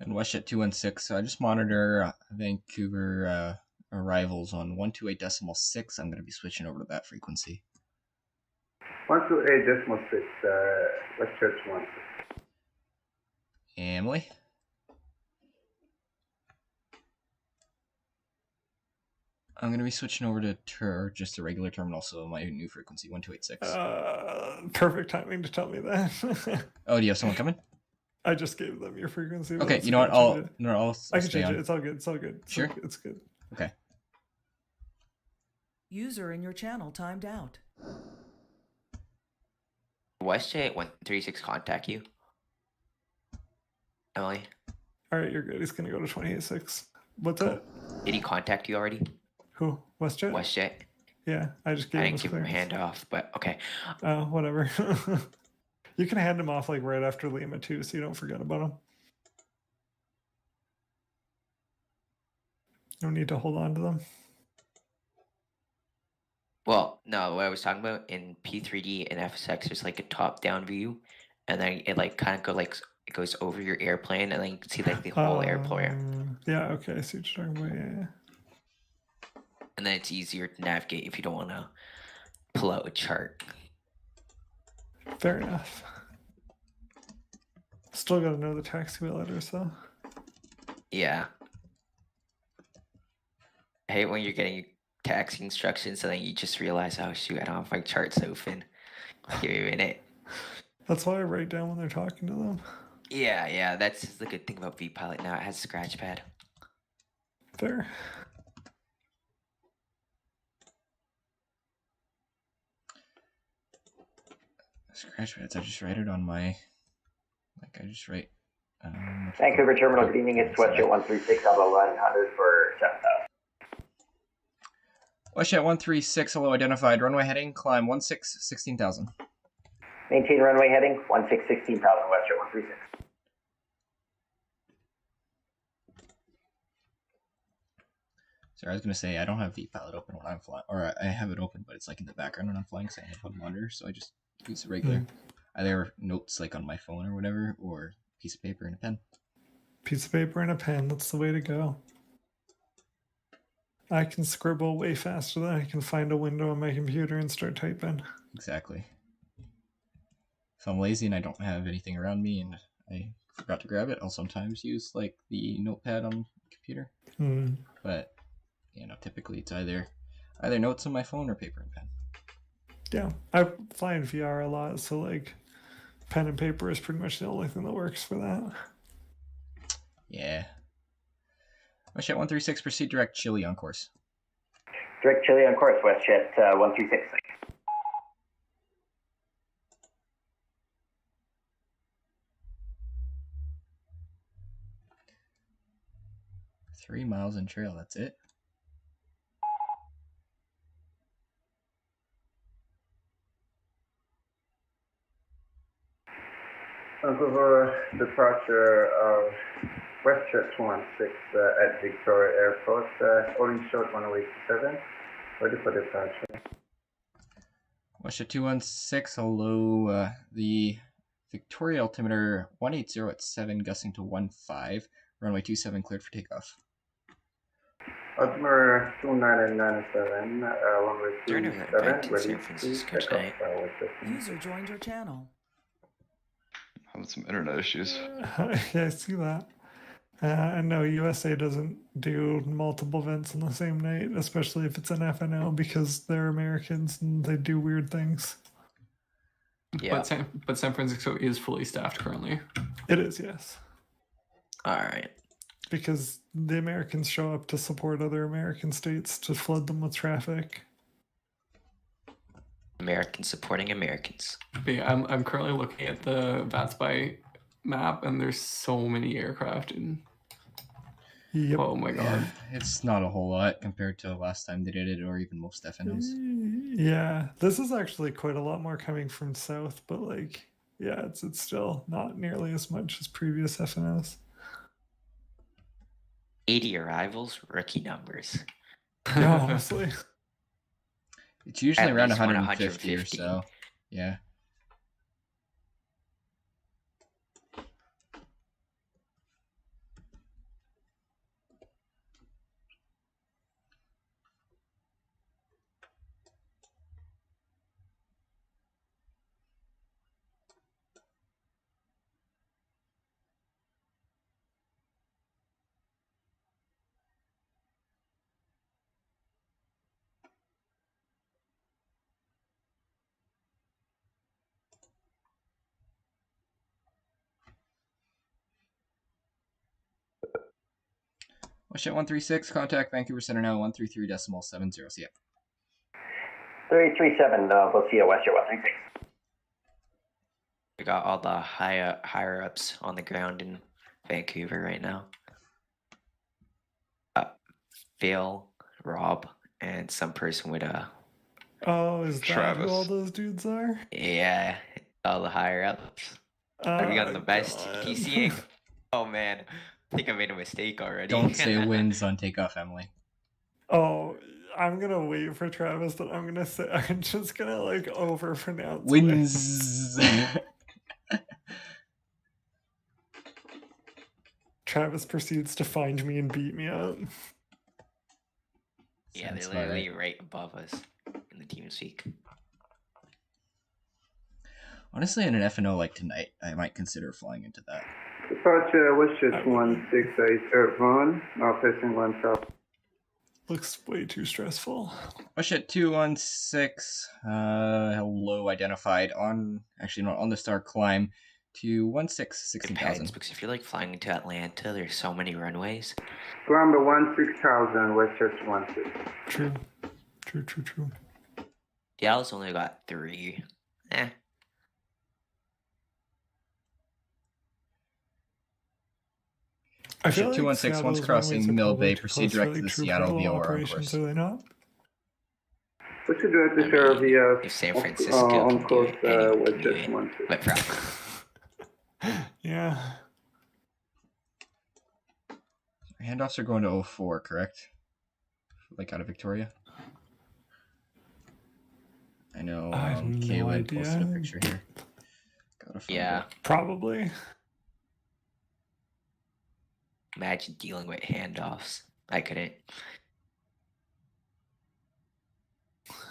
And WestJet 216, so I just monitor Vancouver arrivals on 128.6. I'm going to be switching over to that frequency. 128.6, WestJet 1. Emily? I'm going to be switching over to just a regular terminal, so my new frequency, 1286. Perfect timing to tell me that. Oh, do you have someone coming? I just gave them your frequency. Okay, you know what? I'll I can stay change on. it. It's all good. It's all good. Sure? It's good. Okay. User in your channel timed out. WestJet 136 contact you? Emily? All right, you're good. He's going to go to 28.6. What's that? Did he contact you already? Who? WestJet? WestJet? Yeah, I just gave I him didn't his give him a clearance. hand off, but okay. Whatever. You can hand him off like right after Lima too, so you don't forget about him. No need to hold on to them. Well, no, what I was talking about in P3D and FSX, there's like a top-down view, and then it like kind of it goes over your airplane, and then you can see like the whole airplane. Yeah, okay, I see what you're talking about. Yeah. And then it's easier to navigate if you don't want to pull out a chart. Fair enough. Still got to know the taxiway letters though. Yeah. I hate when you're getting taxi instructions and then you just realize, oh shoot, I don't have my charts open. Give me a minute. That's why I write down when they're talking to them. Yeah, that's the good thing about vPilot now. It has a scratch pad. Fair. Scratch pads, I just write it on my, I just write. Vancouver Terminal, good evening. It's WestJet 136 Alpha 100 for 7,000. WestJet 136, hello, identified. Runway heading, climb 16,000. Maintain runway heading 16,000, WestJet 136. Sorry, I was going to say, I don't have vPilot open when I'm flying, or I have it open, but it's like in the background when I'm flying, so I have a monitor, so I just use regular, either notes like on my phone or whatever, or piece of paper and a pen. Piece of paper and a pen, that's the way to go. I can scribble way faster than I can find a window on my computer and start typing. Exactly. If I'm lazy and I don't have anything around me and I forgot to grab it, I'll sometimes use like the notepad on the computer. But, you know, typically it's either notes on my phone or paper and pen. Yeah, I fly in VR a lot, so like pen and paper is pretty much the only thing that works for that. Yeah. WestJet 136, proceed direct Chile on course. Direct Chile on course, WestJet 136. 3 miles in trail, that's it? Vancouver departure of WestJet 216 at Victoria Airport, holding short 107, ready for departure. WestJet 216, hello. The Victoria altimeter 180 at 7, gusting to 15, runway 27 cleared for takeoff. Altimeter 2997, runway Turner 27, event in ready San to Francisco take tonight. off. User joined your channel. Having some internet issues. Yeah, I see that. And no, USA doesn't do multiple events on the same night, especially if it's an FNO, because they're Americans and they do weird things. Yeah. But San Francisco is fully staffed currently. It is, yes. All right. Because the Americans show up to support other American states to flood them with traffic. Americans supporting Americans. But yeah, I'm currently looking at the Vatsim map, and there's so many aircraft in. Yep. Oh my god. Yeah, it's not a whole lot compared to last time they did it, or even most FNOs. Yeah, this is actually quite a lot more coming from south, but like, yeah, it's still not nearly as much as previous FNOs. 80 arrivals, rookie numbers. Yeah, honestly. It's usually At around least 150 or so. Yeah. WestJet 136, contact Vancouver Center now, 133.70. See ya. 337, we'll see you, WestJet 136. We got all the higher ups on the ground in Vancouver right now. Phil, Rob, and some person with a. Oh, is that Travis. who all those dudes are? Yeah, all the higher ups. Are we on the best PCing? Oh man, I think I made a mistake already. Don't say wins on takeoff, Emily. Oh, I'm gonna wait for Travis, but I'm gonna say I'm just gonna like overpronounce Wins. Travis proceeds to find me and beat me up. Yeah, Sounds they're about literally right above us in the TeamSpeak. Honestly, in an FNO like tonight, I might consider flying into that. Departure WestJet 168 airborne, now facing 1 south. Looks way too stressful. WestJet 216, hello, identified on, actually not on the star climb to 16,000. Depends, because if you're like flying into Atlanta, there's so many runways. Climber 16,000, WestJet 16. True. Dallas only got 3. I feel WestJet 216, once Seattle's crossing runways are Mill probably Bay, too proceed close for, direct to like, the true Seattle patrol VOR, of operations, course. are they not? Proceed direct to Seattle via If San Francisco on can do course it, anyone can do WestJet it. 16. But probably. Yeah. Handoffs are going to 04, correct? Like out of Victoria? I know I have no Kaylin posted a idea. picture here. Gotta find Yeah. it. Probably. Imagine dealing with handoffs. I couldn't.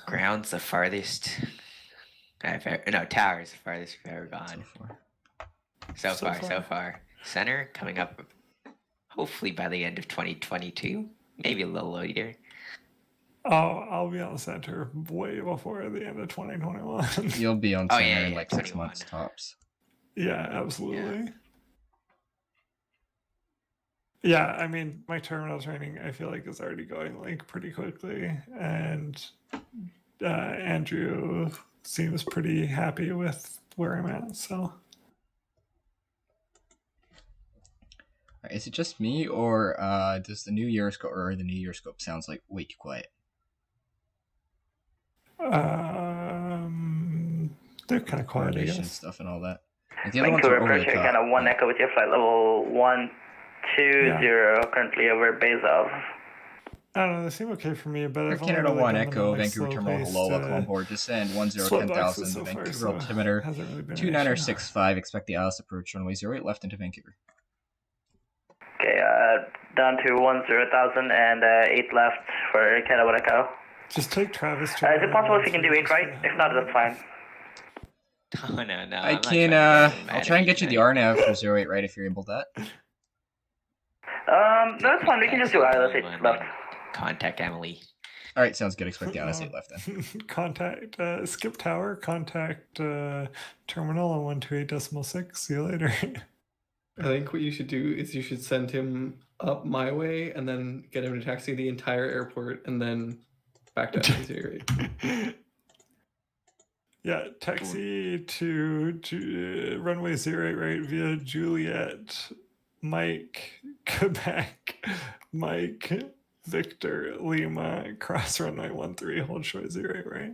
Ground's the farthest I've ever. No, tower's the farthest we've ever gone. So far. Center coming up hopefully by the end of 2022. Maybe a little later. Oh, I'll be on the center way before the end of 2021. You'll be on Oh, center yeah, in yeah, like 6 21. months tops. Yeah, absolutely. Yeah, I mean, my terminal training, I feel like, is already going like pretty quickly, and Andrew seems pretty happy with where I'm at. So, Is it just me, or does the new Euroscope or the new Euroscope sounds like way too quiet? they're kind of quiet, I Coordination guess. stuff and all that. The other ones are Vancouver over the approach, top. kind of 1 echo with your flight level 120, currently over base of. I don't know, they seem okay for me, but Air I've only Canada really 1 done them Echo, at, like, Vancouver Terminal, slow-paced, hello, welcome on board. Descend 10 slip boxes 10,000, so the far, Vancouver so altimeter, hasn't really been an 2965, expect the ILS approach, runway 08 left into Vancouver. Okay, down to 10,000 and 8 left for Air Canada 1 Echo. Just take Travis. Is it possible if you can do 8 right? If not, that's fine. Oh, no. I can, I'll try and get you the RNAV for 08 right if you're able to that. No, that's fine. We can just do ILS 8 left. Contact Emily. All right, sounds good. Expect the ILS 8 left then. Contact skip tower. Contact terminal on 128.6. See you later. I think what you should do is you should send him up my way and then get him to taxi the entire airport and then back to LA. Yeah, taxi to runway 08 right via Juliet, Mike, Quebec, Mike, Victor, Lima, cross runway 13, hold short 08 right.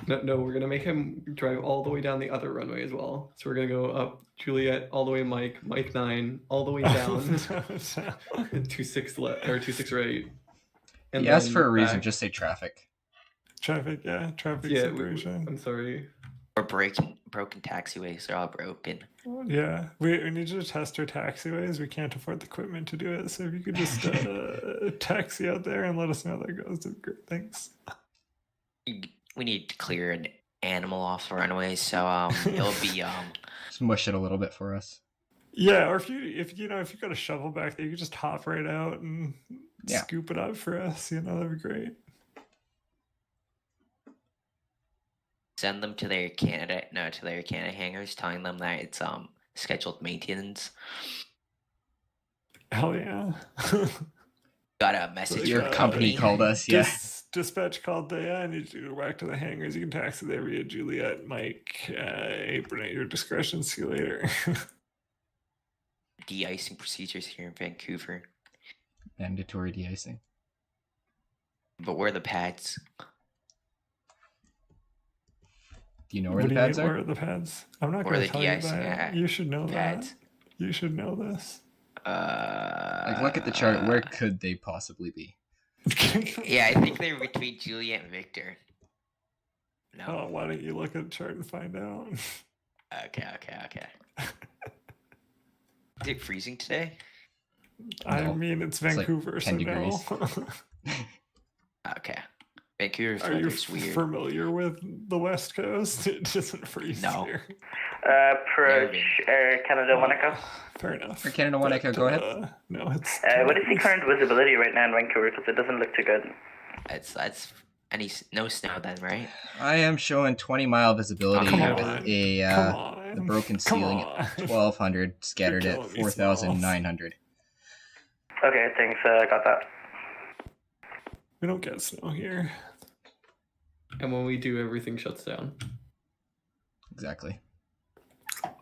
No, we're gonna make him drive all the way down the other runway as well. So we're gonna go up Juliet, all the way Mike 9, all the way down, 26 left or 26 right. And he asked for a reason. back. Just say traffic. Traffic, yeah, traffic Yeah, separation. I'm sorry. Or broken taxiways. They're all broken. Yeah, we need you to test our taxiways. We can't afford the equipment to do it. So if you could just taxi out there and let us know how that goes, that'd be great. Thanks. We need to clear an animal off the runway, so it'll be Just mush it a little bit for us. Yeah, or if you got a shovel back there, you could just hop right out and Yeah. scoop it up for us. That'd be great. send them to their Canada hangars, telling them that it's scheduled maintenance. Hell yeah. Got a message. Your company called us, yeah. Dispatch called, yeah, I need you to go back to the hangars. You can taxi there via Juliet, Mike, apron at your discretion. See you later. De-icing procedures here in Vancouver. Mandatory de-icing. But where are the pads? Do you know where the pads are? Where are the pads? I'm not going to tell you that. You should know pads. that. You should know this. Like, look at the chart. Where could they possibly be? Yeah, I think they're between Juliet and Victor. No. Oh, why don't you look at the chart and find out? Okay. Is it freezing today? I mean, it's Vancouver, like 10 degrees. Okay. Vancouver's Are you weird. familiar with the West Coast? It doesn't freeze here. Approach Air Canada 1 Echo. Fair enough. Air Canada 1 Echo, go ahead. No, it's... what is the current visibility right now in Vancouver? Because it doesn't look too good. That's no snow then, right? I am showing 20-mile visibility with the broken ceiling at 1,200, scattered at 4,900. Okay, thanks. Got that. We don't get snow here. And when we do, everything shuts down. Exactly.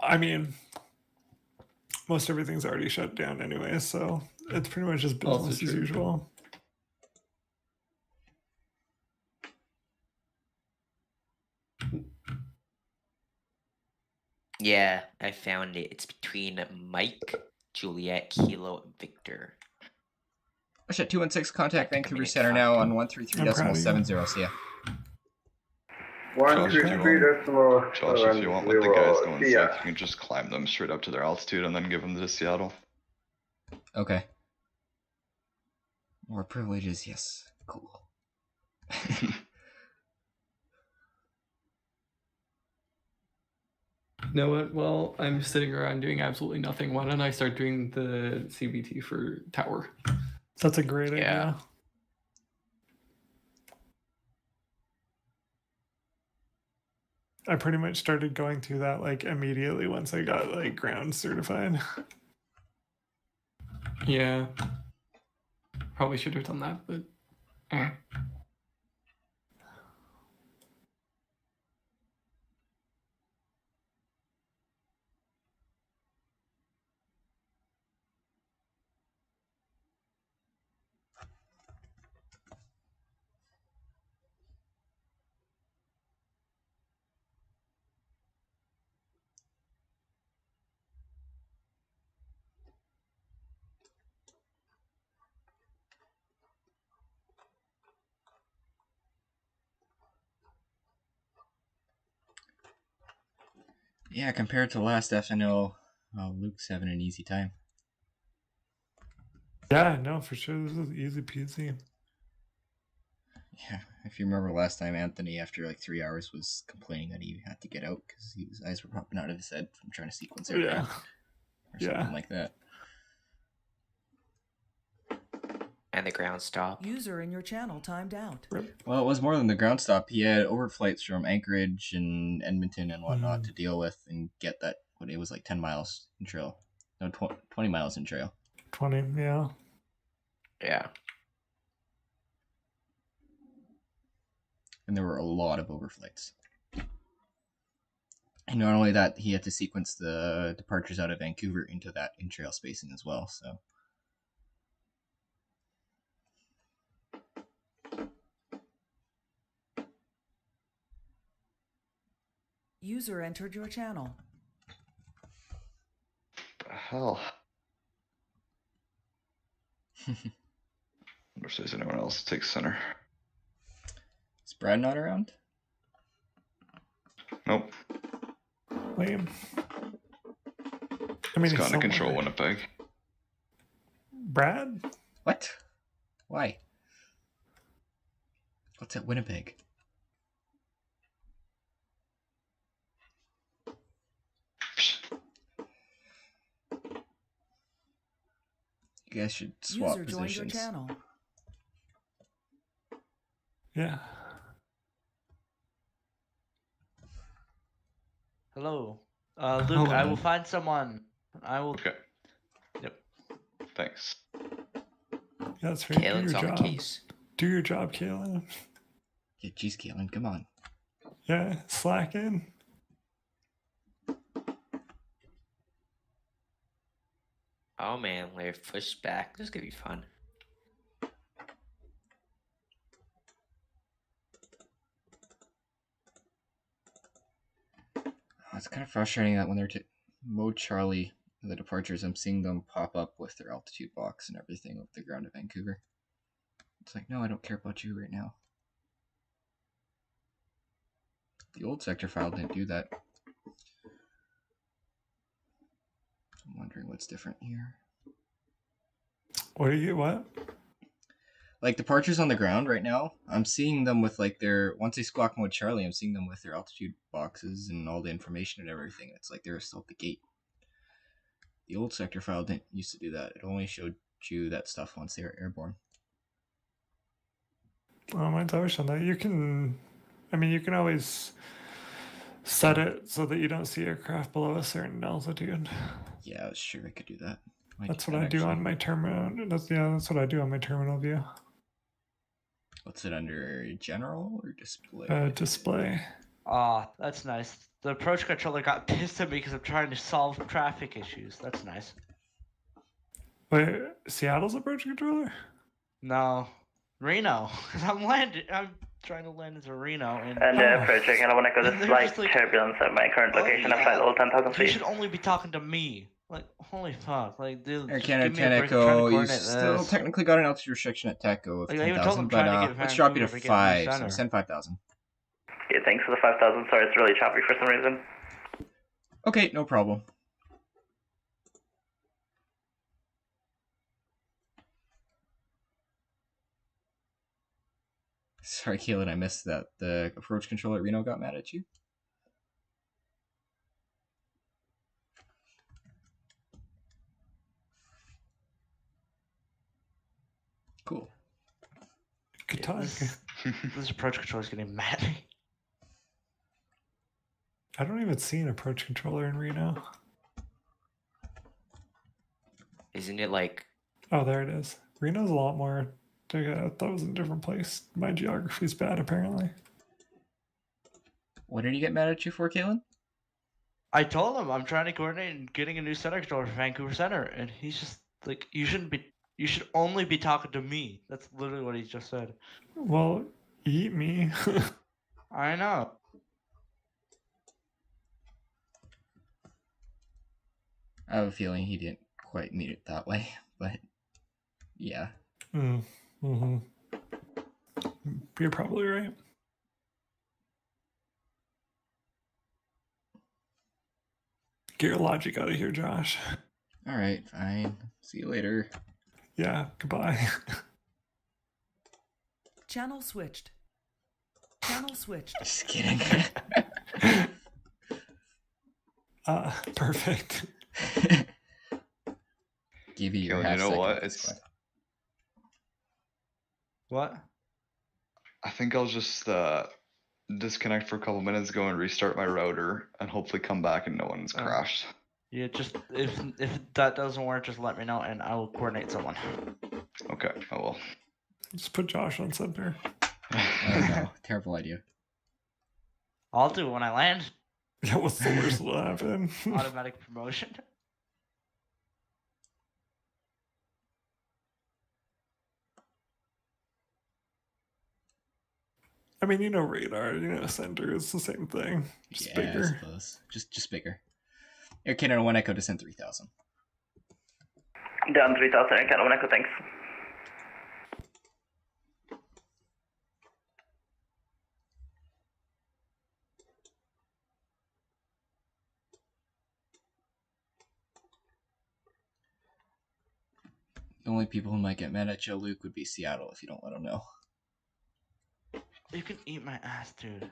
I mean, most everything's already shut down anyway, so it's pretty much just business as usual. Yeah, I found it. It's between Mike, Juliet, Kilo, and Victor. Push at 216, contact Vancouver Center now on 133.70. See ya. 133.70. Josh, if you want with the guys going south, you can just climb them straight up to their altitude and then give them to Seattle. Okay. More privileges, yes. Cool. You know what? Well, I'm sitting around doing absolutely nothing. Why don't I start doing the CBT for Tower? That's a great idea. I pretty much started going through that like immediately once I got like ground certified. Yeah. Probably should have done that, but Yeah, compared to last FNO, Luke's having an easy time. Yeah, no, for sure. This is easy peasy. Yeah, if you remember last time, Anthony, after like 3 hours, was complaining that he had to get out because his eyes were popping out of his head from trying to sequence aircraft. Or something like that. And the ground stop. User in your channel timed out. Well, it was more than the ground stop. He had overflights from Anchorage and Edmonton and whatnot to deal with and get that, what it was like 10 miles in trail. No, 20 miles in trail. 20, yeah. Yeah. And there were a lot of overflights. And not only that, he had to sequence the departures out of Vancouver into that in-trail spacing as well, so... User entered your channel. The hell? Wonder if there's anyone else that takes center. Is Brad not around? Nope. Lame. He's gone to control Winnipeg. Brad? What? Why? What's at Winnipeg? You guys should swap User positions. joined your channel. Yeah. Hello. Luke, I will find someone. I will. Okay. Yep. Thanks. That's right. Kalen's Do on your the job. case. Do your job, Kalen. Yeah, geez, Kalen, come on. Yeah, slack in. Oh man, they're pushed back. This is gonna be fun. It's kind of frustrating that when they're mode Charlie, the departures, I'm seeing them pop up with their altitude box and everything over the ground of Vancouver. It's like, no, I don't care about you right now. The old sector file didn't do that. I'm wondering what's different here. What do you what? Like departures on the ground right now, I'm seeing them with like their, once they squawk mode Charlie, I'm seeing them with their altitude boxes and all the information and everything. It's like they're still at the gate. The old sector file didn't used to do that. It only showed you that stuff once they were airborne. Oh, mine's always on that. You can, I mean, you can always set it so that you don't see aircraft below a certain altitude. Yeah, sure, I could do that. That's what I do on my terminal. That's what I do on my terminal view. What's it under, general or display? Display. Ah, that's nice. The approach controller got pissed at me because I'm trying to solve traffic issues. That's nice. Wait, Seattle's approach controller? No, Reno. I'm trying to land into Reno. And approaching, and I want to go to slight turbulence at my current location of flight level 10,000 feet. You should only be talking to me. Like, holy fuck. Like, dude, Air Canada 10 Echo, you still technically got an altitude restriction at TACO of 10,000, but let's drop you to 5, so send 5,000. Yeah, thanks for the 5,000. Sorry, it's really choppy for some reason. Okay, no problem. Sorry, Keelan, I missed that. The approach controller at Reno got mad at you? Cool. Good talk. This approach controller is getting mad at me. I don't even see an approach controller in Reno. Isn't it like... Oh, there it is. Reno's a lot more... I thought it was in a different place. My geography's bad, apparently. What did he get mad at you for, Kalen? I told him I'm trying to coordinate and getting a new center controller for Vancouver Center, and he's just like, you should only be talking to me. That's literally what he just said. Well, eat me. I know. I have a feeling he didn't quite mean it that way, but yeah. Mm-hmm. You're probably right. Get your logic out of here, Josh. All right, fine. See you later. Yeah, goodbye. Channel switched. Channel switched. Just kidding. Perfect. Give you your Keelan, half you know second what? for the It's. squad. What? I think I'll just disconnect for a couple minutes, go and restart my router, and hopefully come back and no one's crashed. Yeah, just if that doesn't work, just let me know and I will coordinate someone. Okay, I will. Just put Josh on center. Oh no, terrible idea. I'll do it when I land. Yeah, what's the worst that'll happen? Automatic promotion. I mean, you know radar, you know center, it's the same thing. Just I bigger. suppose. Just bigger. Air Canada 1 Echo, descend 3000. Down 3000, Air Canada 1 Echo, thanks. The only people who might get mad at Joe Luke would be Seattle if you don't let them know. You can eat my ass, dude.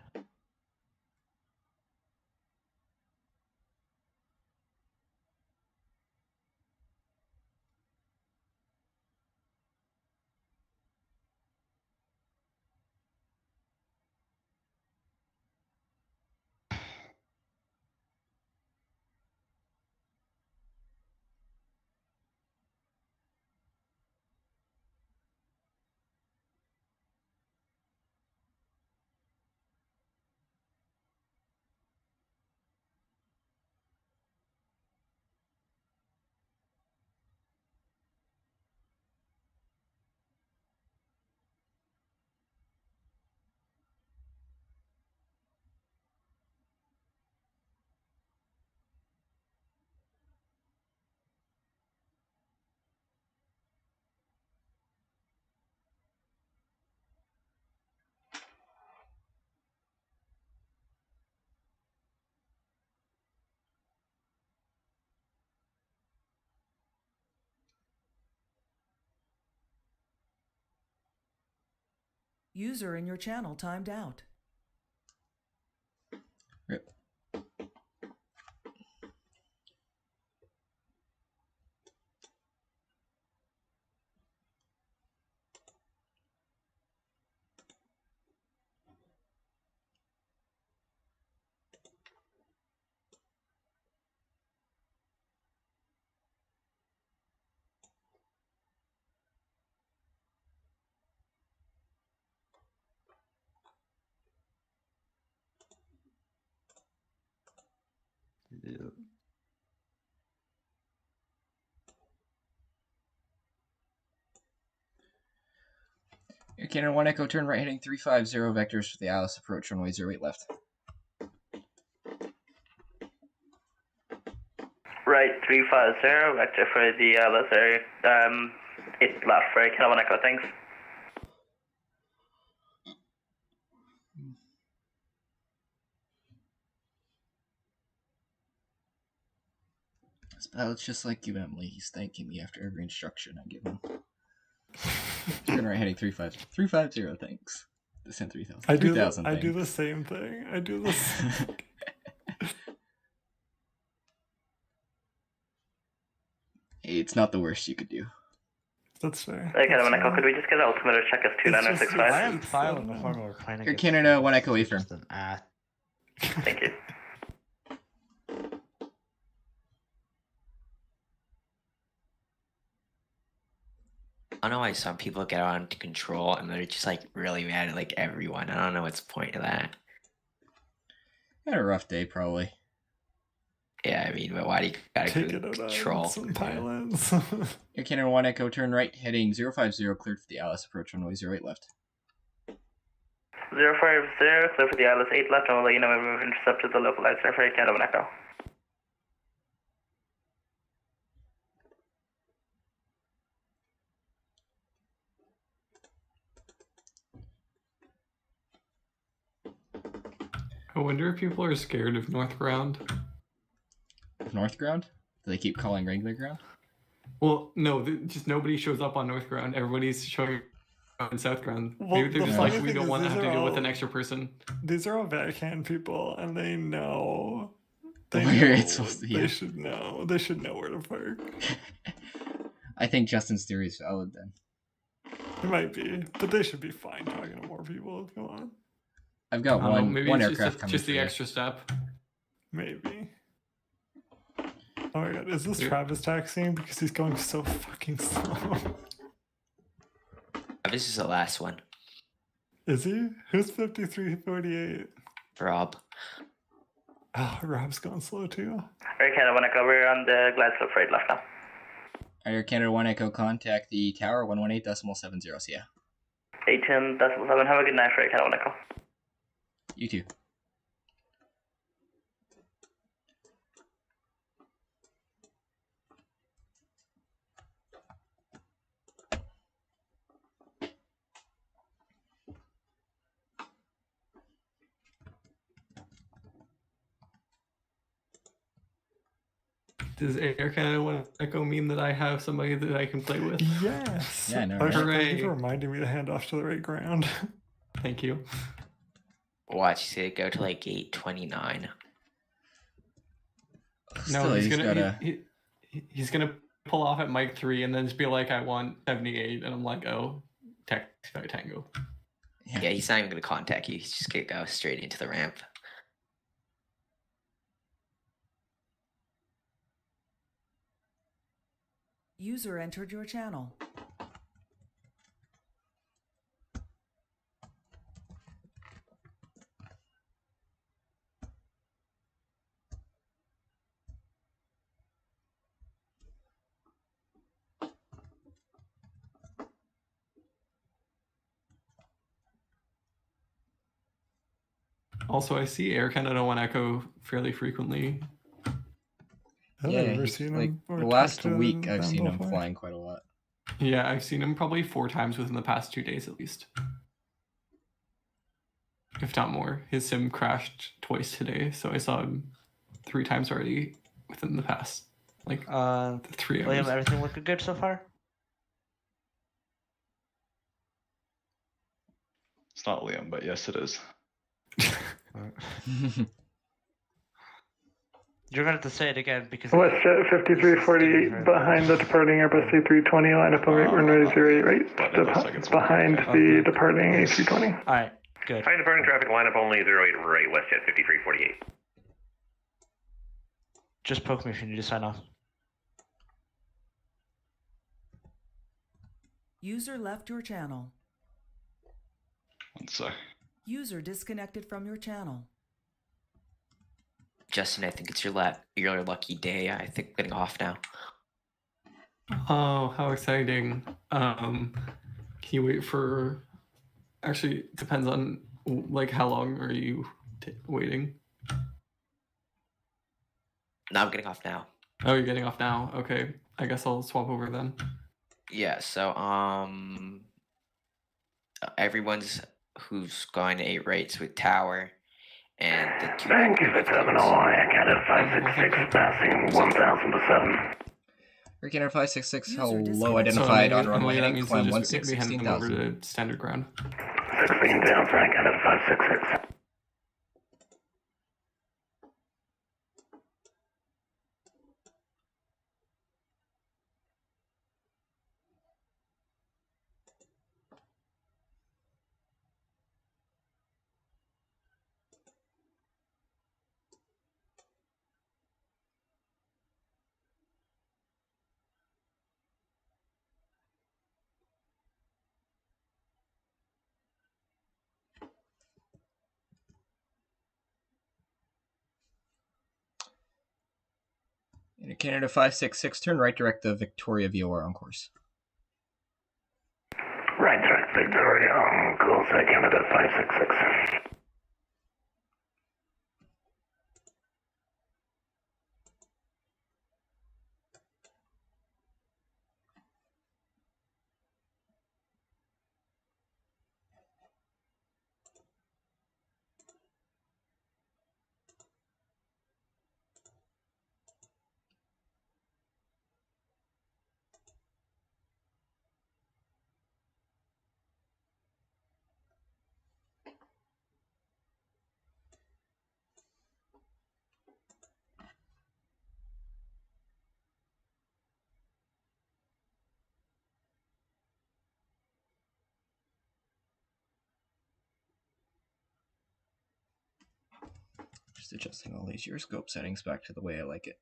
User in your channel timed out. Rip. Yeah. Air Canada 1 Echo, turn right heading 350 vectors for the Alice approach, runway 08 left. Right, 350, vector for the Alice area. 8 left for Air Canada 1 Echo, thanks. This pilot's just like you, Emily. He's thanking me after every instruction I give him. Turn right heading 350, thanks. Descend 3000. I do 3000, I do the same thing. I do this. Hey, it's not the worst you could do. That's fair. Air Canada 1 Echo, could we just get an altimeter check as 2965? I am filing a formal planning. Air Canada 1 Echo, A firm. Thank you. I don't know why some people get on to control and they're just like really mad at like everyone. I don't know what's the point of that. Had a rough day, probably. Yeah, I mean, but why do you gotta Take it out control? on some pilots. Air Canada 1 Echo, turn right heading 050, cleared for the Alice approach, runway 08 left. 050, clear for the Alice 8 left, and we'll let you know when we've intercepted the localized air for Air Canada 1 Echo. I wonder if people are scared of North Ground. of North Ground? Do they keep calling regular ground? Well, no, just nobody shows up on North Ground. Everybody's showing up on South Ground. Well, Maybe they're the just funny like, we thing don't is want to these have to are deal with all- an extra person. These are all Vatican people, and they know. They Where know. it's supposed to be. They should know. They should know where to park. I think Justin's theory is valid then. It might be, but they should be fine talking to more people. Come on. I've got I don't know, one maybe one it's aircraft coming just for the you. extra step. Maybe. Oh my god, is this Yeah. Travis taxiing? Because he's going so fucking slow. This is the last one. Is he? Who's 5348? Rob. Oh, Rob's going slow too. Air Canada 1 Echo, we're on the Glasgow freight left now. Air Canada 1 Echo, contact the tower 118.70. See ya. 18.7. Have a good night for Air Canada 1 Echo. You too. Does Air Canada want to Echo mean that I have somebody that I can play with? Yes. Yeah, no, Thank Hooray. you for reminding me to hand off to the right ground. Thank you. Watch, he's gonna go to like gate 29. No, Still, he's he's gonna gotta- he's gonna pull off at Mike 3 and then just be like, I want 78, and I'm like, oh, Tango. Yeah, he's not even gonna contact you. He's just gonna go straight into the ramp. User entered your channel. Also, I see Air Canada 1 Echo fairly frequently. I've Yeah, never he's, seen like him. or the last talked to week I've them seen him before. flying quite a lot. Yeah, I've seen him probably 4 times within the past 2 days at least. If not more. His sim crashed twice today, so I saw him 3 times already within the past, like, 3 hours. Liam, everything looking good so far? It's not Liam, but yes, it is. You're gonna have to say it again because WestJet 5348 behind the departing Airbus A320, line up on right runway 08 right, behind the departing A320. Alright, good. Behind departing traffic, line up only 08 right, WestJet 5348. Just poke me if you need to sign off. User left your channel. One sec. User disconnected from your channel. Justin, I think it's your lucky day. I think getting off now. Oh, how exciting. Can you wait for... Actually, it depends on, like, how long are you waiting? No, I'm getting off now. Oh, you're getting off now? Okay. I guess I'll swap over then. Yeah, so everyone's who's going to 8 rates with Tower and the two Vancouver Terminal, Air Canada 566 passing 1000 Air Canada 566, hello, disconnected. identified on So runway that heading, means climb they'll just be handing them over 16,000. to standard ground. 16 down for Air Canada 566. Air Canada 566, turn right, direct the Victoria VOR on course. Right track Victoria on course Air Canada 566. Just adjusting all these gyroscope settings back to the way I like it.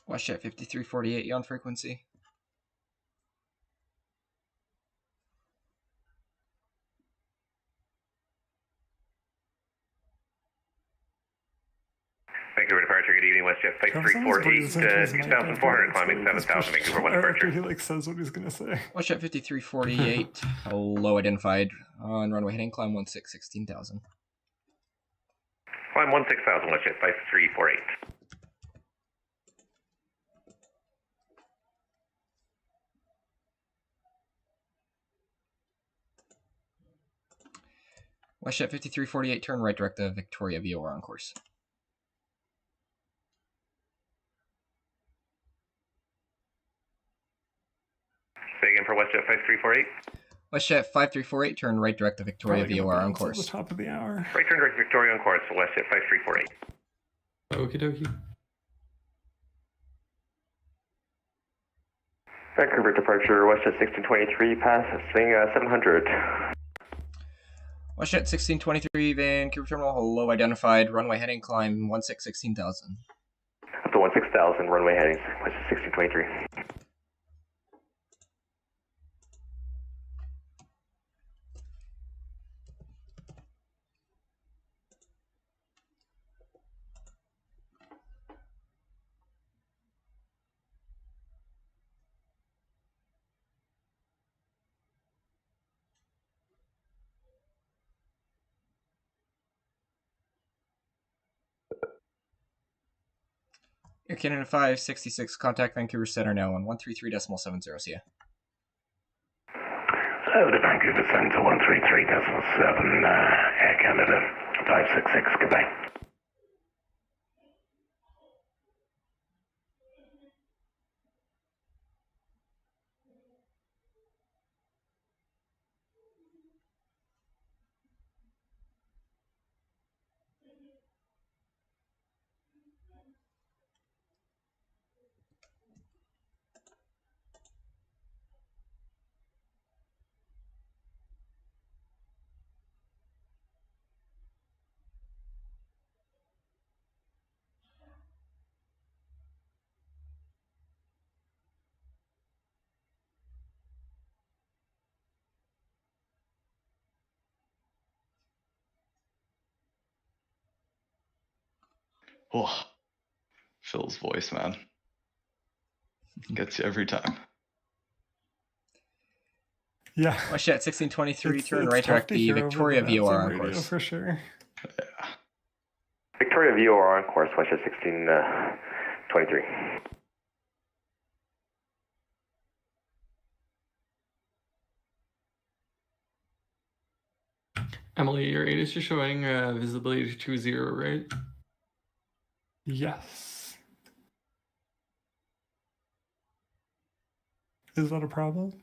WestJet 5348, you on frequency? Vancouver departure, good evening, WestJet 5348, 2,400, climbing 7,000, Vancouver 1 departure. He like says what he's gonna say. WestJet 5348, low identified, on runway heading, climb 16, 16,000. Climb 16,000, WestJet 5348. WestJet 5348, turn right direct to Victoria VOR on course. Say again for WestJet 5348. WestJet 5348, turn right direct to Victoria VOR on At the course. top of the hour. Right turn direct Victoria on course, WestJet 5348. Okie dokie. Vancouver departure, WestJet 1623, passing 700. WestJet 1623, Vancouver terminal, low identified, runway heading, climb 16,000. Up to 16,000, runway heading, WestJet 1623. Air Canada 566, contact Vancouver Center now on 133.70, see ya. So to Vancouver Center 133.7, Air Canada 566, goodbye. Oh, Phil's voice, man. Gets you every time. Yeah. WestJet 1623, turn it's right tough direct to the hear over Victoria the VOR Vatsim on radio course. for sure. Victoria VOR on course, WestJet 1623. Emily, your ATIS is showing visibility to 20, right? Yes. Is that a problem?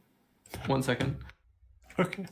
1 second. Okay.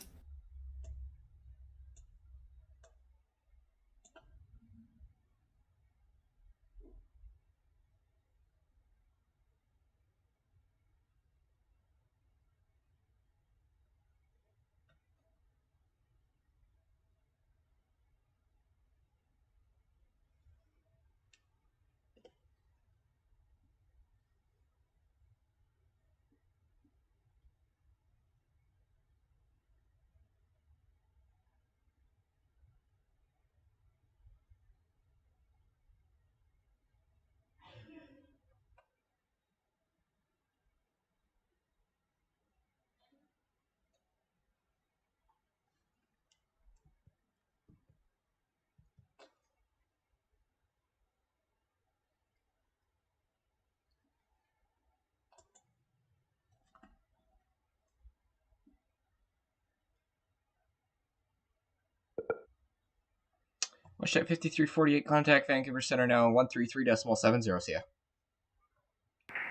WestJet 5348, contact Vancouver Center now, 133.70, see ya.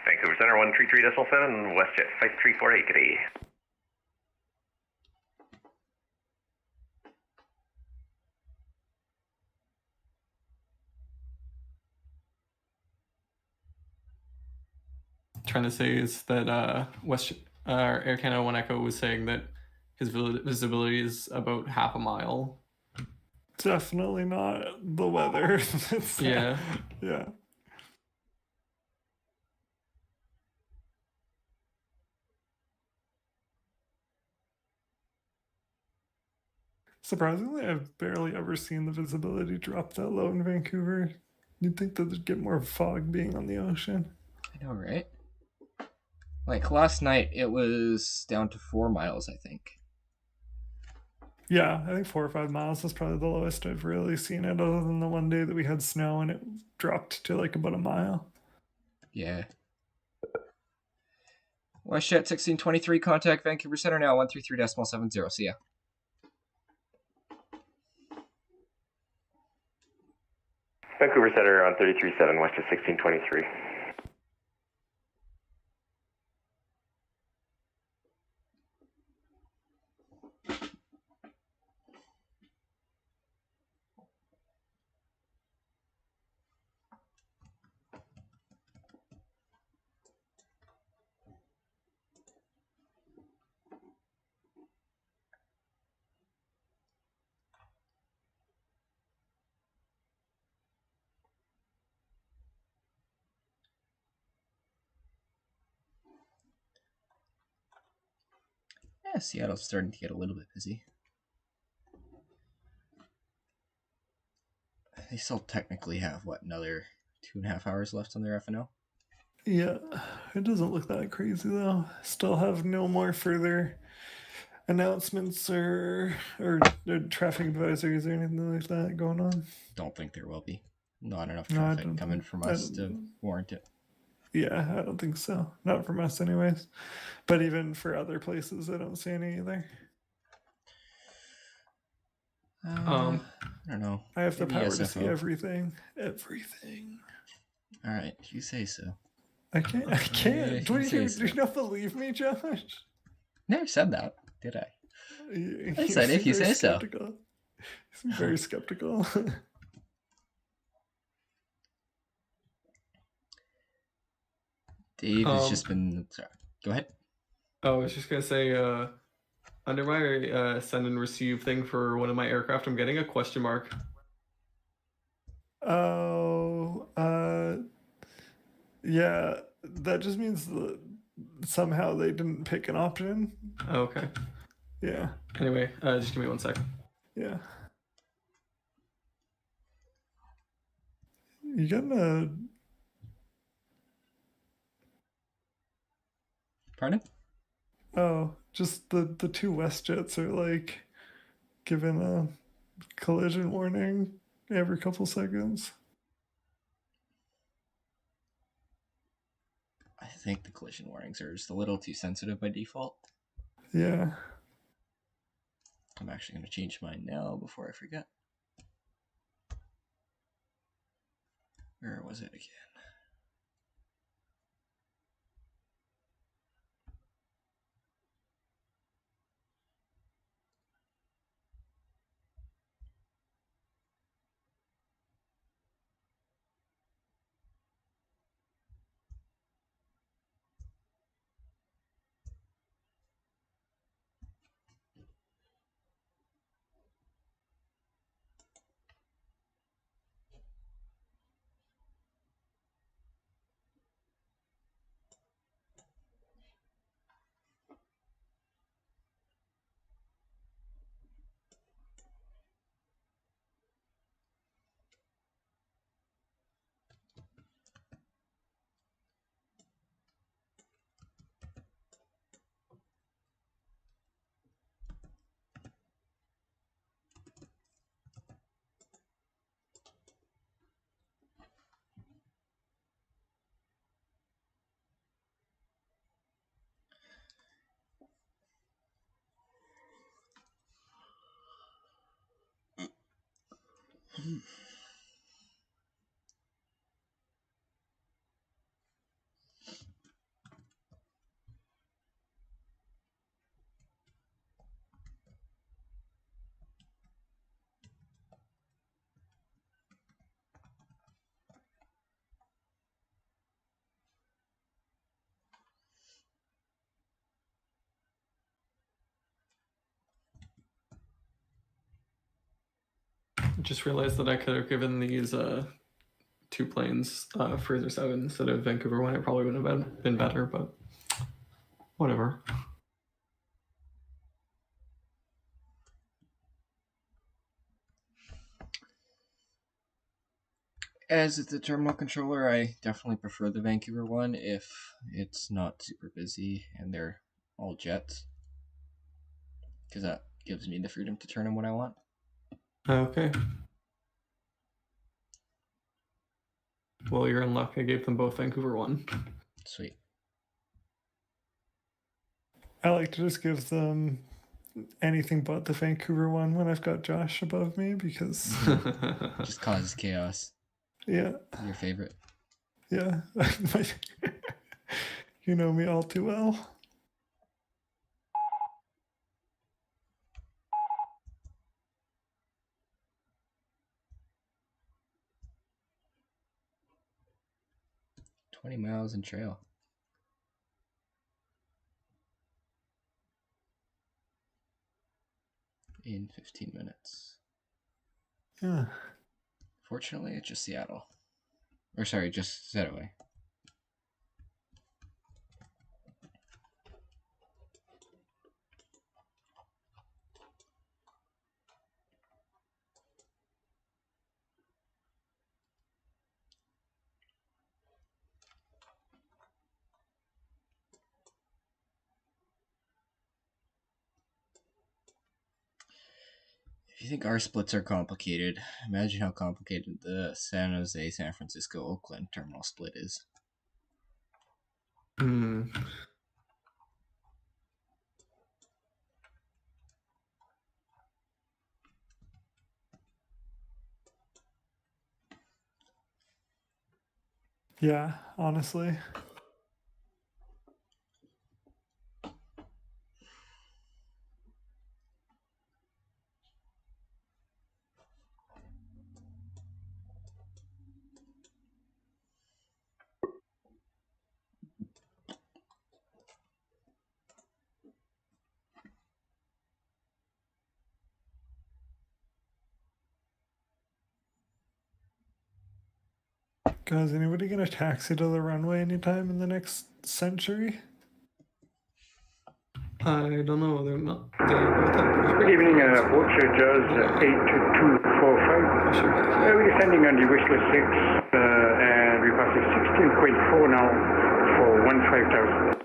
Vancouver Center 133.7, WestJet 5348, good day. Trying to say is that Air Canada 1 Echo was saying that his visibility is about half a mile. Definitely not the weather. Yeah. Yeah. Surprisingly, I've barely ever seen the visibility drop that low in Vancouver. You'd think that there'd get more fog being on the ocean. I know, right? Like last night, it was down to 4 miles, I think. Yeah, I think 4 or 5 miles is probably the lowest I've really seen it, other than the one day that we had snow and it dropped to like about a mile. Yeah. WestJet 1623, contact Vancouver Center now, 133.70, see ya. Vancouver Center on 33.7, WestJet 1623. Yeah, Seattle's starting to get a little bit busy. They still technically have, what, another 2.5 hours left on their FNO? Yeah, it doesn't look that crazy though. Still have no more further announcements or traffic advisories or anything like that going on. Don't think there will be. Not enough No, I traffic don't coming think- from I us don't- to warrant it. Yeah, I don't think so. Not from us anyways. But even for other places, I don't see any either. I don't know. I have the Maybe power to see SFO. everything. Everything. All right, if you say so. I can't. I can't. Yeah, Do you say so. not believe me, Josh? Never said that, did I? I You said if seem you very say so. skeptical. You seem very skeptical. Dave has just been. Sorry. Go ahead. I was just gonna say, under my send and receive thing for one of my aircraft, I'm getting a question mark. Oh, yeah. That just means that somehow they didn't pick an option. Okay. Yeah. Anyway, just give me 1 second. Yeah. You getting a Pardon? Oh, just the two WestJets are like giving a collision warning every couple seconds. I think the collision warnings are just a little too sensitive by default. Yeah. I'm actually going to change mine now before I forget. Where was it again? Just realized that I could have given these 2 planes Fraser 7 instead of Vancouver 1. It probably would have been better, but whatever. As the terminal controller, I definitely prefer the Vancouver one if it's not super busy and they're all jets, because that gives me the freedom to turn them when I want. Okay. Well, you're in luck. I gave them both Vancouver 1. Sweet. I like to just give them anything but the Vancouver one when I've got Josh above me because just causes chaos. Yeah. Your favorite. Yeah. You know me all too well. "20 miles in trail." In 15 minutes. Yeah. Fortunately, it's just Seattle. Or sorry, just Setaway. If you think our splits are complicated, imagine how complicated the San Jose, San Francisco, Oakland terminal split is. Yeah, honestly. Guys, anybody gonna taxi to the runway anytime in the next century? I don't know whether or not they Good evening, Watcher Jazz 8245. We're descending on the Whistler 6 and we're passing 16.4 now for 15,000.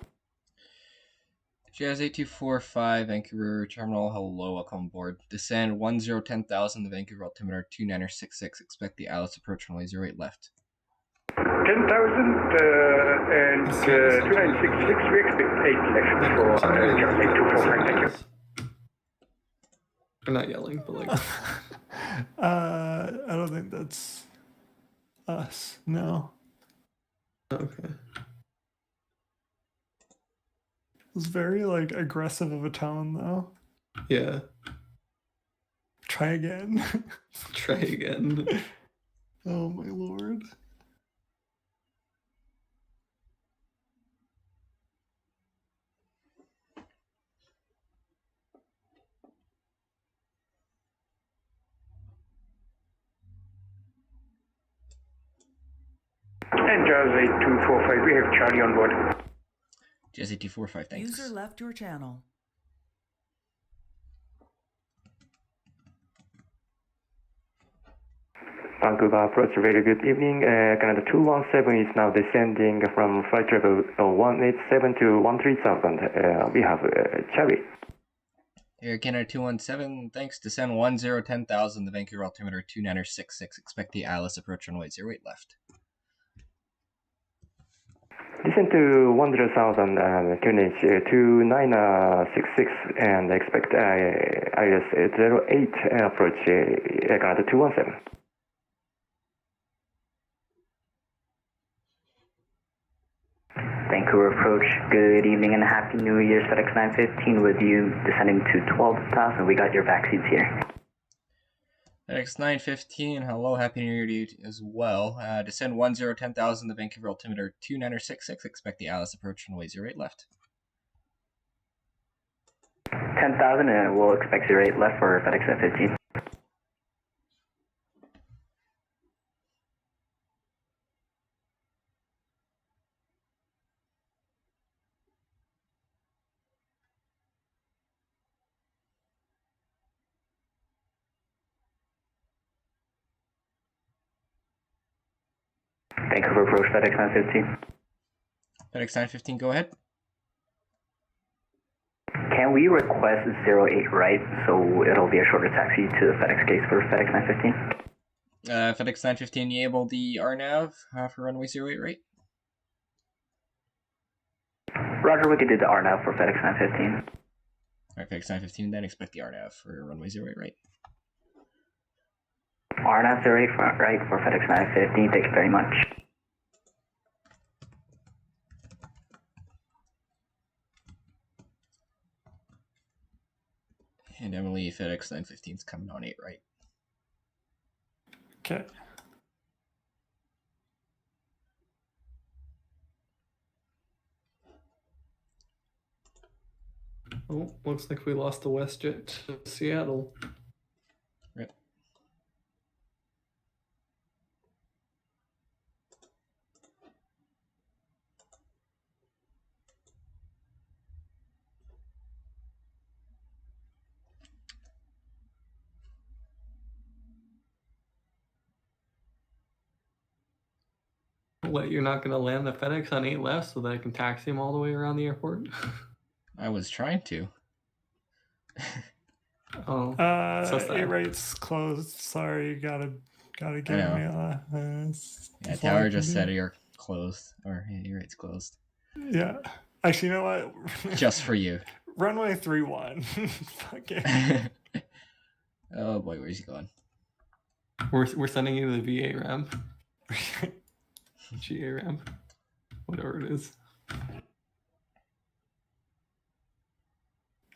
Jazz 8245, Vancouver Terminal, hello, welcome aboard. Descend 1010,000, the Vancouver altimeter 2966. Expect the Alice approach runway 08 left. 10,000 and 2966, we expect 8 left for Jazz 8245, thank you. I'm not yelling, but like... I don't think that's us, no. Okay. It was very, like, aggressive of a tone, though. Yeah. Try again. Try again. Oh, my lord. And Jazz 8245, we have Charlie on board. Jazz 8245, thanks. User left your channel. Vancouver approach, very good evening. Canada 217 is now descending from flight level 187 to 13,000. We have Charlie. Air Canada 217, thanks. Descend 1010,000, the Vancouver altimeter 2966. Expect the Alice approach runway 08 left. Descend to 100,000 and QNH 2966 and expect IS 08 approach Canada 217. Vancouver approach, good evening and happy New Year's, FedEx 915 with you, descending to 12,000. We got your back seats here. FedEx 915, hello, happy New Year to you as well. Descend 10,000, the Vancouver altimeter 2966, expect the Alice approach runway 08 left. 10,000 and we'll expect 08 left for FedEx 915. Vancouver approach FedEx 915. FedEx 915, go ahead. Can we request 08 right so it'll be a shorter taxi to the FedEx case for FedEx 915? FedEx 915, you able the RNAV for runway 08 right? Roger, we could do the RNAV for FedEx 915. Alright, FedEx 915, then expect the RNAV for runway 08 right. RNAV 08 right for FedEx 915, thank you very much. And Emily, FedEx 915 is coming on 8 right. Okay. Oh, looks like we lost the WestJet to Seattle. Rip. What, you're not going to land the FedEx on 8 left so that I can taxi him all the way around the airport? I was trying to. Oh, so sad. 8 right's closed. Sorry, gotta give me a. Yeah, Tower just said you're closed, or yeah, you're right's closed. Yeah, actually, you know what? Just for you. Runway 31. Fuck it. Oh boy, where's he going? We're sending you to the VA ramp. GA ramp. Whatever it is.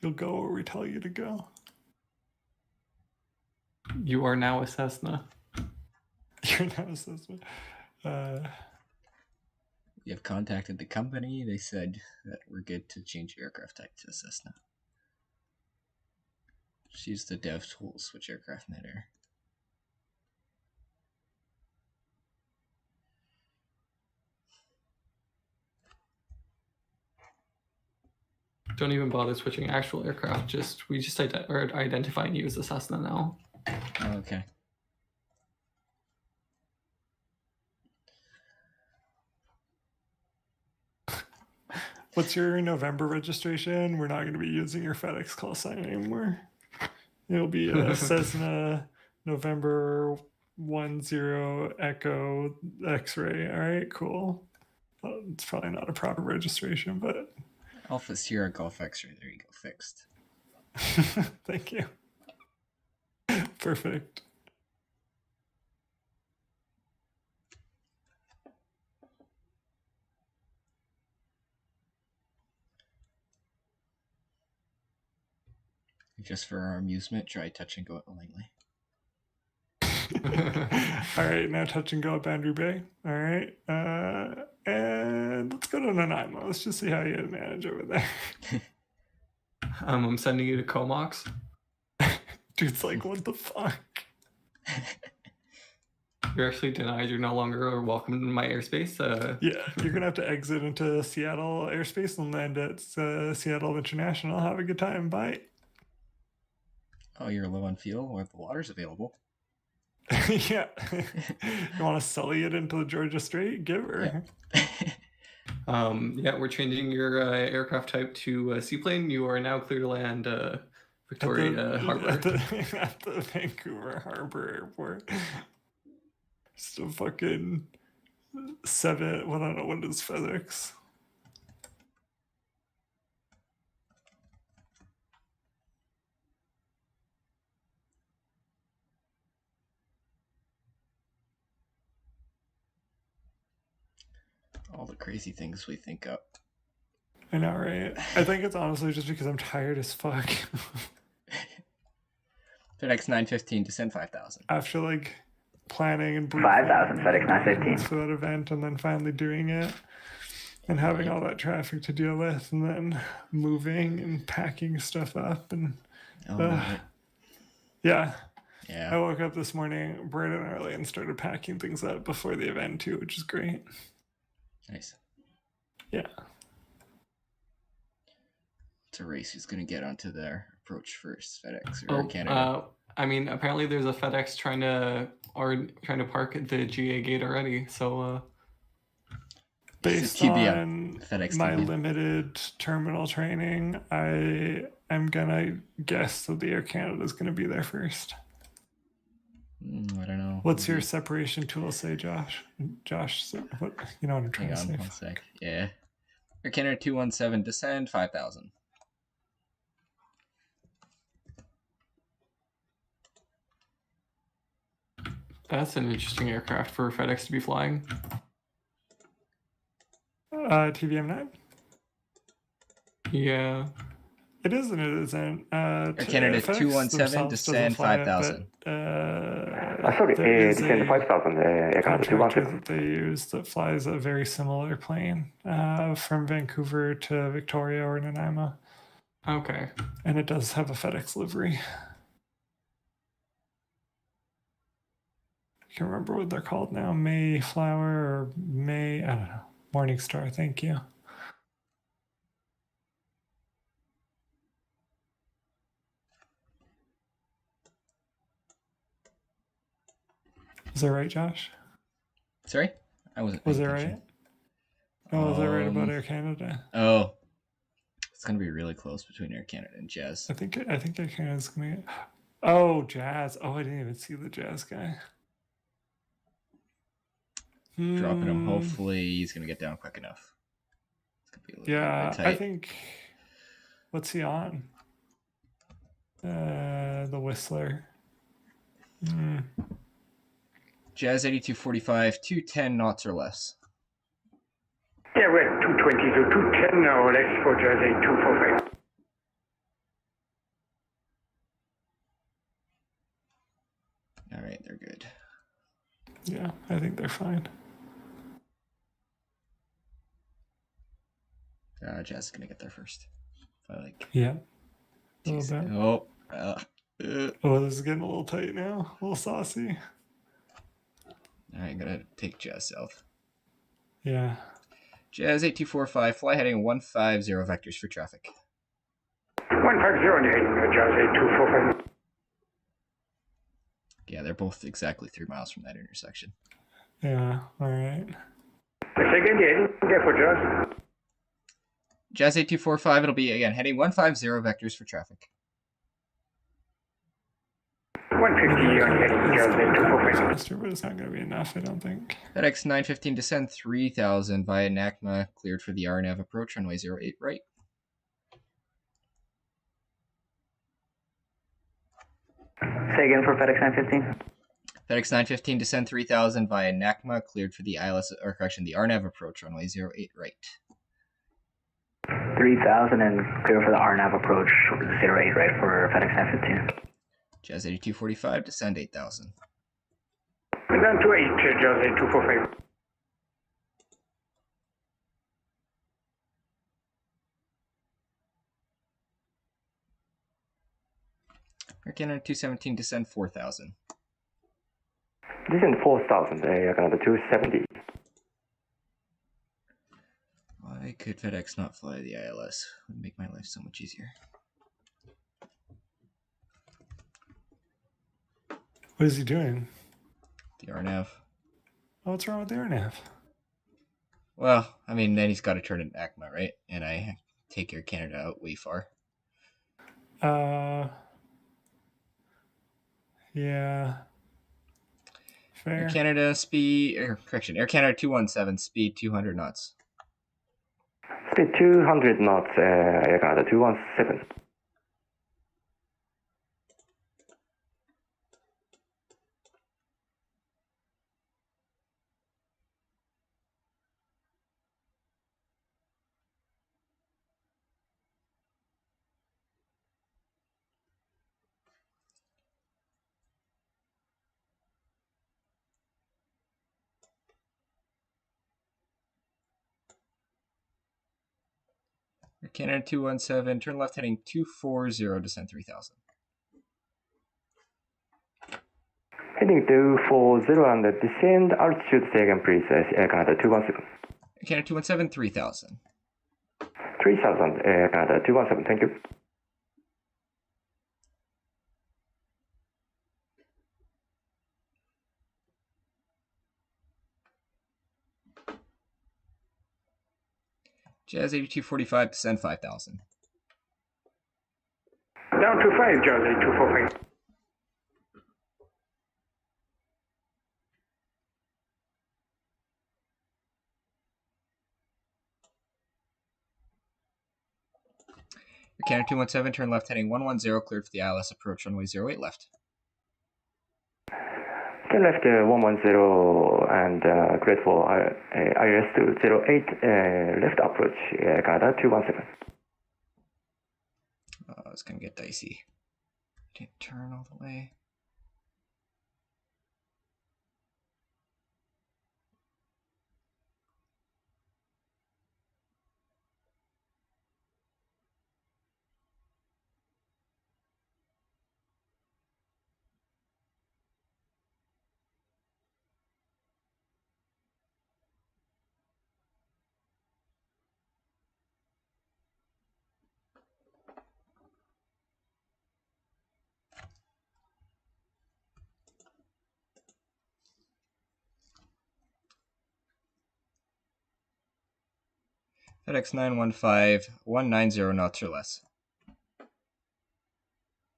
You'll go where we tell you to go. You are now a Cessna. You're now a Cessna. We have contacted the company. They said that we're good to change aircraft type to a Cessna. Just use the dev tool, switch aircraft midair. Don't even bother switching actual aircraft. We just are identifying you as a Cessna now. Oh, okay. What's your November registration? We're not going to be using your FedEx call sign anymore. It'll be a Cessna November 10 Echo X-ray. All right, cool. Well, it's probably not a proper registration, but Alpha Sierra Golf X-ray. There you go, fixed. Thank you. Perfect. Just for our amusement, try touch and go at Langley. All right, now touch and go at Boundary Bay. All right, and let's go to Nanaimo. Let's just see how you manage over there. I'm sending you to Comox. Dude's like, what the fuck? You're actually denied. You're no longer welcome in my airspace. Yeah, you're gonna have to exit into Seattle airspace and land at Seattle International. Have a good time. Bye. Oh, you're low on fuel? Well, the water's available. Yeah. You want to sully it into the Georgia Strait? Give her. Yeah, we're changing your aircraft type to seaplane. You are now clear to land Victoria Harbor. At the Vancouver Harbor Airport. Just a fucking 7. Well, I don't know what is FedEx. All the crazy things we think up. I know, right? I think it's honestly just because I'm tired as fuck. FedEx 915 to send 5,000. After like planning and 5,000 FedEx 915 for that event and then finally doing it and having all that traffic to deal with and then moving and packing stuff up and yeah. I woke up this morning bright and early and started packing things up before the event too, which is great. Nice. Yeah. It's a race. Who's going to get onto their approach first, FedEx or Canada? I mean, apparently there's a FedEx trying to park at the GA gate already. So, based on FedEx my TBM. limited terminal training, I am gonna guess that the Air Canada is gonna be there first. I don't know. What's your separation tool say, Josh? Josh, what you know what I'm trying to say? Hang on one sec. Yeah. Air Canada 217 descend 5,000. that's an interesting aircraft for FedEx to be flying. TVM9? Yeah. It is and it isn't. Air Canada 217 descend 5,000. Sorry, descend 5,000. Air Canada 217. That they use that flies a very similar plane from Vancouver to Victoria or Nanaimo. Okay. And it does have a FedEx livery. I can't remember what they're called now. Mayflower or I don't know. Morningstar, thank you. Is that right, Josh? Sorry? I wasn't. Was that right? Oh, was that right about Air Canada? Oh. It's going to be really close between Air Canada and Jazz. I think Air Canada's going to get... Oh, Jazz. Oh, I didn't even see the Jazz guy. Dropping him. Hopefully he's going to get down quick enough. It's going to be a little bit tight. I think... What's he on? The Whistler. Jazz 8245, 210 knots or less. Yeah, we're at 220, so 210 or less for Jazz 8245. All right, they're good. Yeah, I think they're fine. Jazz is going to get there first. Yeah. A little bit. Oh, this is getting a little tight now. A little saucy. All right, I'm going to take Jazz south. Yeah. Jazz 8245, fly heading 150 vectors for traffic. 150 heading Jazz 8245. Yeah, they're both exactly 3 miles from that intersection. Yeah, all right. Second heading there for Jazz. Jazz 8245, it'll be, again, heading 150 vectors for traffic. 150 on heading Jazz 8245. But it's not going to be enough, I don't think. FedEx 915 descend 3000 via NACMA, cleared for the RNAV approach, runway 08 right. Say again for FedEx 915. FedEx 915 descend 3000 via NACMA, cleared for the the RNAV approach, runway 08 right. 3,000 and clear for the RNAV approach, 08 right for FedEx 915. Jazz 8245, descend 8,000. And down to 8, Jazz 8245. Air Canada 217, descend 4,000. Descend 4,000, Air Canada 270. Why could FedEx not fly the ILS? It would make my life so much easier. What is he doing? The RNAV. Oh, what's wrong with the RNAV? Well, I mean, then he's got to turn it ACMA, right? And I take Air Canada out way far. Yeah. Fair. Air Canada Air Canada 217, speed 200 knots. Speed 200 knots, Air Canada 217. Air Canada 217, turn left heading 240, descend 3000. Heading 240 and descend altitude say again please, Air Canada 217. Air Canada 217, 3000. 3000, Air Canada 217, thank you. Jazz 8245, descend 5000. Down to 5, Jazz 8245. Air Canada 217, turn left heading 110, cleared for the ILS approach, runway 08 left. Turn left 110 and cleared for ILS 208 left approach, Canada 217. Oh, it's gonna get dicey. Didn't turn all the way. FedEx 915, 190 knots or less.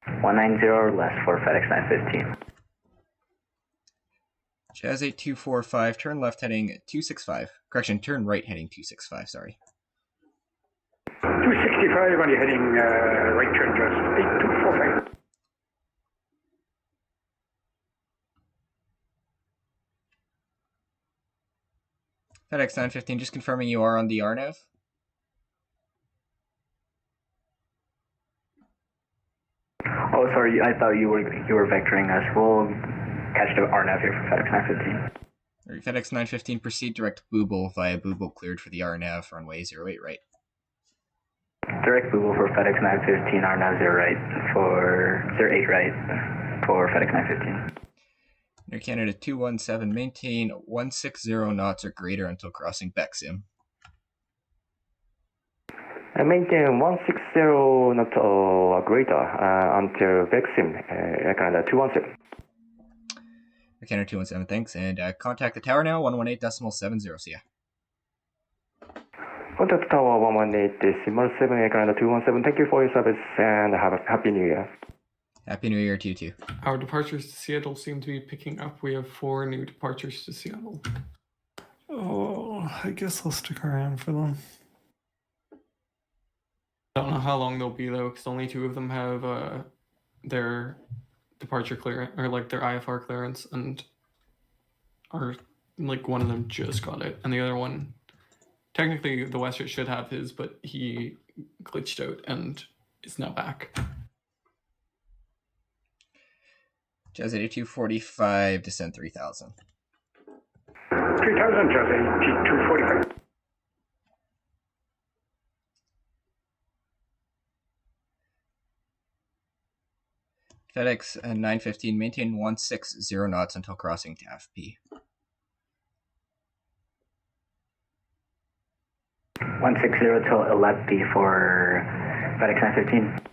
190 or less for FedEx 915. Jazz 8245, turn left heading 265. Correction, turn right heading 265, sorry. 265 on your heading right turn, Jazz 8245. FedEx 915, just confirming you are on the RNAV. Oh, sorry, I thought you were vectoring us. We'll catch the RNAV here for FedEx 915. Right, FedEx 915, proceed direct Booble via Booble cleared for the RNAV, runway 08 right. Direct Booble for FedEx 915, RNAV 0 right for 08 right for FedEx 915. Air Canada 217, maintain 160 knots or greater until crossing Vatsim. Maintain 160 knots or greater until Vatsim, Air Canada 217. Air Canada 217, thanks, and contact the tower now, 118.70, see ya. Contact Tower 118.7, Air Canada 217, thank you for your service and have a Happy New Year. Happy New Year to you too. Our departures to Seattle seem to be picking up. We have 4 new departures to Seattle. Oh, I guess I'll stick around for them. I don't know how long they'll be though, because only 2 of them have their departure clearance, or like their IFR clearance, and are like one of them just got it, and the other one, technically the Western should have his, but he glitched out and is now back. Jazz 8245, descend 3000. 3000, Jazz 8245. FedEx 915, maintain 160 knots until crossing to FP. 160 till Alepi for FedEx 915.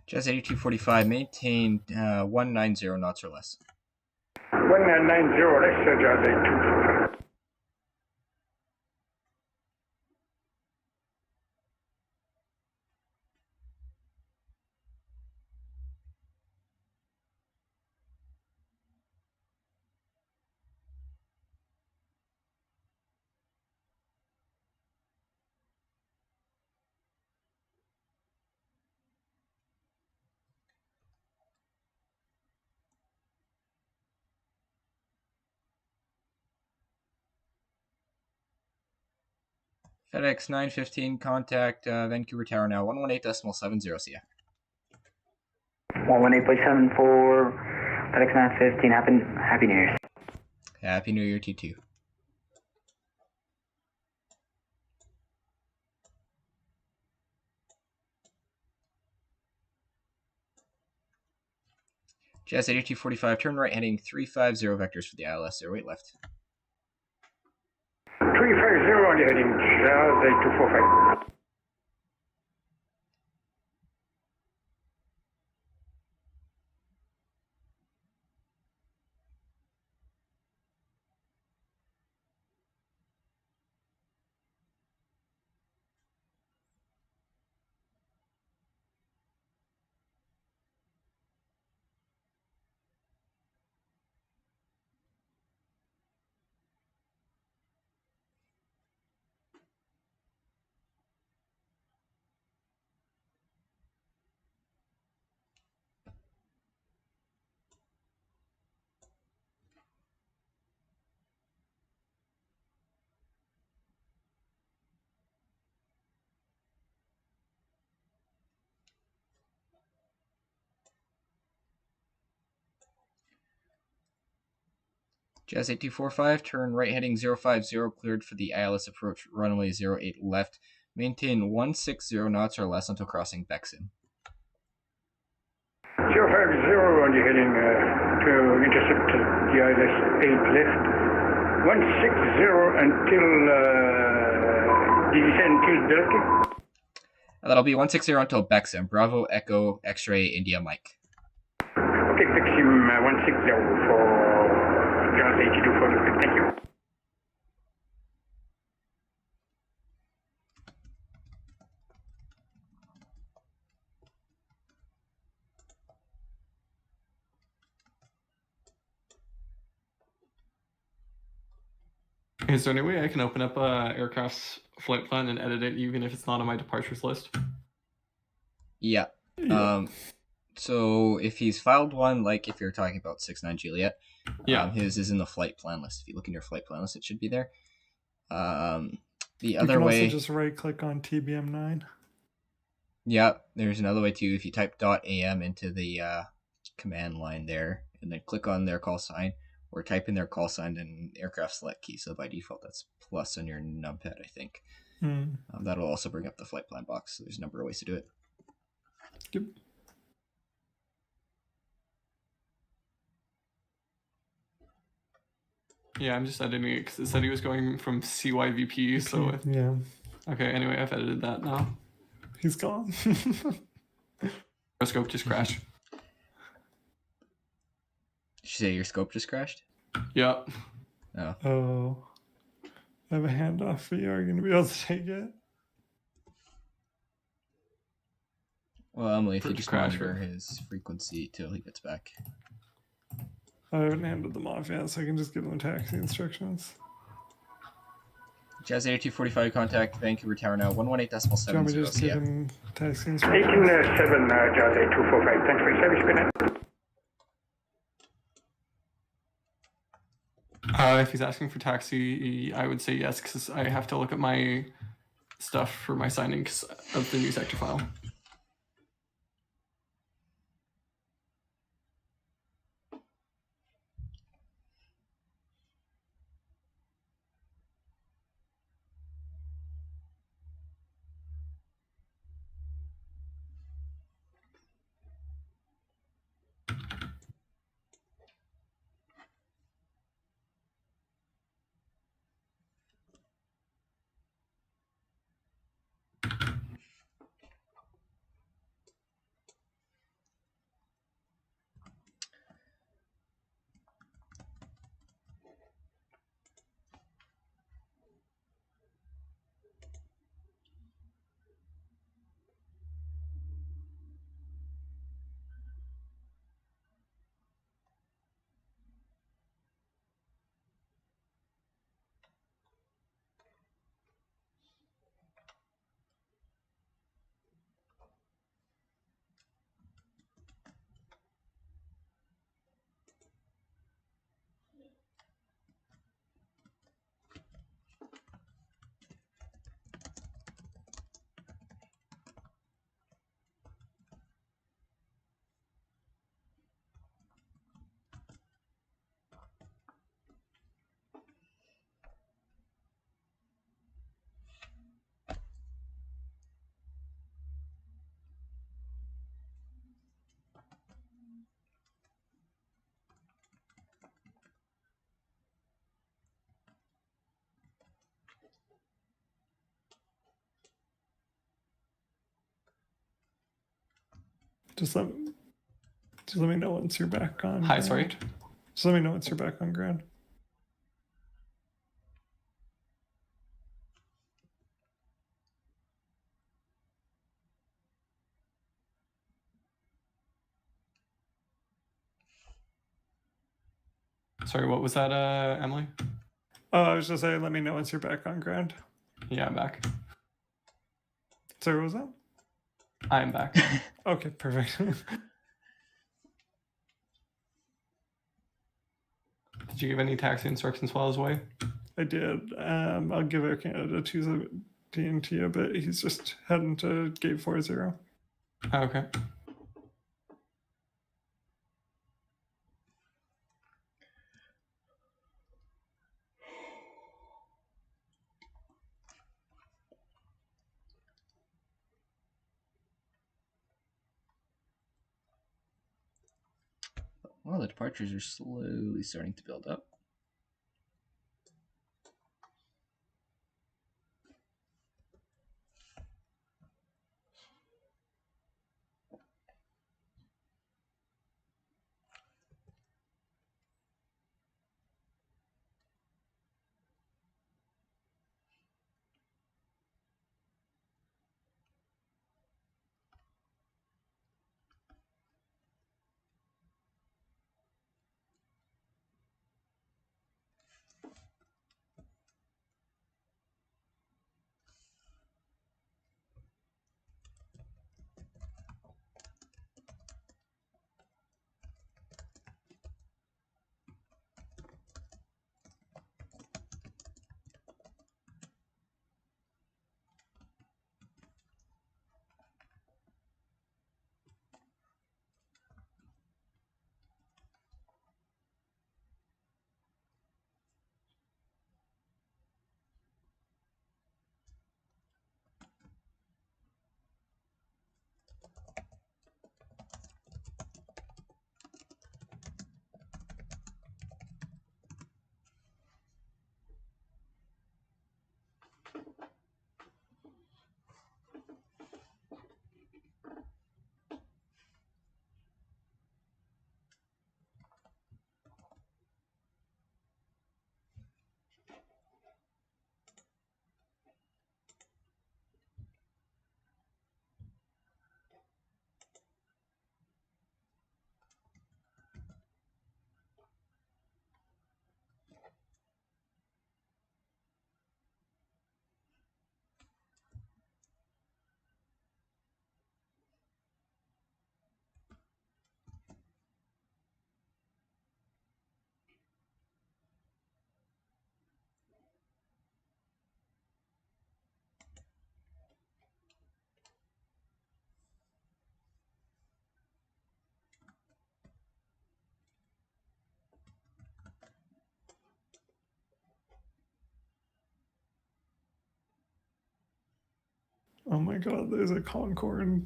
Jazz 8245, maintain 190 knots or less. 190 less, Jazz 8245. FedEx 915, contact Vancouver Tower now, 118.70, see ya. 118.74, FedEx 915, Happy New Year's. Happy New Year to you too. Jazz 8245, turn right heading 350 vectors for the ILS, 08 left. 350 on the heading, Jazz 8245. Jazz 8245, turn right heading 050, cleared for the ILS approach, runway 08 left. Maintain 160 knots or less until crossing Vatsim. 050 on the heading to intercept the ILS 8 left. 160 until descent till Delta. That'll be 160 until Vatsim. Bravo, Echo, X-ray, India, Mike. Okay, Vatsim 160 for Jazz 8245. Thank you. Is there any way I can open up aircraft's flight plan and edit it even if it's not on my departures list? Yeah. So if he's filed one, like if you're talking about 69 Juliet, his is in the flight plan list. If you look in your flight plan list, it should be there. The other way, you can also just right click on TBM9. Yeah, there's another way too. If you type .am into the command line there, and then click on their call sign, or type in their call sign and aircraft select key. So by default, that's plus on your numpad, I think. That'll also bring up the flight plan box. So there's a number of ways to do it. Yep. Yeah, I'm just editing it because it said he was going from CYVP. So yeah. Okay. Anyway, I've edited that now. He's gone. Our scope just crashed. Did you say your scope just crashed? Yep. Oh. I have a handoff for you. Are you going to be able to take it? Well, Emily, if you just monitor his frequency till he gets back. I haven't handed them off yet, so I can just give them taxi instructions. Jazz 8245, contact Vancouver Tower now, 118.70. Do you want me to just give them taxi instructions? 187 Jazz 8245. Thanks for your service. Good night. If he's asking for taxi, I would say yes, because I have to look at my stuff for my signing of the new sector file. Just let me know once you're back on. Hi, ground. sorry. Just let me know once you're back on ground. Sorry, what was that, Emily? Oh, I was just saying, let me know once you're back on ground. Yeah, I'm back. Sorry, what was that? I'm back. Okay, perfect. Did you give any taxi instructions while I was away? I did. I'll give Air Canada 217 to you, but he's just heading to gate 40. Oh, okay. Well, the departures are slowly starting to build up. Oh my god, there's a Concorde.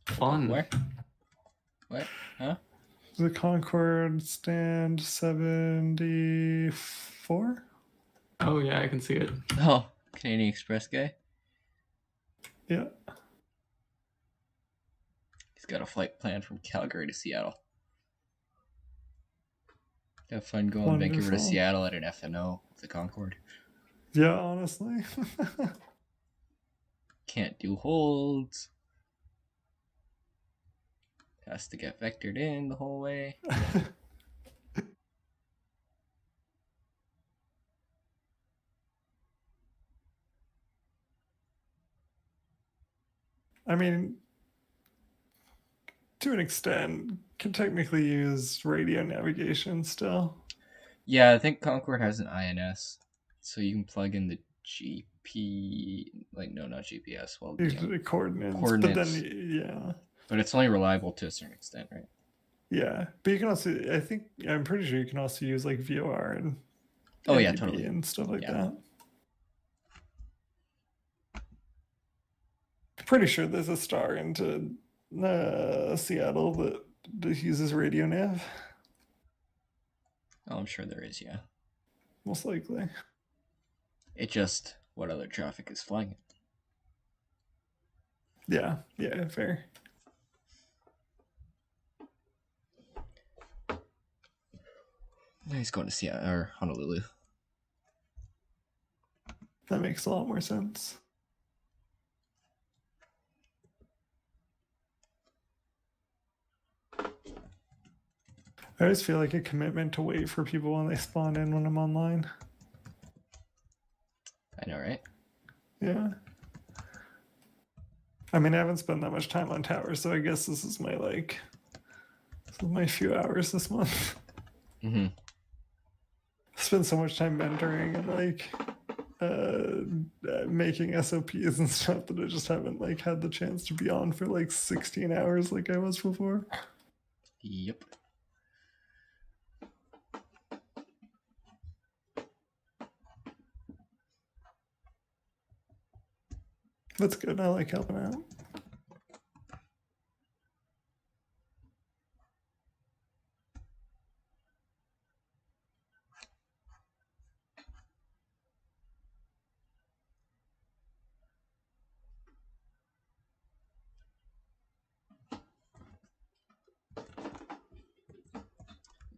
Fun. Where? What? Huh? The Concorde stand 74? Oh, yeah, I can see it. Oh, Canadian Express guy? Yeah. He's got a flight planned from Calgary to Seattle. Have fun going Vancouver to Wonderful. Seattle at an FNO with the Concorde. Yeah, honestly. Can't do holds. Has to get vectored in the whole way. I mean, to an extent, can technically use radio navigation still. Yeah, I think Concorde has an INS, so you can plug in the GP, like no, not GPS. Well, The coordinates, but then yeah. But it's only reliable to a certain extent, right? Yeah, but you can also, I'm pretty sure you can also use like VOR and yeah, NDB totally, and stuff like that. Pretty sure there's a star into Seattle that uses radio nav. Oh, I'm sure there is, yeah. Most likely. It just, what other traffic is flying it? Yeah, fair. He's going to Seattle or Honolulu. That makes a lot more sense. I always feel like a commitment to wait for people when they spawn in when I'm online. I know, right? Yeah. I mean, I haven't spent that much time on towers, so I guess this is my few hours this month. Mm-hmm. I spent so much time mentoring and making SOPs and stuff that I just haven't had the chance to be on for 16 hours like I was before. Yep. That's good. I like helping out.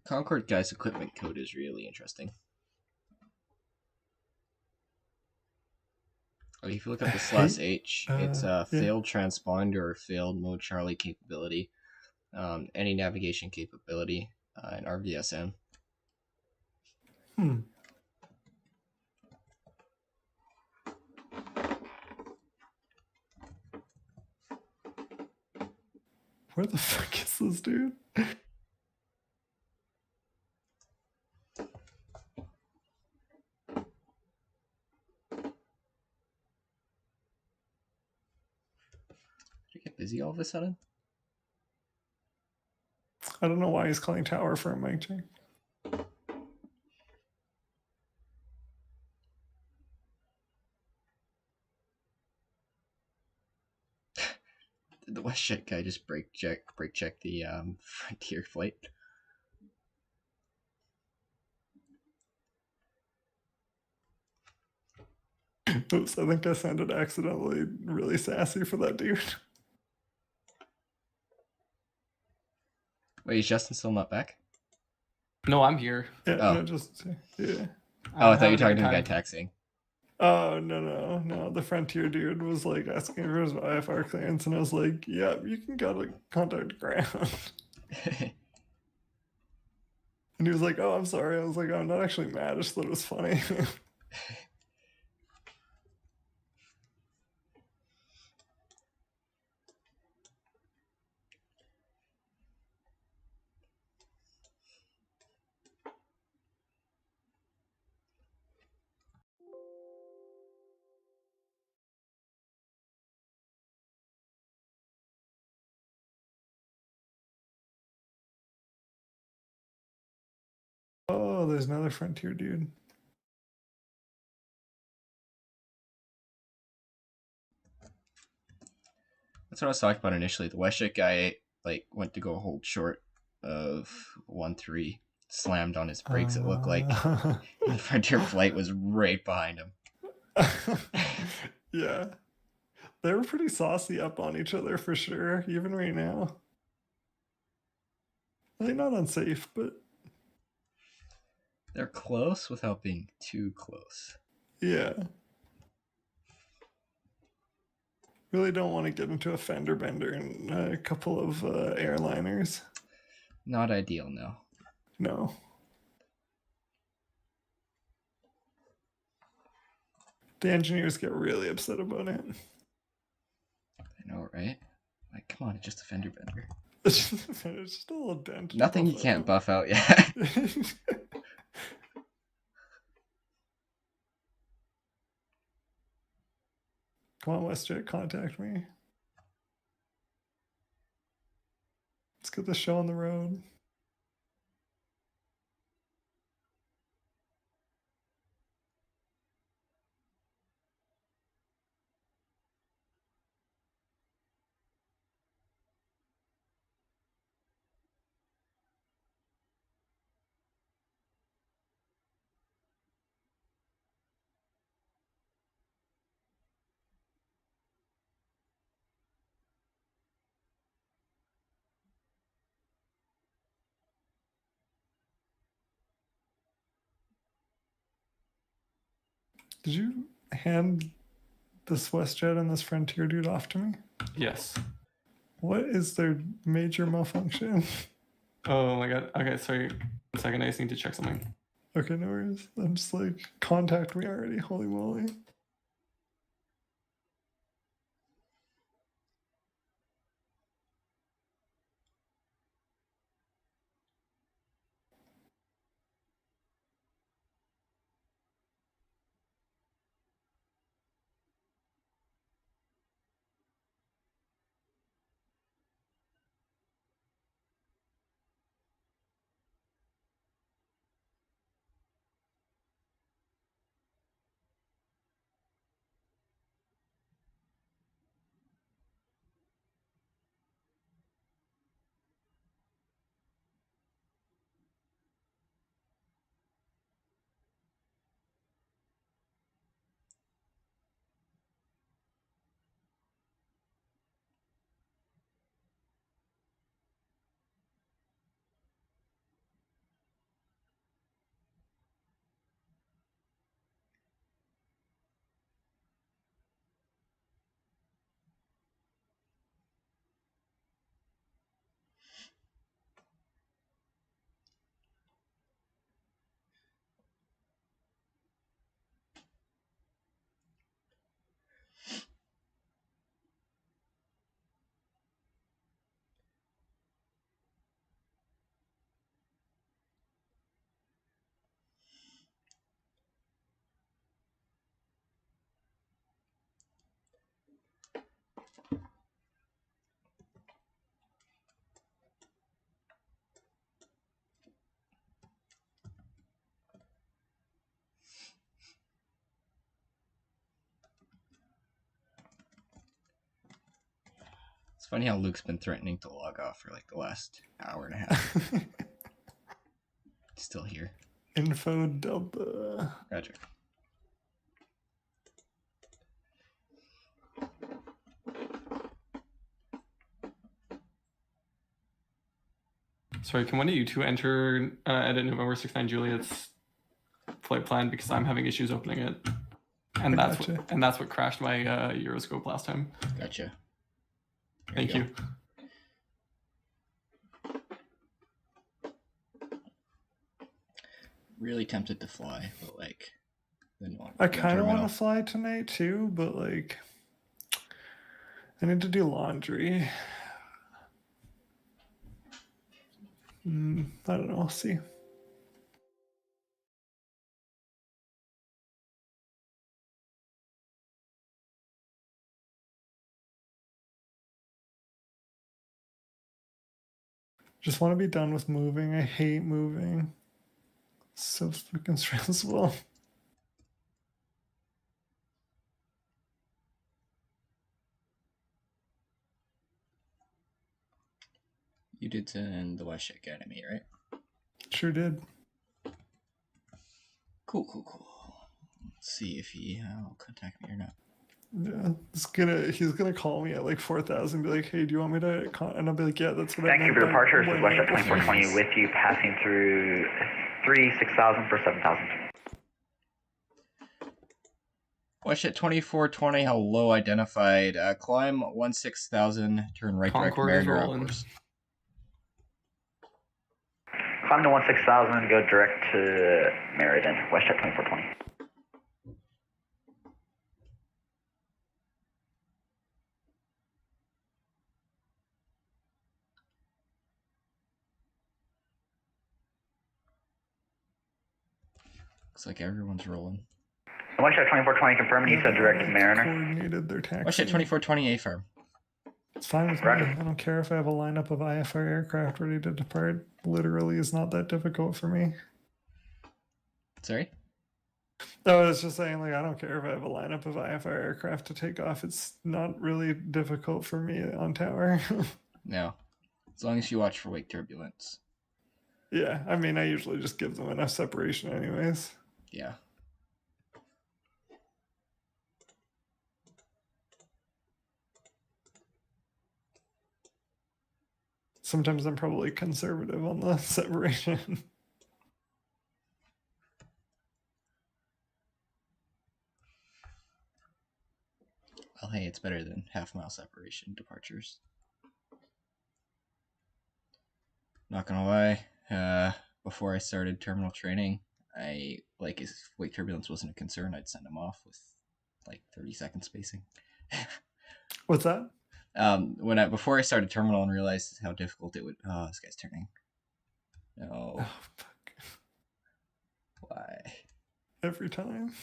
Concord guy's equipment code is really interesting. Oh, if you look up the /H, it's failed transponder or failed mode Charlie capability, any navigation capability, and RVSM. Where the fuck is this dude? Did it get busy all of a sudden? I don't know why he's calling tower for a mic check. Did the WestJet guy just brake check the Frontier flight? Oops, I think I sounded accidentally really sassy for that dude. Wait, is Justin still not back? No, I'm here. Yeah, Oh. no, just yeah. Oh, I thought you were talking to the guy taxiing. Oh no! The Frontier dude was asking for his IFR clearance, and I was like, "Yeah, you can go to contact ground." And he was like, "Oh, I'm sorry." I was like, "I'm not actually mad. I just thought it was funny." Oh, there's another Frontier dude. That's what I was talking about initially. The WestJet guy went to go hold short of 1-3, slammed on his brakes. It looked like the Frontier flight was right behind him. Yeah, they were pretty saucy up on each other for sure, even right now. They're not unsafe, but they're close without being too close. Yeah. Really don't want to get into a fender bender in a couple of airliners. Not ideal, no. No. The engineers get really upset about it. I know, right? Like, come on, it's just a fender bender. It's just a little dent. Nothing you can't buff out, yeah. Come on, WestJet, contact me. Let's get the show on the road. Did you hand this WestJet and this Frontier dude off to me? Yes. What is their major malfunction? Oh my god. Okay, sorry. 1 second, I just need to check something. Okay, no worries. I'm just like, contact me already. Holy moly. It's funny how Luke's been threatening to log off for like the last hour and a half. Still here. Info Delta. Roger. Sorry, can one of you two enter edit November 69 Juliet's flight plan, because I'm having issues opening it. And that's what crashed my Euroscope last time. Gotcha. Thank you. Really tempted to fly, but like, I kind of want to fly tonight too, but like, I need to do laundry. I don't know. We'll see. Just want to be done with moving. I hate moving. It's so freaking stressful. You did send the WestJet Academy, right? Sure did. Cool. Let's see if he'll contact me or not. Yeah, he's gonna call me at like 4,000 and be like, hey, do you want me to and I'll be like, yeah, that's what Thank you for your departure. This is WestJet 2420 with you, passing through 6000 for 7000. WestJet 2420, hello, identified. Climb 16,000, turn right direct Mariner out course. Climb to 16,000, go direct to Meriden, WestJet 2420. Looks like everyone's rolling. WestJet 2420 confirmed, you said direct to Mariner. Coordinated their taxi. WestJet 2420 A-Farm. It's fine with me. I don't care if I have a lineup of IFR aircraft ready to depart. Literally is not that difficult for me. Sorry? No, I was just saying, like, I don't care if I have a lineup of IFR aircraft to take off. It's not really difficult for me on tower. No. As long as you watch for wake turbulence. Yeah, I mean, I usually just give them enough separation anyways. Yeah. Sometimes I'm probably conservative on the separation. it's better than half-mile separation departures. Not gonna lie, before I started terminal training, if wake turbulence wasn't a concern, I'd send him off with like 30-second spacing. What's that? Before I started terminal and realized how difficult it would. Oh, this guy's turning. No. Oh, fuck. Why? Every time.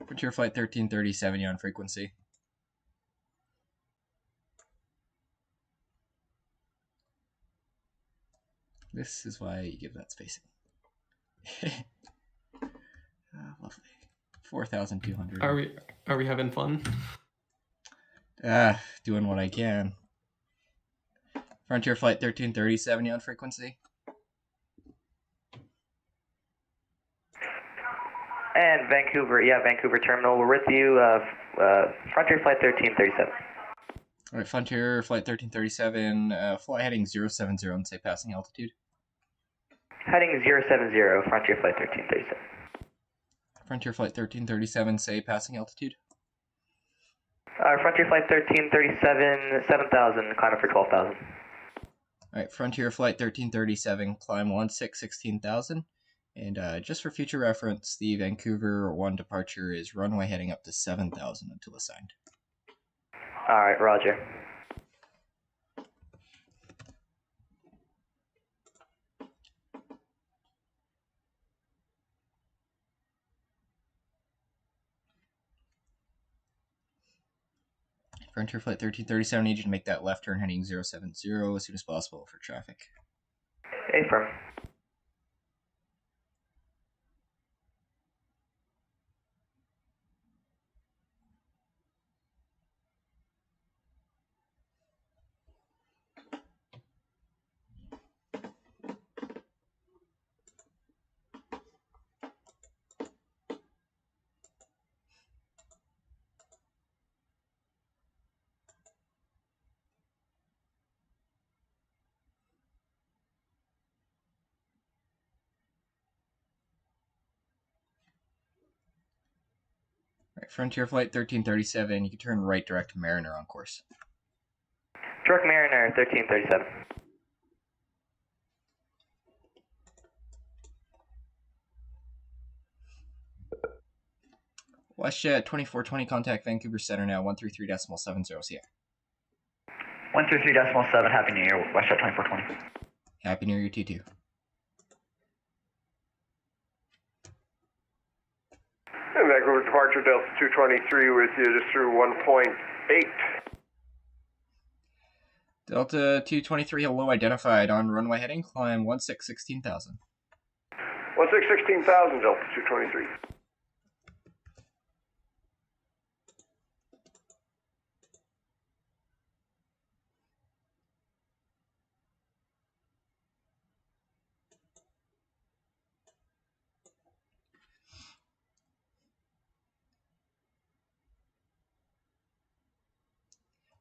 Frontier Flight 1337, you on frequency. This is why you give that spacing. Lovely. 4,200. Are we having fun? Doing what I can. Frontier Flight 1337, you on frequency? And Vancouver Terminal, we're with you. Frontier Flight 1337. All right, Frontier Flight 1337, fly heading 070 and say passing altitude. Heading 070, Frontier Flight 1337. Frontier Flight 1337, say passing altitude. Frontier Flight 1337, 7,000, climb up for 12,000. All right, Frontier Flight 1337, climb 16,000. And just for future reference, the Vancouver 1 departure is runway heading up to 7,000 until assigned. All right, roger. Frontier Flight 1337, need you to make that left turn heading 070 as soon as possible for traffic. Affirm. Right, Frontier Flight 1337, you can turn right direct Mariner on course. Direct Mariner 1337. WestJet 2420, contact Vancouver Center now, 133.70 CA. 133.7, Happy New Year, WestJet 2420. Happy New Year to you too. And Vancouver departure Delta 223 with you just through 1.8. Delta 223, hello, identified on runway heading, climb 16,000. 16,000 Delta 223.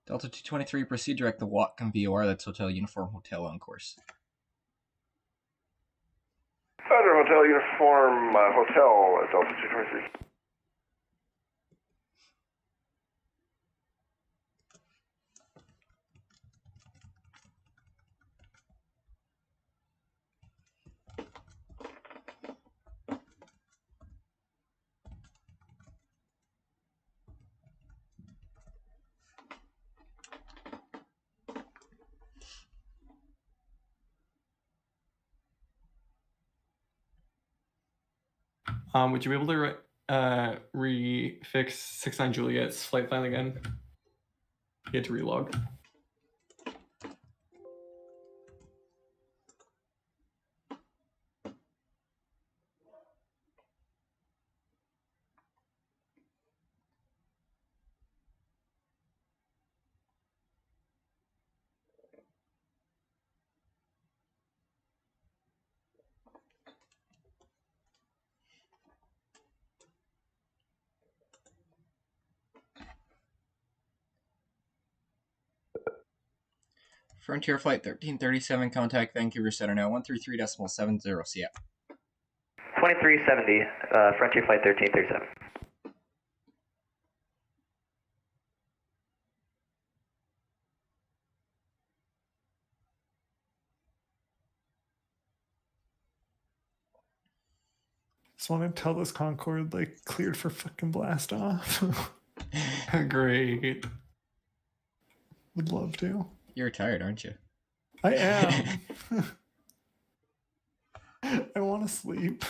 Delta 223, proceed direct the Watcom VOR, that's Hotel Uniform Hotel on course. Thunder Hotel Uniform Hotel Delta 223. Would you be able to refix 69 Juliet's flight plan again? You had to relog. Frontier Flight 1337, contact Vancouver Center now, 133.70 CF. 2370, Frontier Flight 1337. Just want to tell this Concorde, like, cleared for fucking blast off. Great. Would love to. You're retired, aren't you? I am. I want to sleep.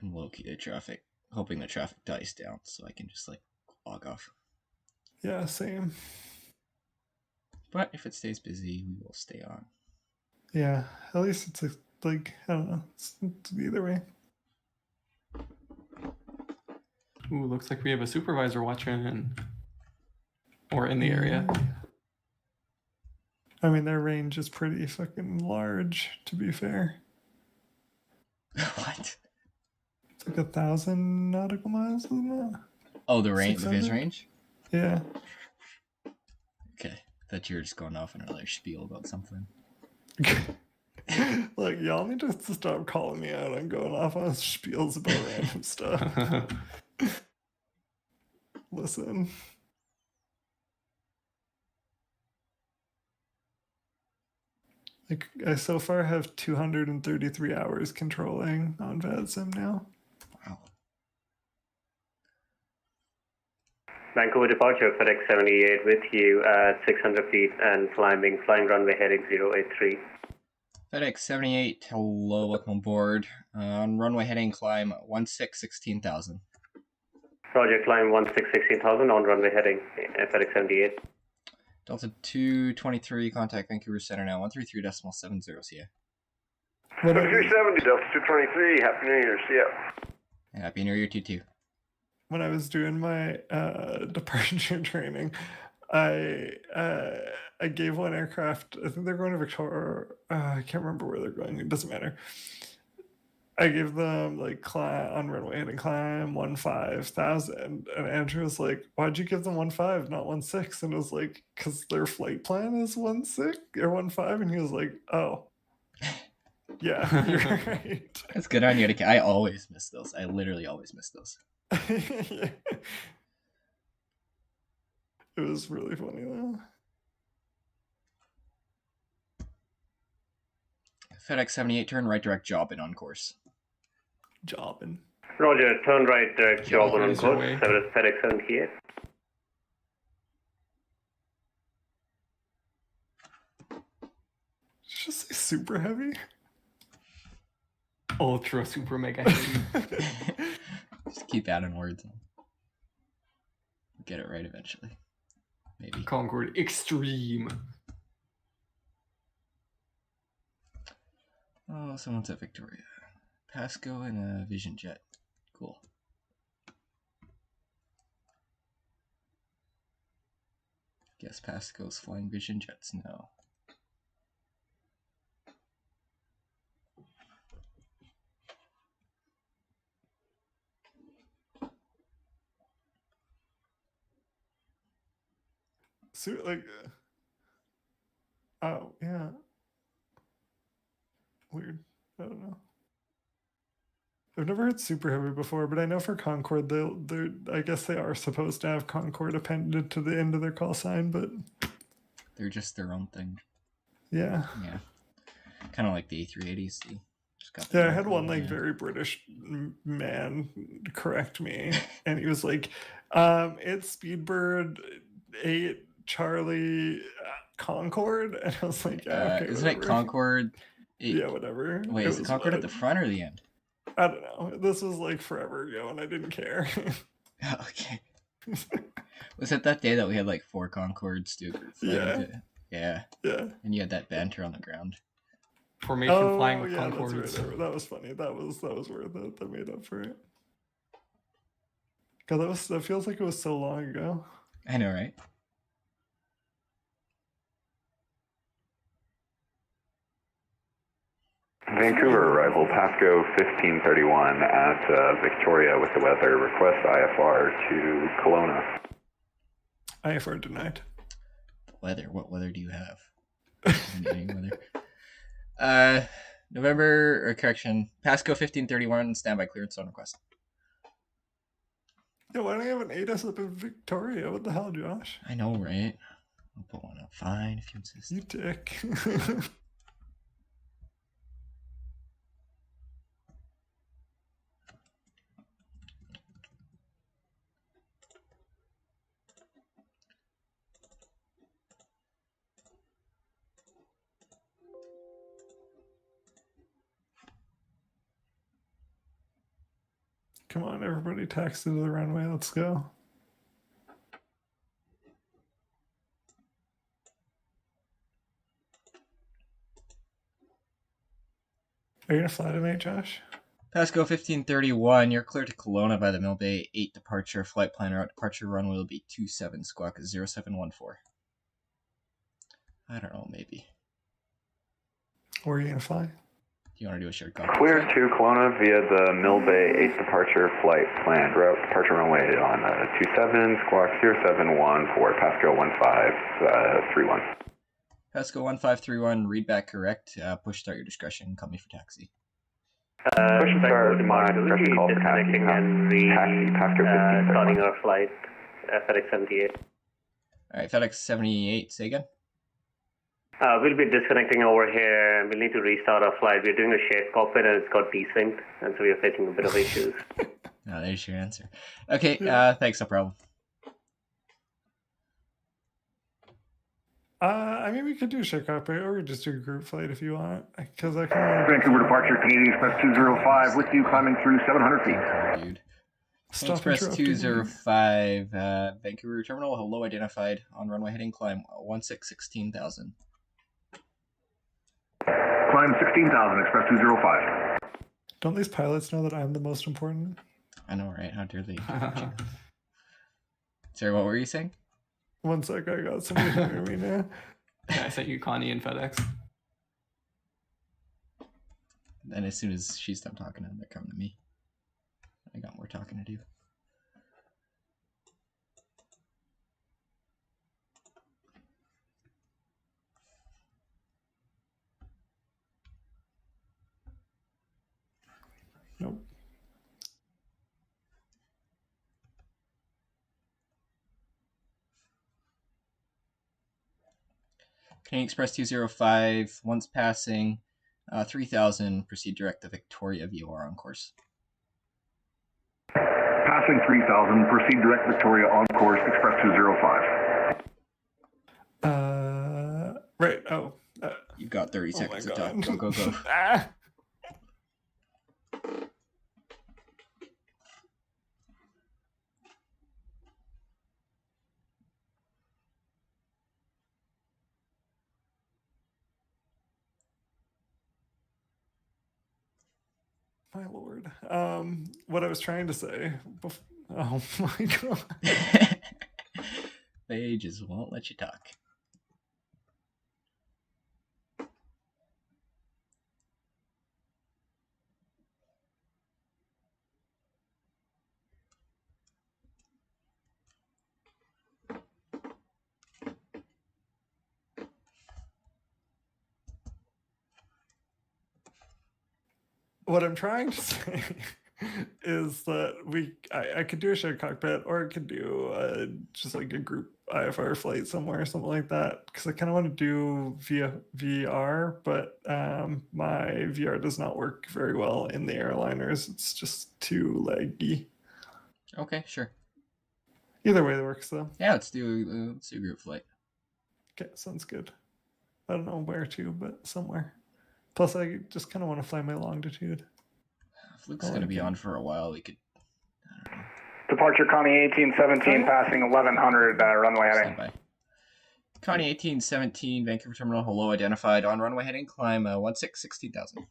I'm low-key the traffic, hoping the traffic dies down so I can just like log off. Yeah, same. But if it stays busy, we will stay on. Yeah, at least it's like I don't know. It's either way. Ooh, looks like we have a supervisor watching or in the area. I mean, their range is pretty fucking large, to be fair. What? It's like 1,000 nautical miles, isn't it? Oh, the range, the 600? vis range? Yeah. Okay, thought you were just going off on another spiel about something. Like, y'all need to stop calling me out on going off on spiels about random stuff. Listen. Like, I so far have 233 hours controlling on Vatsim now. Wow. Vancouver departure, FedEx 78 with you at 600 feet and flying runway heading 083. FedEx 78, hello, welcome aboard. On runway heading climb 16,000. Roger, climb 16,000 on runway heading FedEx 78. Delta 223, contact Vancouver Center now, 133.70, see ya. 370, Delta 223, Happy New Year, see ya. Happy New Year to you too. When I was doing my departure training, I gave one aircraft, I think they're going to Victoria, I can't remember where they're going, it doesn't matter. I gave them like climb on runway heading climb 15,000, and Andrew was like, "Why'd you give them 15, not 16?" And I was like, "Cause their flight plan is 16 or 15," and he was like, "Oh, yeah, you're right." That's good on you. I always miss those. I literally always miss those. Yeah. It was really funny though. FedEx 78, turn right direct Jobbin on course. Jobbin. Roger, turn right direct Jobbin on course, FedEx 78. Did you just say super heavy? Ultra super mega heavy. Just keep adding words. Get it right eventually. Maybe. Concorde Extreme. Oh, someone's at Victoria. Pasco and a Vision Jet. Cool. Guess Pasco's flying Vision Jets now. So, like, oh, yeah. Weird. I don't know. I've never heard super heavy before, but I know for Concorde, they're I guess they are supposed to have Concorde appended to the end of their call sign, but they're just their own thing. Yeah. Yeah. Kind of like the A380s. Yeah, I had one like very British man correct me, and he was like, "It's Speedbird 8 Charlie Concorde," and I was like, "Yeah, okay." Isn't it Concorde? Yeah, whatever. Wait, is it Concorde at the front or the end? I don't know. This was like forever ago, and I didn't care. Okay. Was it that day that we had like 4 Concordes to Yeah. Yeah. Yeah. And you had that banter on the ground. Formation flying with yeah, Concords. that's right. That was funny. That was worth it. That made up for it. God, that feels like it was so long ago. I know, right? Vancouver arrival, Pasco 1531 at Victoria with the weather. Request IFR to Kelowna. IFR denied. Weather. What weather do you have? Any weather. November, or correction, Pasco 1531, standby clearance on request. Yeah, why don't you have an ATIS up in Victoria? What the hell, Josh? I know, right? I'll put one up. Fine, if you insist. You dick. Come on, everybody, taxi to the runway. Let's go. Are you gonna fly tonight, Josh? Pasco 1531, you're clear to Kelowna by the Mill Bay 8 departure. Flight plan route departure runway will be 27 squawk 0714. I don't know, maybe. Where are you gonna fly? Do you want to do a shared copy? Clear to Kelowna via the Mill Bay 8 departure flight planned route departure runway on 27 squawk 0714 Pasco 1531. Pasco 1531, read back correct. Push start your discretion. Call me for taxi. Push start my discretion call for taxi. Taxi Pasco 1531. Starting our flight, FedEx 78. Alright, FedEx 78, say again. We'll be disconnecting over here. We'll need to restart our flight. We're doing a shared cockpit and it's got desynced, and so we're facing a bit of issues. No, there's your answer. Okay, thanks, no problem. I mean, we could do a share cockpit, or we could just do a group flight if you want. Because I can. Vancouver departure, Canadian Express 205, with you climbing through 700 feet. Dude. Express 205, Vancouver terminal, hello identified, on runway heading climb 16,000. Climb 16,000, Express 205. Don't these pilots know that I'm the most important? I know, right? How dare they? Sorry, what were you saying? One sec, I got somebody to hear me now. Yeah, I sent you Connie and FedEx. And as soon as she's done talking to them, they're coming to me. I got more talking to do. Nope. Canadian Express 205, once passing 3,000, proceed direct to Victoria VOR on course. Passing 3,000, proceed direct Victoria on course, Express 205. Right, oh. You've got 30 seconds to talk. Go, go, go. My lord. What I was trying to say. Oh my god. They just won't let you talk. What I'm trying to say is that I could do a shared cockpit, or I could do just like a group IFR flight somewhere, something like that, because I kind of want to do via VR, but my VR does not work very well in the airliners. It's just too laggy. Okay, sure. Either way, it works though. Yeah, let's do a group flight. Okay, sounds good. I don't know where to, but somewhere. Plus, I just kind of want to fly my longitude. If Luke's going to be on for a while, we could... Departure Connie 1817, passing 1100, runway heading. Standby. Connie 1817, Vancouver Terminal, hello, identified, on runway heading, climb 16,000.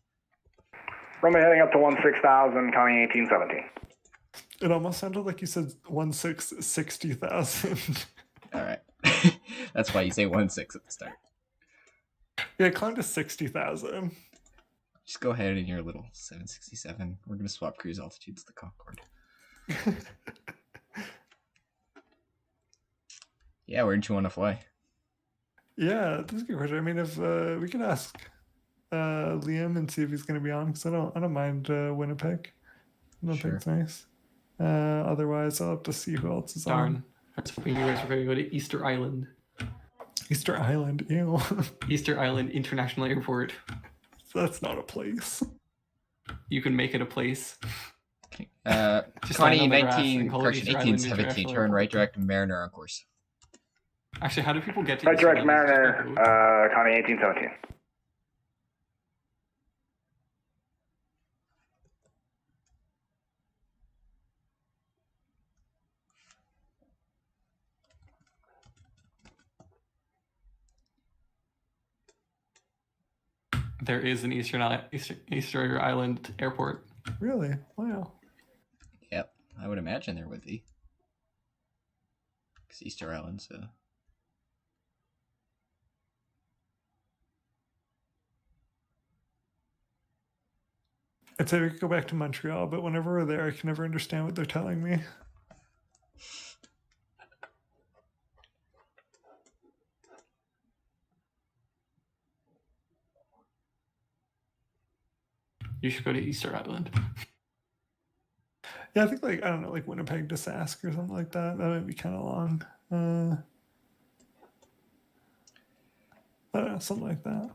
Runway heading up to 16,000, Connie 1817. It almost sounded like you said 60,000. All right. That's why you say 16 at the start. Yeah, climb to 60,000. Just go ahead in your little 767. We're going to swap cruise altitudes to the Concorde. Yeah, where did you want to fly? Yeah, that's a good question. I mean, if we could ask Liam and see if he's going to be on, because I don't mind Winnipeg. Winnipeg's nice. Otherwise, I'll have to see who else is on. Darn. I was hoping you guys were going to go to Easter Island. Easter Island, ew. Easter Island International Airport. That's not a place. You can make it a place. Just 2019, correction, 1817, turn right direct Mariner on course. Actually, how do people get to Right Easter direct Island? Mariner, Connie 1817. There is an Easter Island airport. Really? Wow. Yep, I would imagine there would be. Because Easter Island, so. I'd say we could go back to Montreal, but whenever we're there, I can never understand what they're telling me. You should go to Easter Island. Yeah, I think I don't know, Winnipeg to Sask or something like that. That might be kind of long. I don't know, something like that.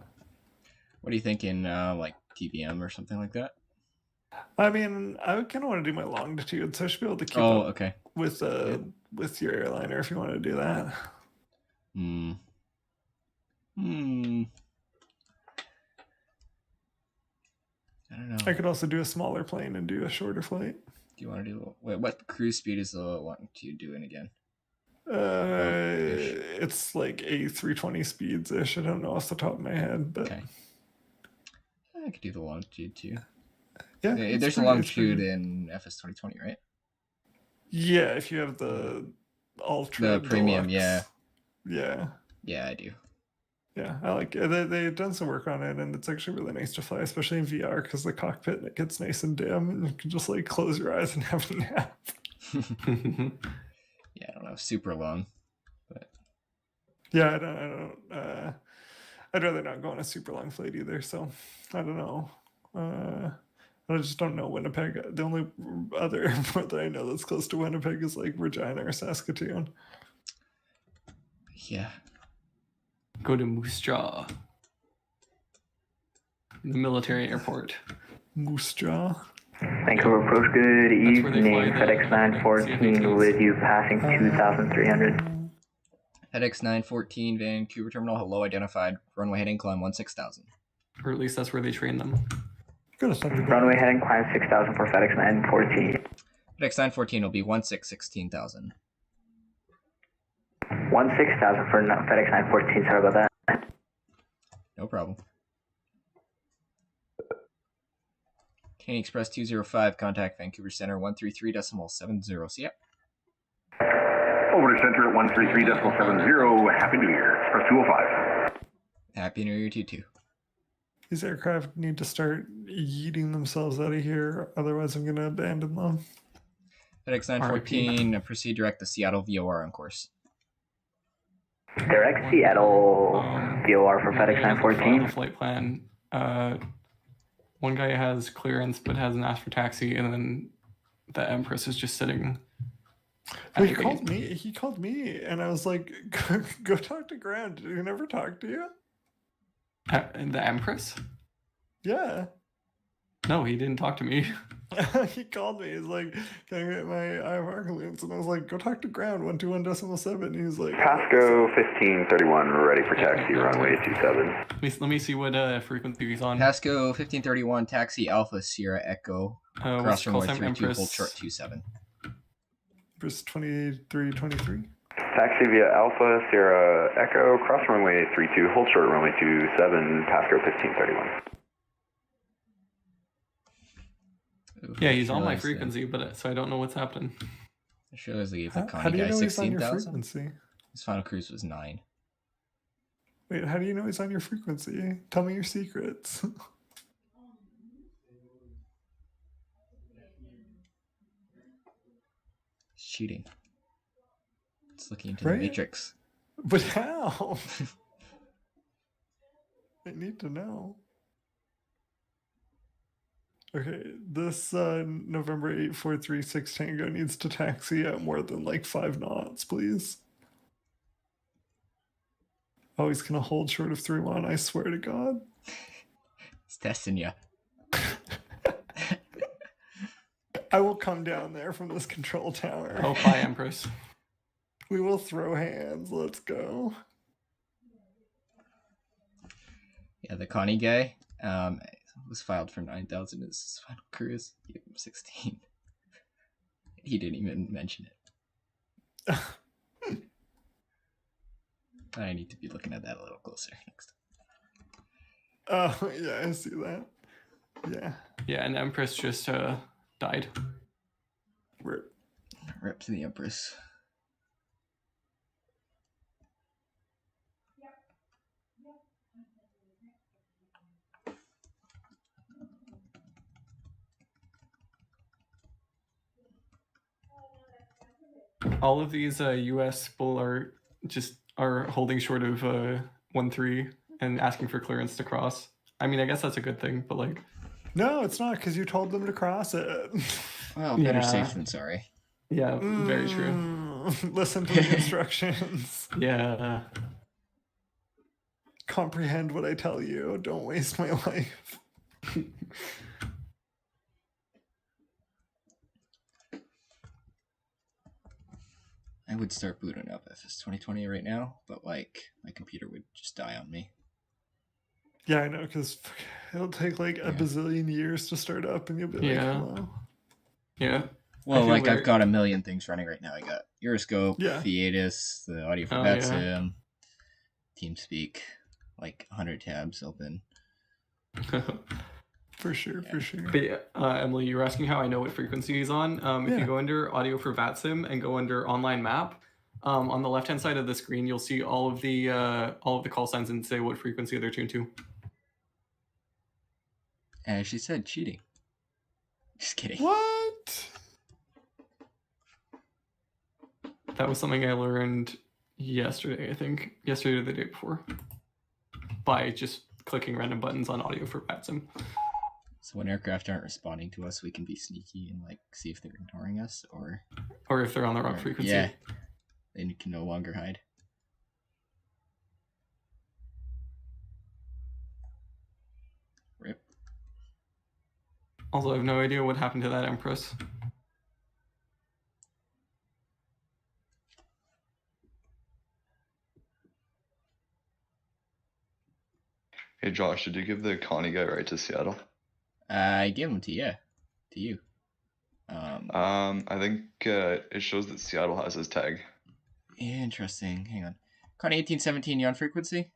What are you thinking, TVM or something like that? I mean, I kind of want to do my longitude, so I should be able to keep up okay. with your airliner if you want to do that. I don't know. I could also do a smaller plane and do a shorter flight. Do you want to do... Wait, what cruise speed is the one you doing again? It's like A320 speeds-ish. I don't know off the top of my head, but... Okay. I could do the longitude, too. Yeah. There's a longitude in FS 2020, right? Yeah, if you have the Ultra The premium, Deluxe. yeah. Yeah. Yeah, I do. Yeah, I like it. They've done some work on it, and it's actually really nice to fly, especially in VR, because the cockpit it gets nice and dim, and you can just close your eyes and have a nap. Yeah, I don't know, super long, but yeah, I don't. I'd rather not go on a super long flight either. So I don't know. I just don't know Winnipeg. The only other airport that I know that's close to Winnipeg is Regina or Saskatoon. Yeah. Go to Moose Jaw, the military airport. Moose Jaw. Vancouver approach, good evening. FedEx 914 with you passing 2,300. FedEx 914 Vancouver terminal, hello, identified. Runway heading, climb 16,000. Or at least that's where they train them. Runway heading, climb 6,000 for FedEx 914. FedEx 914 will be 16,000. 16,000 for FedEx 914, sorry about that. No problem. Canadian Express 205, contact Vancouver Center 133.70. See ya. Over to Center at 133.70. Happy New Year. Express 205. Happy New Year to you too. These aircraft need to start yeeting themselves out of here, otherwise I'm going to abandon them. FedEx 914, proceed direct to Seattle VOR on course. Direct Seattle VOR for FedEx 914. Flight plan. One guy has clearance but hasn't asked for taxi, and then the Empress is just sitting. He called me, and I was like, "Go talk to ground." Did he never talk to you? The Empress? Yeah. No, he didn't talk to me. He called me. He's like, "Can I get my IFR clearance?" And I was like, "Go talk to ground 121.7." He was like, Pasco 1531, ready for taxi, runway 27. Let me see what frequency he's on. Pasco 1531, taxi Alpha Sierra Echo, cross runway 32, hold short 27. Empress 2323. Taxi via Alpha Sierra Echo, cross runway 32, hold short runway 27, Pasco 1531. Yeah, he's on my frequency, but so I don't know what's happening. I sure as they gave the How Connie do you guy know he's on your 16,000. frequency? His final cruise was 9. Wait, how do you know he's on your frequency? Tell me your secrets. It's cheating. It's looking into the Right? matrix. But how? I need to know. Okay, this November 8436 Tango needs to taxi at more than like 5 knots, please. Oh, he's gonna hold short of 3-1, I swear to God. He's testing you. I will come down there from this control tower. Oh, bye, Empress. We will throw hands. Let's go. Yeah, the Connie guy was filed for 9,000 as his final cruise. He gave him 16. He didn't even mention it. I need to be looking at that a little closer next time. Oh, yeah, I see that. Yeah. Yeah, and Empress just died. Rip to the Empress. All of these U.S. bull are holding short of 1-3 and asking for clearance to cross. I mean, I guess that's a good thing, but like. No, it's not, because you told them to cross it. Well, better safe than sorry. Yeah, very true. Listen to the instructions. Yeah. Comprehend what I tell you. Don't waste my life. I would start booting up FS 2020 right now, but like my computer would just die on me. Yeah, I know, because it'll take like a bazillion years to start up, and you'll be like, hello. Yeah. Well, like I've got a million things running right now. I got Euroscope, Theatus, the audio for Vatsim, TeamSpeak, like 100 tabs open. For sure. But yeah, Emily, you were asking how I know what frequency he's on. If you go under audio for Vatsim and go under online map, on the left-hand side of the screen, you'll see all of the call signs and say what frequency they're tuned to. And she said cheating. Just kidding. What? That was something I learned yesterday, I think. Yesterday or the day before. By just clicking random buttons on audio for Vatsim. So when aircraft aren't responding to us, we can be sneaky and like see if they're ignoring us or if they're on the wrong frequency. Yeah. Then you can no longer hide. Rip. Also, I have no idea what happened to that Empress. Hey Josh, did you give the Connie guy right to Seattle? I gave him to you. I think it shows that Seattle has his tag. Interesting. Hang on. Connie 1817, you on frequency?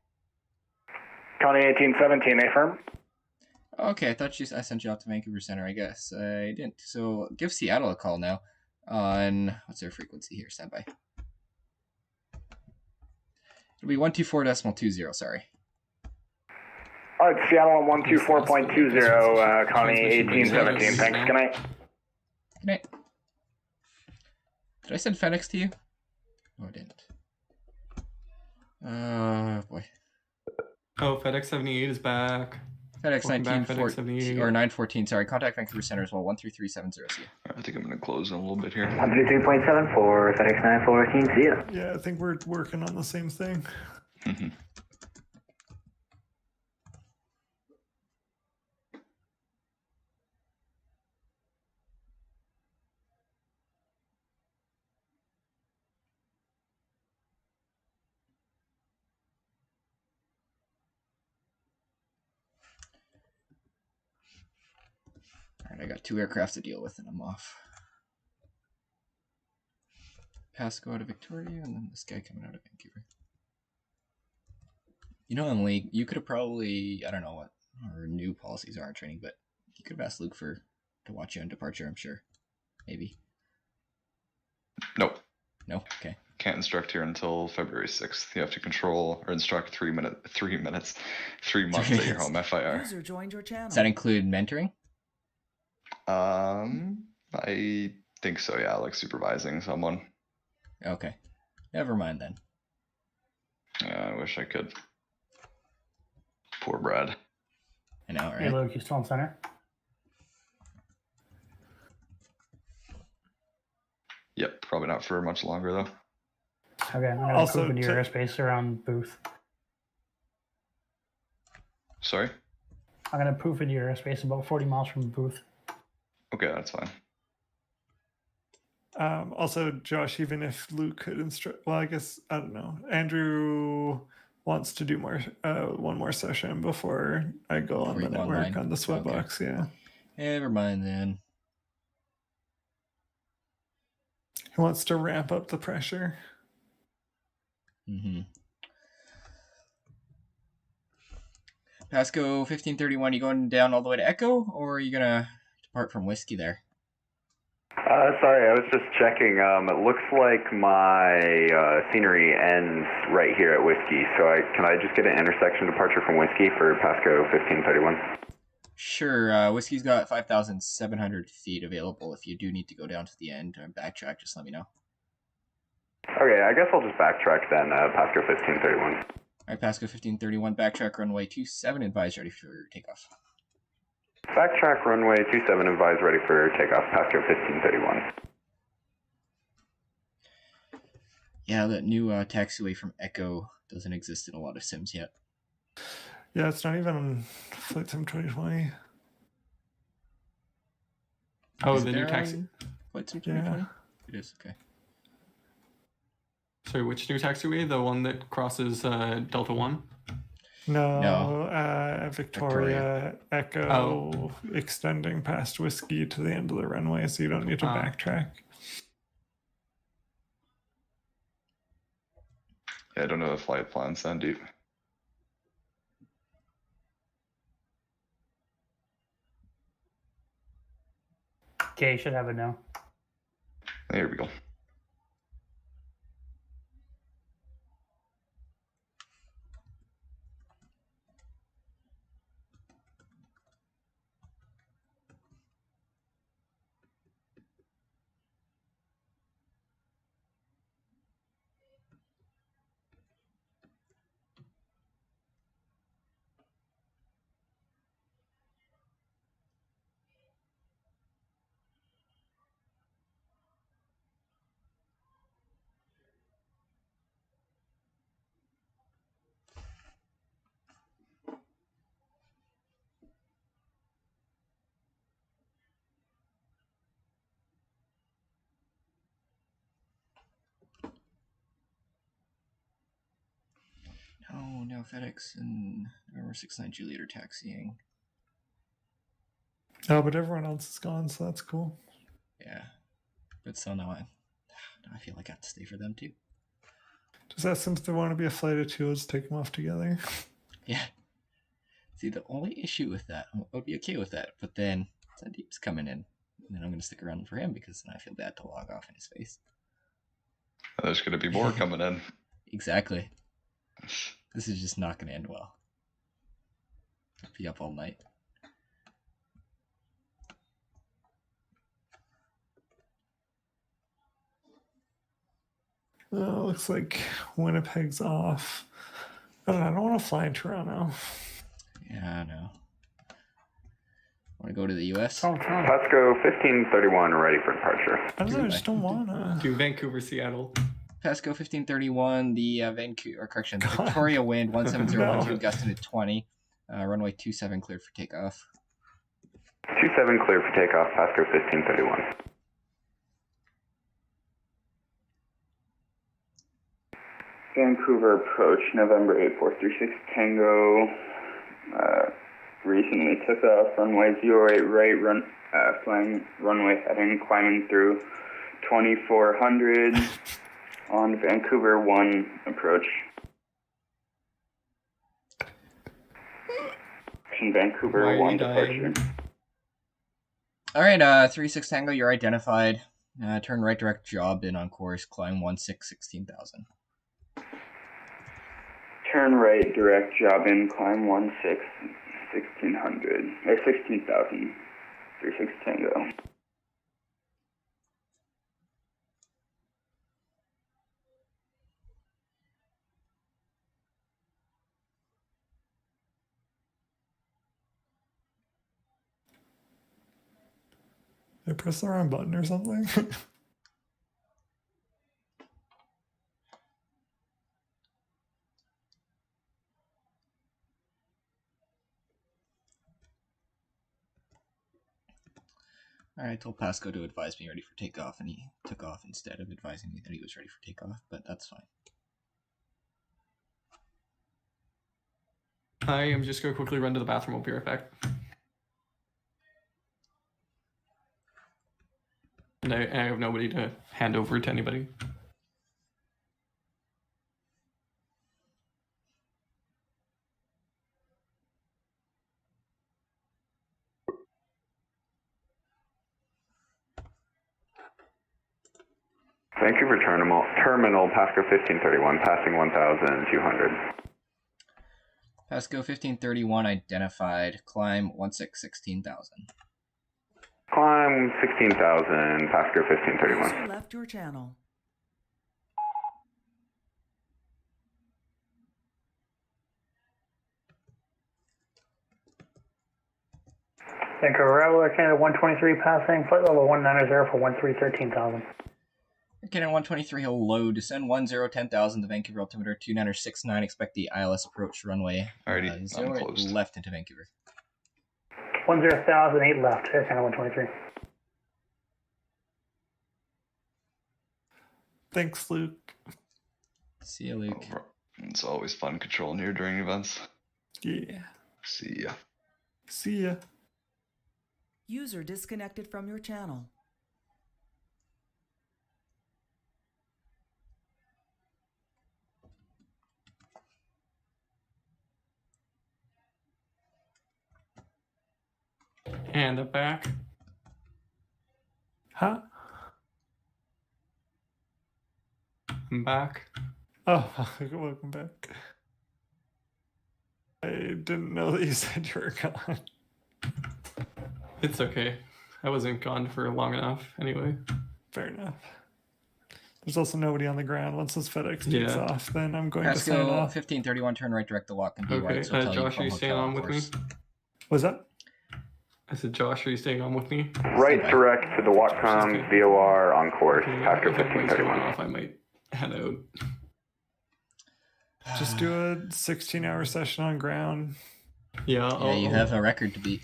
Connie 1817, affirm. Okay, I thought I sent you out to Vancouver Center. I guess I didn't. So give Seattle a call now. On what's their frequency here? Stand by. It'll be 124.20. Sorry. All right, Seattle on 124.20, Connie 1817. Thanks. Good night. Good night. Did I send FedEx to you? No, I didn't. Oh boy. Oh, FedEx 78 is back. FedEx Welcome 19 back, FedEx 78. or 914. Sorry, contact Vancouver Center as well. 13370. See ya. I think I'm gonna close in a little bit here. 133.7 for FedEx 914. See ya. Yeah, I think we're working on the same thing. Alright, I got 2 aircraft to deal with and I'm off. Pasco out of Victoria and then this guy coming out of Vancouver. You know, Emily, you could have probably, I don't know what our new policies are in training, but you could have asked Luke to watch you on departure, I'm sure. Maybe. Nope. No? Okay. Can't instruct here until February 6th. You have to control or instruct 3 months at your home FIR. User joined your channel. Does that include mentoring? I think so, yeah, like supervising someone. Okay. Never mind then. wish I could. Poor Brad. I know, Hey, right? Luke, you still in center? Yep, probably not for much longer though. Okay, I'm gonna Also, move into your airspace around booth. Sorry? I'm gonna poof into your airspace about 40 miles from the booth. Okay, that's fine. Also, Josh, even if Luke could instruct, well, I guess I don't know. Andrew wants to do one more session before I go on the network on the sweatbox. Yeah. Never mind then. He wants to ramp up the pressure. Mm-hmm. Pasco 1531, you going down all the way to Echo, or are you gonna depart from Whiskey there? Sorry, I was just checking. It looks like my scenery ends right here at Whiskey, so can I just get an intersection departure from Whiskey for Pasco 1531? Sure. Whiskey's got 5,700 feet available. If you do need to go down to the end or backtrack, just let me know. Okay, I guess I'll just backtrack then, Pasco 1531. All right, Pasco 1531, backtrack runway 27, advise ready for takeoff. Backtrack runway 27, advise ready for takeoff, Pasco 1531. Yeah, that new taxiway from Echo doesn't exist in a lot of sims yet. Yeah, it's not even on Flight Sim 2020. Oh, Is the it new there taxi. on Flight Sim 2020? It is, okay. Sorry, which new taxiway? The one that crosses Delta 1? No. Victoria Echo extending past Whiskey to the end of the runway, so you don't need to backtrack. Yeah, I don't know the flight plans then, dude. Okay, you should have it now. There we go. Oh, no, FedEx and November 69 Juliet are taxiing. Oh, but everyone else is gone, so that's cool. Yeah. But so now I feel like I have to stay for them too. Does that since they want to be a flight of two, let's take them off together? Yeah. See, the only issue with that, I would be okay with that, but then Sandeep's coming in, and then I'm going to stick around for him because then I feel bad to log off in his face. There's going to be more coming in. Exactly. This is just not going to end well. I'll be up all night. Looks like Winnipeg's off. I don't want to fly in Toronto. Yeah, I know. Want to go to the U.S.? Pasco 1531, ready for departure. I don't know, I just don't want to. Do Vancouver, Seattle. Pasco 1531, the Victoria wind 17012, gusting to 20. Runway 27 cleared for takeoff. 27 cleared for takeoff, Pasco 1531. Vancouver approach, November 8436 Tango. Recently took off, runway 08 right, flying runway heading, climbing through 2400 on Vancouver 1 approach. And Vancouver 1 departure. All right, 36 Tango, you're identified. Turn right direct job in on course, climb 16,000. Turn right, direct job in, climb 1600, or 16,000, 36 Tango. I pressed the wrong button or something? I told Pasco to advise me ready for takeoff, and he took off instead of advising me that he was ready for takeoff, but that's fine. I am just going to quickly run to the bathroom. I'll be right back. And I have nobody to hand over to anybody. Vancouver Terminal, Pasco 1531, passing 1,200. Pasco 1531 identified, climb 16,000. Climb 16,000, Pasco 1531. User left your channel. Vancouver Rebel, Canada 123 passing, flight level 190 for 13,000. Canada 123, hello, descend 10,000 to Vancouver, altimeter 2969, expect the ILS approach runway 08 left into Vancouver. 10,000, 8 left, Air Canada 123. Thanks, Luke. See you, Luke. It's always fun controlling here during events. Yeah. See ya. See ya. User disconnected from your channel. And I'm back. Huh? I'm back. Oh, welcome back. I didn't know that you said you were gone. It's okay. I wasn't gone for long enough anyway. Fair enough. There's also nobody on the ground. Once this FedEx takes off, then I'm going to sign off. 1531, turn right, direct the walk, and be Okay, right. So Josh, are you staying on with me? What's that? I said, Josh, are you staying on with me? Right, direct to the Watcom VOR on course, Pasco 1531. I might head out. Just do a 16-hour session on ground. Yeah, you have a record to beat.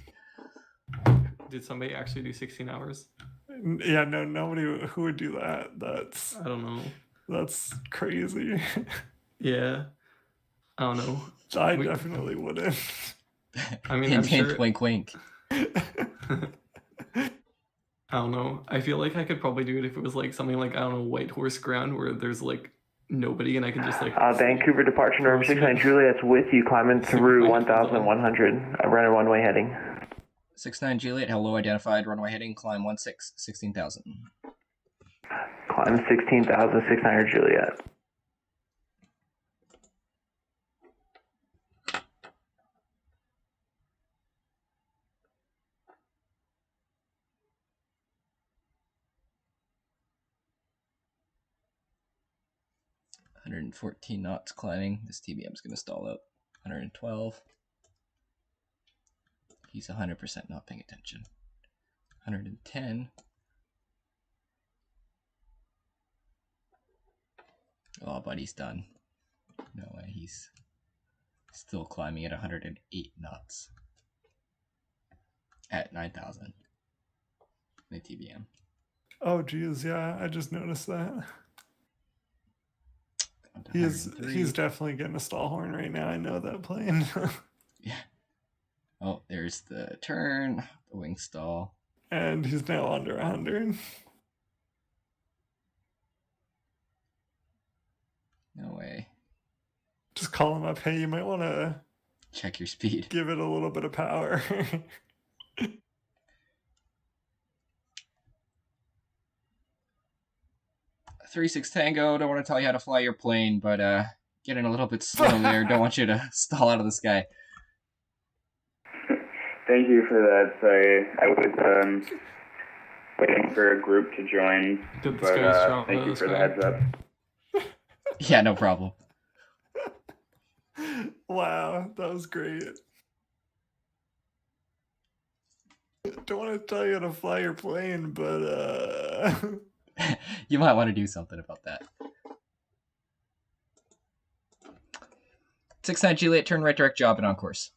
Did somebody actually do 16 hours? Yeah, no, nobody who would do that. I don't know. That's crazy. Yeah. I don't know. I definitely wouldn't. I mean, I'm sure... Wink, wink. I don't know. I feel like I could probably do it if it was like something like, I don't know, White Horse Ground where there's like nobody and I can just like... Vancouver departure norm 69 Juliet's with you, climbing through 1,100, running one-way heading. 69 Juliet, hello, identified, runway heading, climb 16,000. Climb 16,000, 600 Juliet. $114 knots climbing. This TBM's going to stall out. 112. He's 100% not paying attention. 110. Oh, buddy's done. No way, he's still climbing at 108 knots. At 9,000. The TBM. Oh, geez, yeah, I just noticed that. He's definitely getting a stall horn right now. I know that plane. Yeah. Oh, there's the turn, the wing stall. And he's now under 100. No way. Just call him up. Hey, you might want to check your speed. Give it a little bit of power. 36 Tango, don't want to tell you how to fly your plane, but getting a little bit slow there. Don't want you to stall out of the sky. Thank you for that. Sorry, I was waiting for a group to join, but thank you for the heads up. Yeah, no problem. Wow, that was great. don't want to tell you how to fly your plane, but You might want to do something about that. 69 Juliet, turn right, direct job, and on course.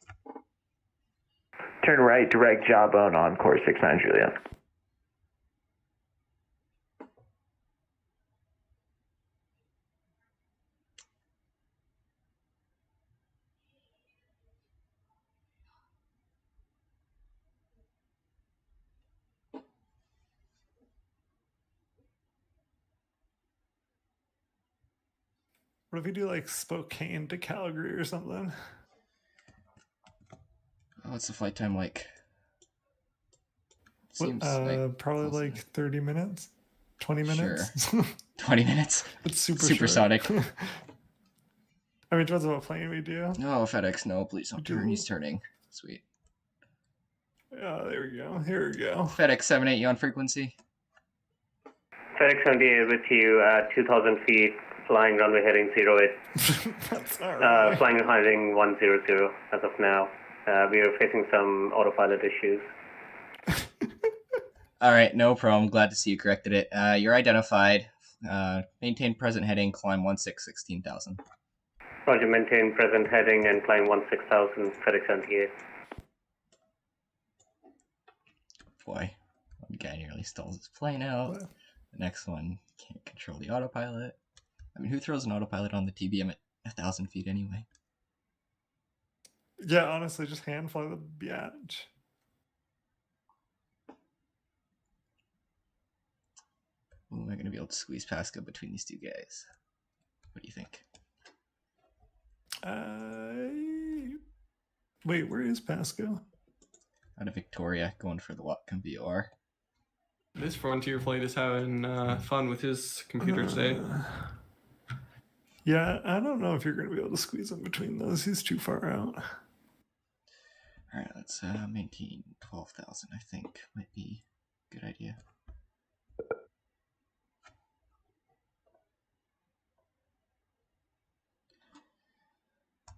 Turn right, direct jawbone on course 69 Juliet. what if we do like Spokane to Calgary or something? Oh, what's the flight time like? Seems probably like 30 minutes, 20 minutes. Sure. 20 minutes. It's super supersonic. short. I mean, it depends on what plane we do. No, FedEx, no, please don't turn. He's turning. Sweet. Yeah, there we go. Here we go. FedEx 78, you on frequency? FedEx 78 with you at 2,000 feet, flying runway heading 08. That's not right. Flying heading 100 as of now. We are facing some autopilot issues. All right, no problem. Glad to see you corrected it. You're identified. Maintain present heading, climb 16,000. Roger, maintain present heading and climb 16,000, FedEx 78. Boy, one guy nearly stalls his plane out. The next one can't control the autopilot. I mean, who throws an autopilot on the TBM at 1,000 feet anyway? Yeah, honestly, just hand fly the biatch. Ooh, am I going to be able to squeeze Pasco between these two guys? What do you think? Wait, where is Pasco? Out of Victoria, going for the Watcom VOR. This Frontier flight is having fun with his computer today. Yeah, I don't know if you're going to be able to squeeze him between those. He's too far out. All right, let's maintain 12,000, I think. Might be a good idea.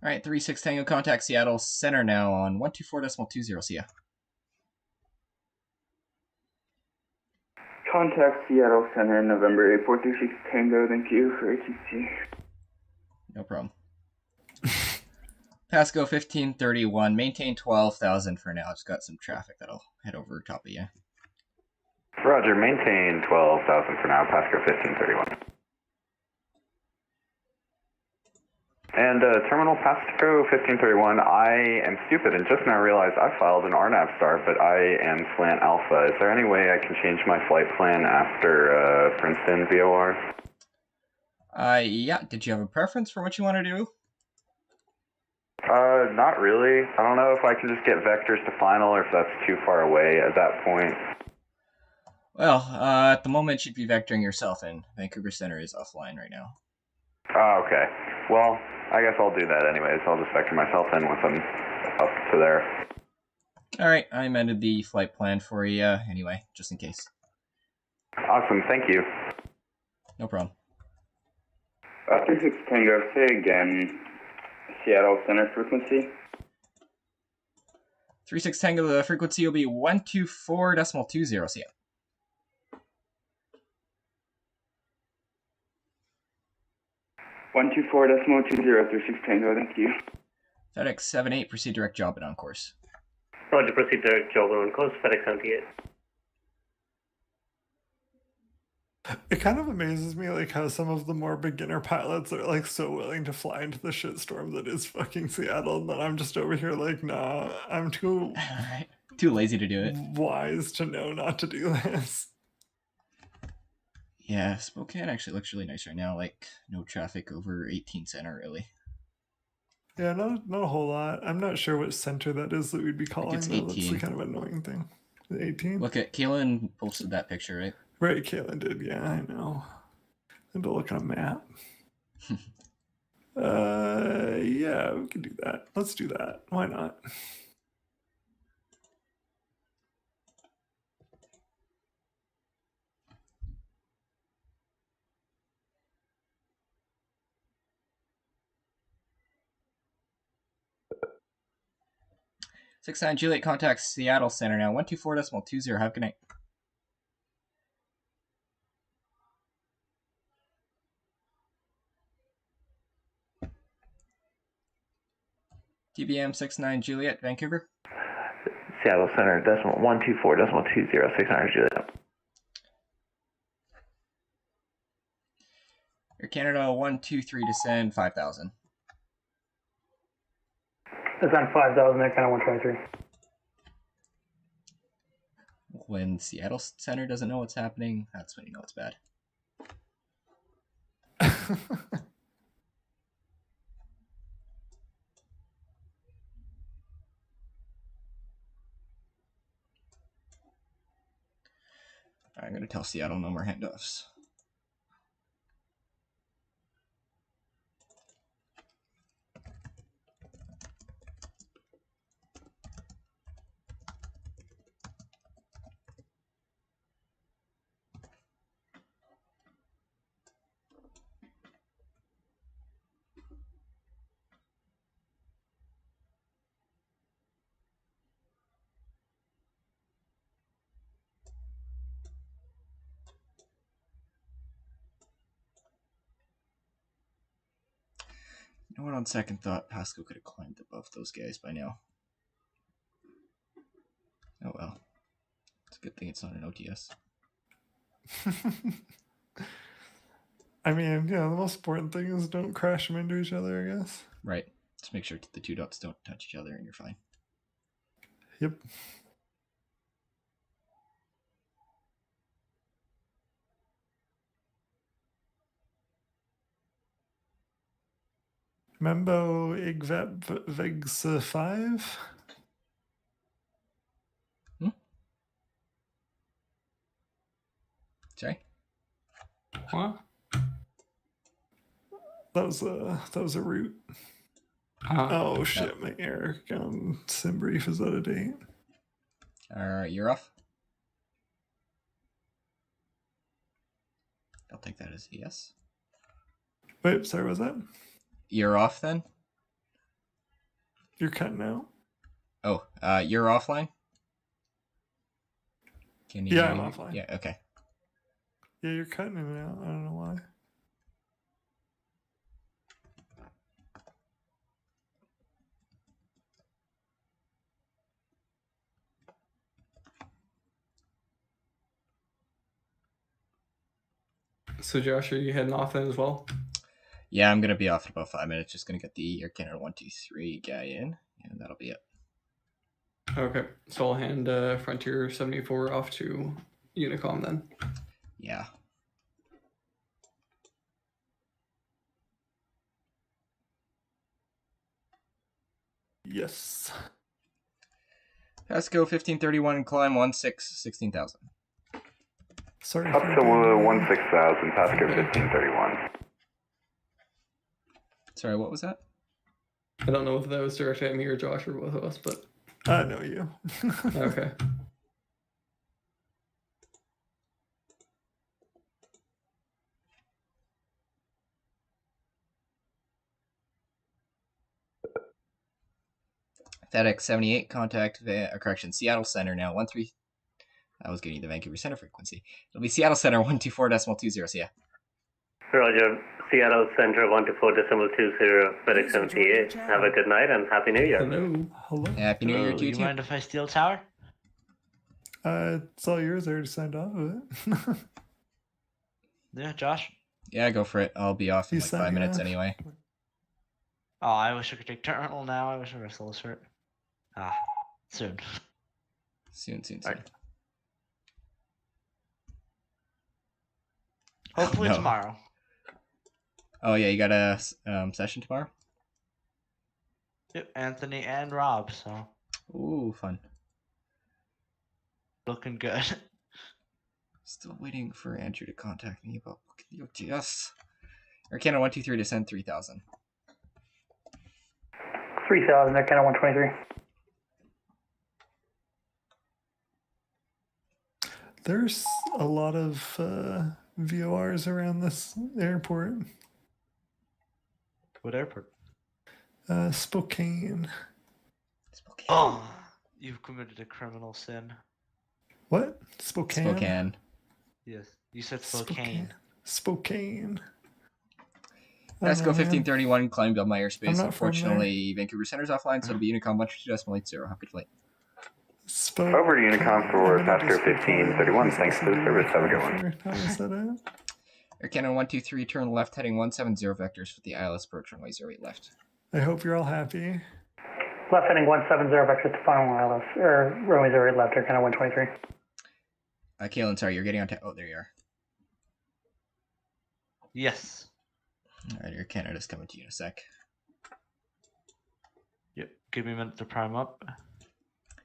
All right, 36 Tango, contact Seattle Center now on 124.20. See ya. Contact Seattle Center, November 8436 Tango. Thank you for ATC. No problem. Pasco 1531, maintain 12,000 for now. Just got some traffic that'll head over top of you. Roger, maintain 12,000 for now, Pasco 1531. And Terminal Pasco 1531, I am stupid and just now realized I filed an RNAV star, but I am slant alpha. Is there any way I can change my flight plan after Princeton VOR? Yeah, did you have a preference for what you want to do? Not really. I don't know if I can just get vectors to final or if that's too far away at that point. Well, at the moment you'd be vectoring yourself in. Vancouver Center is offline right now. Oh, okay. Well, I guess I'll do that anyways. I'll just vector myself in once I'm up to there. Alright, I amended the flight plan for you anyway, just in case. Awesome, thank you. No problem. 36 Tango, say again, Seattle Center frequency. 36 Tango, the frequency will be 124.20. See ya. One 36 Tango, thank you. FedEx 78, proceed direct job and on course. Roger, proceed direct job on course, FedEx 78. It kind of amazes me like how some of the more beginner pilots are like so willing to fly into the shitstorm that is fucking Seattle, and then I'm just over here like, nah, I'm too too lazy to do it. Wise to know not to do this. Yeah, Spokane actually looks really nice right now. Like, no traffic over 18 Center, really. Yeah, not a whole lot. I'm not sure what center that is that we'd be calling. It's Though. That's 18. the kind of annoying thing. 18? Look at Kaylin posted that picture, right? Right, Kaylin did. Yeah, I know. I had to look at a map. Yeah, we can do that. Let's do that. Why not? 69 Juliet, contact Seattle Center now. 124.20. Have a good night. TBM 69 Juliet, Vancouver. Seattle Center, 124.20, 600 Juliet. Air Canada 123, descend 5,000. Descend 5,000, Air Canada 123. When Seattle Center doesn't know what's happening, that's when you know it's bad. I'm going to tell Seattle no more handoffs. You know what, on second thought, Pasco could have climbed above those guys by now. Oh well. It's a good thing it's not an OTS. I mean, yeah, the most important thing is don't crash them into each other, I guess. Right. Just make sure the two dots don't touch each other and you're fine. Yep. Membo Igvep Vegs 5. Sorry? What? That was a route. Oh shit, my air gun sim brief is out of date. Alright, you're off. I'll take that as a yes. Wait, sorry, what was that? You're off then? You're cutting out. Oh, you're offline? Can you? Yeah, I'm offline. Yeah, okay. Yeah, you're cutting it out. I don't know why. So Josh, are you heading off then as well? Yeah, I'm gonna be off in about 5 minutes. Just gonna get the Air Canada 123 guy in, and that'll be it. Okay, so I'll hand Frontier 74 off to Unicom then. Yeah. Yes. Pasco 1531, climb 16,000. Sorry. Up to 16,000, Pasco 1531. Sorry, what was that? I don't know if that was directed at me or Josh or both of us, but I know you. Okay. FedEx 78, contact Seattle Center now 13. I was getting the Vancouver Center frequency. It'll be Seattle Center 124.20. So yeah. Roger. Seattle Center 124.20. FedEx 78. Have a good night and Happy New Year. Hello. Happy New Year to you You too. mind if I steal tower? It's all yours. I already signed off of it. Yeah, Josh. Yeah, go for it. I'll be off in like 5 minutes anyway. Oh, I wish I could take terminal now. I wish I could still shirt. Soon. Soon. Right. Hopefully No. tomorrow. Oh yeah, you got a session tomorrow? Yep, Anthony and Rob, so. Ooh, fun. Looking good. Still waiting for Andrew to contact me about booking the OTS. Air Canada 123 to send 3,000. 3,000, Air Canada 123. There's a lot of VORs around this airport. What airport? Spokane. Oh, you've committed a criminal sin. What? Spokane? Spokane. Yes, you said Spokane. Spokane. Pasco 1531, climbing above my I'm airspace. not from Unfortunately, Vancouver Center's offline, so it'll be Unicom 122.80. Happy flight. Over to Unicom for Pasco 1531. Thanks for the service. Have a good one. How is that it? Air Canada 123, turn left heading 170 vectors for the ILS approach runway 08 left. I hope you're all happy. Left heading 170 vectors to final ILS, or runway 08 left, Air Canada 123. Kaylin, sorry, you're getting on oh, there you are. Yes. Alright, Air Canada's coming to you in a sec. Yep, give me a minute to prime up.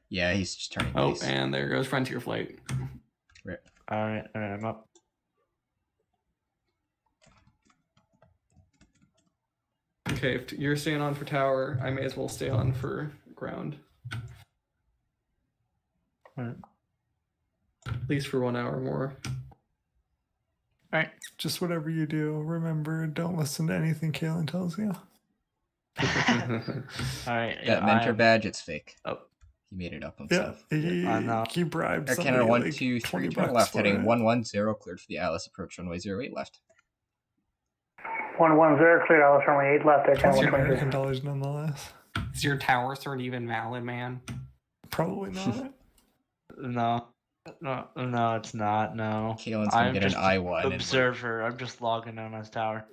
Yeah, he's just turning base. And there goes Frontier Flight. Right. Alright, I'm up. Okay, if you're staying on for tower, I may as well stay on for ground. Right. At least for 1 hour more. Alright. Just whatever you do, remember, don't listen to anything Kaylin tells you. Alright. That mentor badge, it's fake. Oh. He made it up himself. Yeah, he bribed Air somebody Canada like 123, 20 turn bucks left for heading it. 110, cleared for the ILS approach runway 08 left. 110, cleared ILS runway 8 left, Air That's Canada your 123. American dollars nonetheless. Is your tower cert even valid, man? Probably not. No, it's not. No. Kaylin's gonna get an I-1. Observer. I'm just logging in as tower.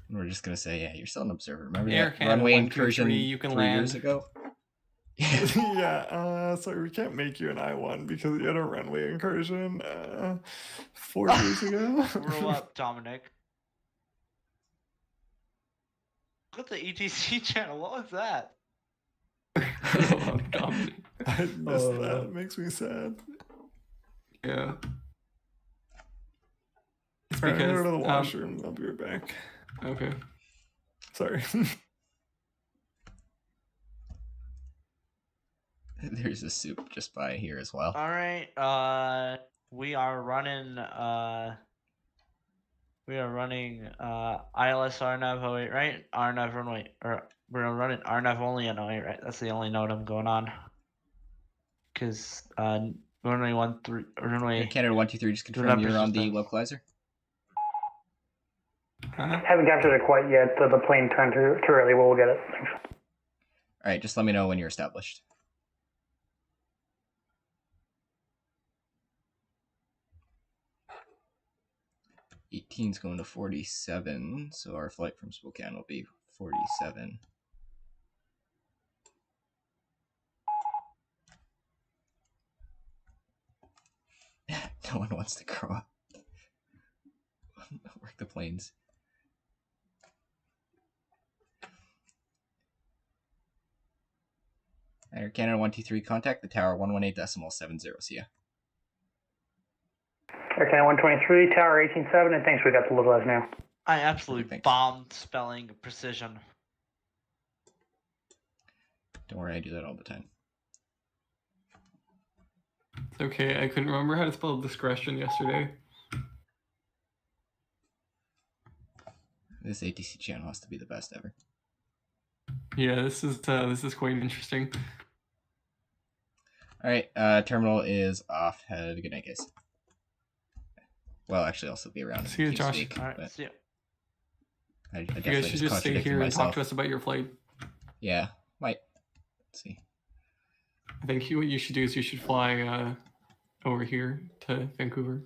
We're just gonna say, yeah, you're still an observer. Remember Air that Canada runway 123, incursion you can 3 land. years ago? Yeah, sorry, we can't make you an I-1 because you had a runway incursion 4 years ago. Roll up, Dominic. Look at the ETC channel. What was that? I missed that. It makes me sad. Yeah. It's Alright, I'm gonna because go to the washroom. I'll be right back. Okay. Sorry. There's a soup just by here as well. All right. We are running. ILS RNAV 08, right? RNAV runway, or we're running RNAV only on 08, right? That's the only note I'm going on. Because runway 13, runway. Canada 123, just confirm you're on the localizer. Haven't captured it quite yet. The plane turned too early. We'll get it. Thanks. All right, just let me know when you're established. '18's going to 47, so our flight from Spokane will be 47. No one wants to grow up. Work the planes. Air Canada 123, contact the tower 118.70. See ya. Air Canada 123, tower 187, and thanks. We got the localize now. I absolutely bombed spelling precision. Don't worry, I do that all the time. It's okay. I couldn't remember how to spell discretion yesterday. This ATC channel has to be the best ever. Yeah, this is quite interesting. All right, terminal is off. Have a good night, guys. Well, actually, I'll still be around. See you, Josh. Speak, All right, see ya. I You guys should just stay here and talk to us about your flight. Yeah, might. Let's see. I think what you should do is you should fly over here to Vancouver.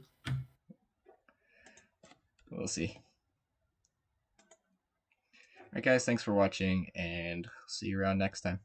We'll see. All right, guys, thanks for watching, and see you around next time.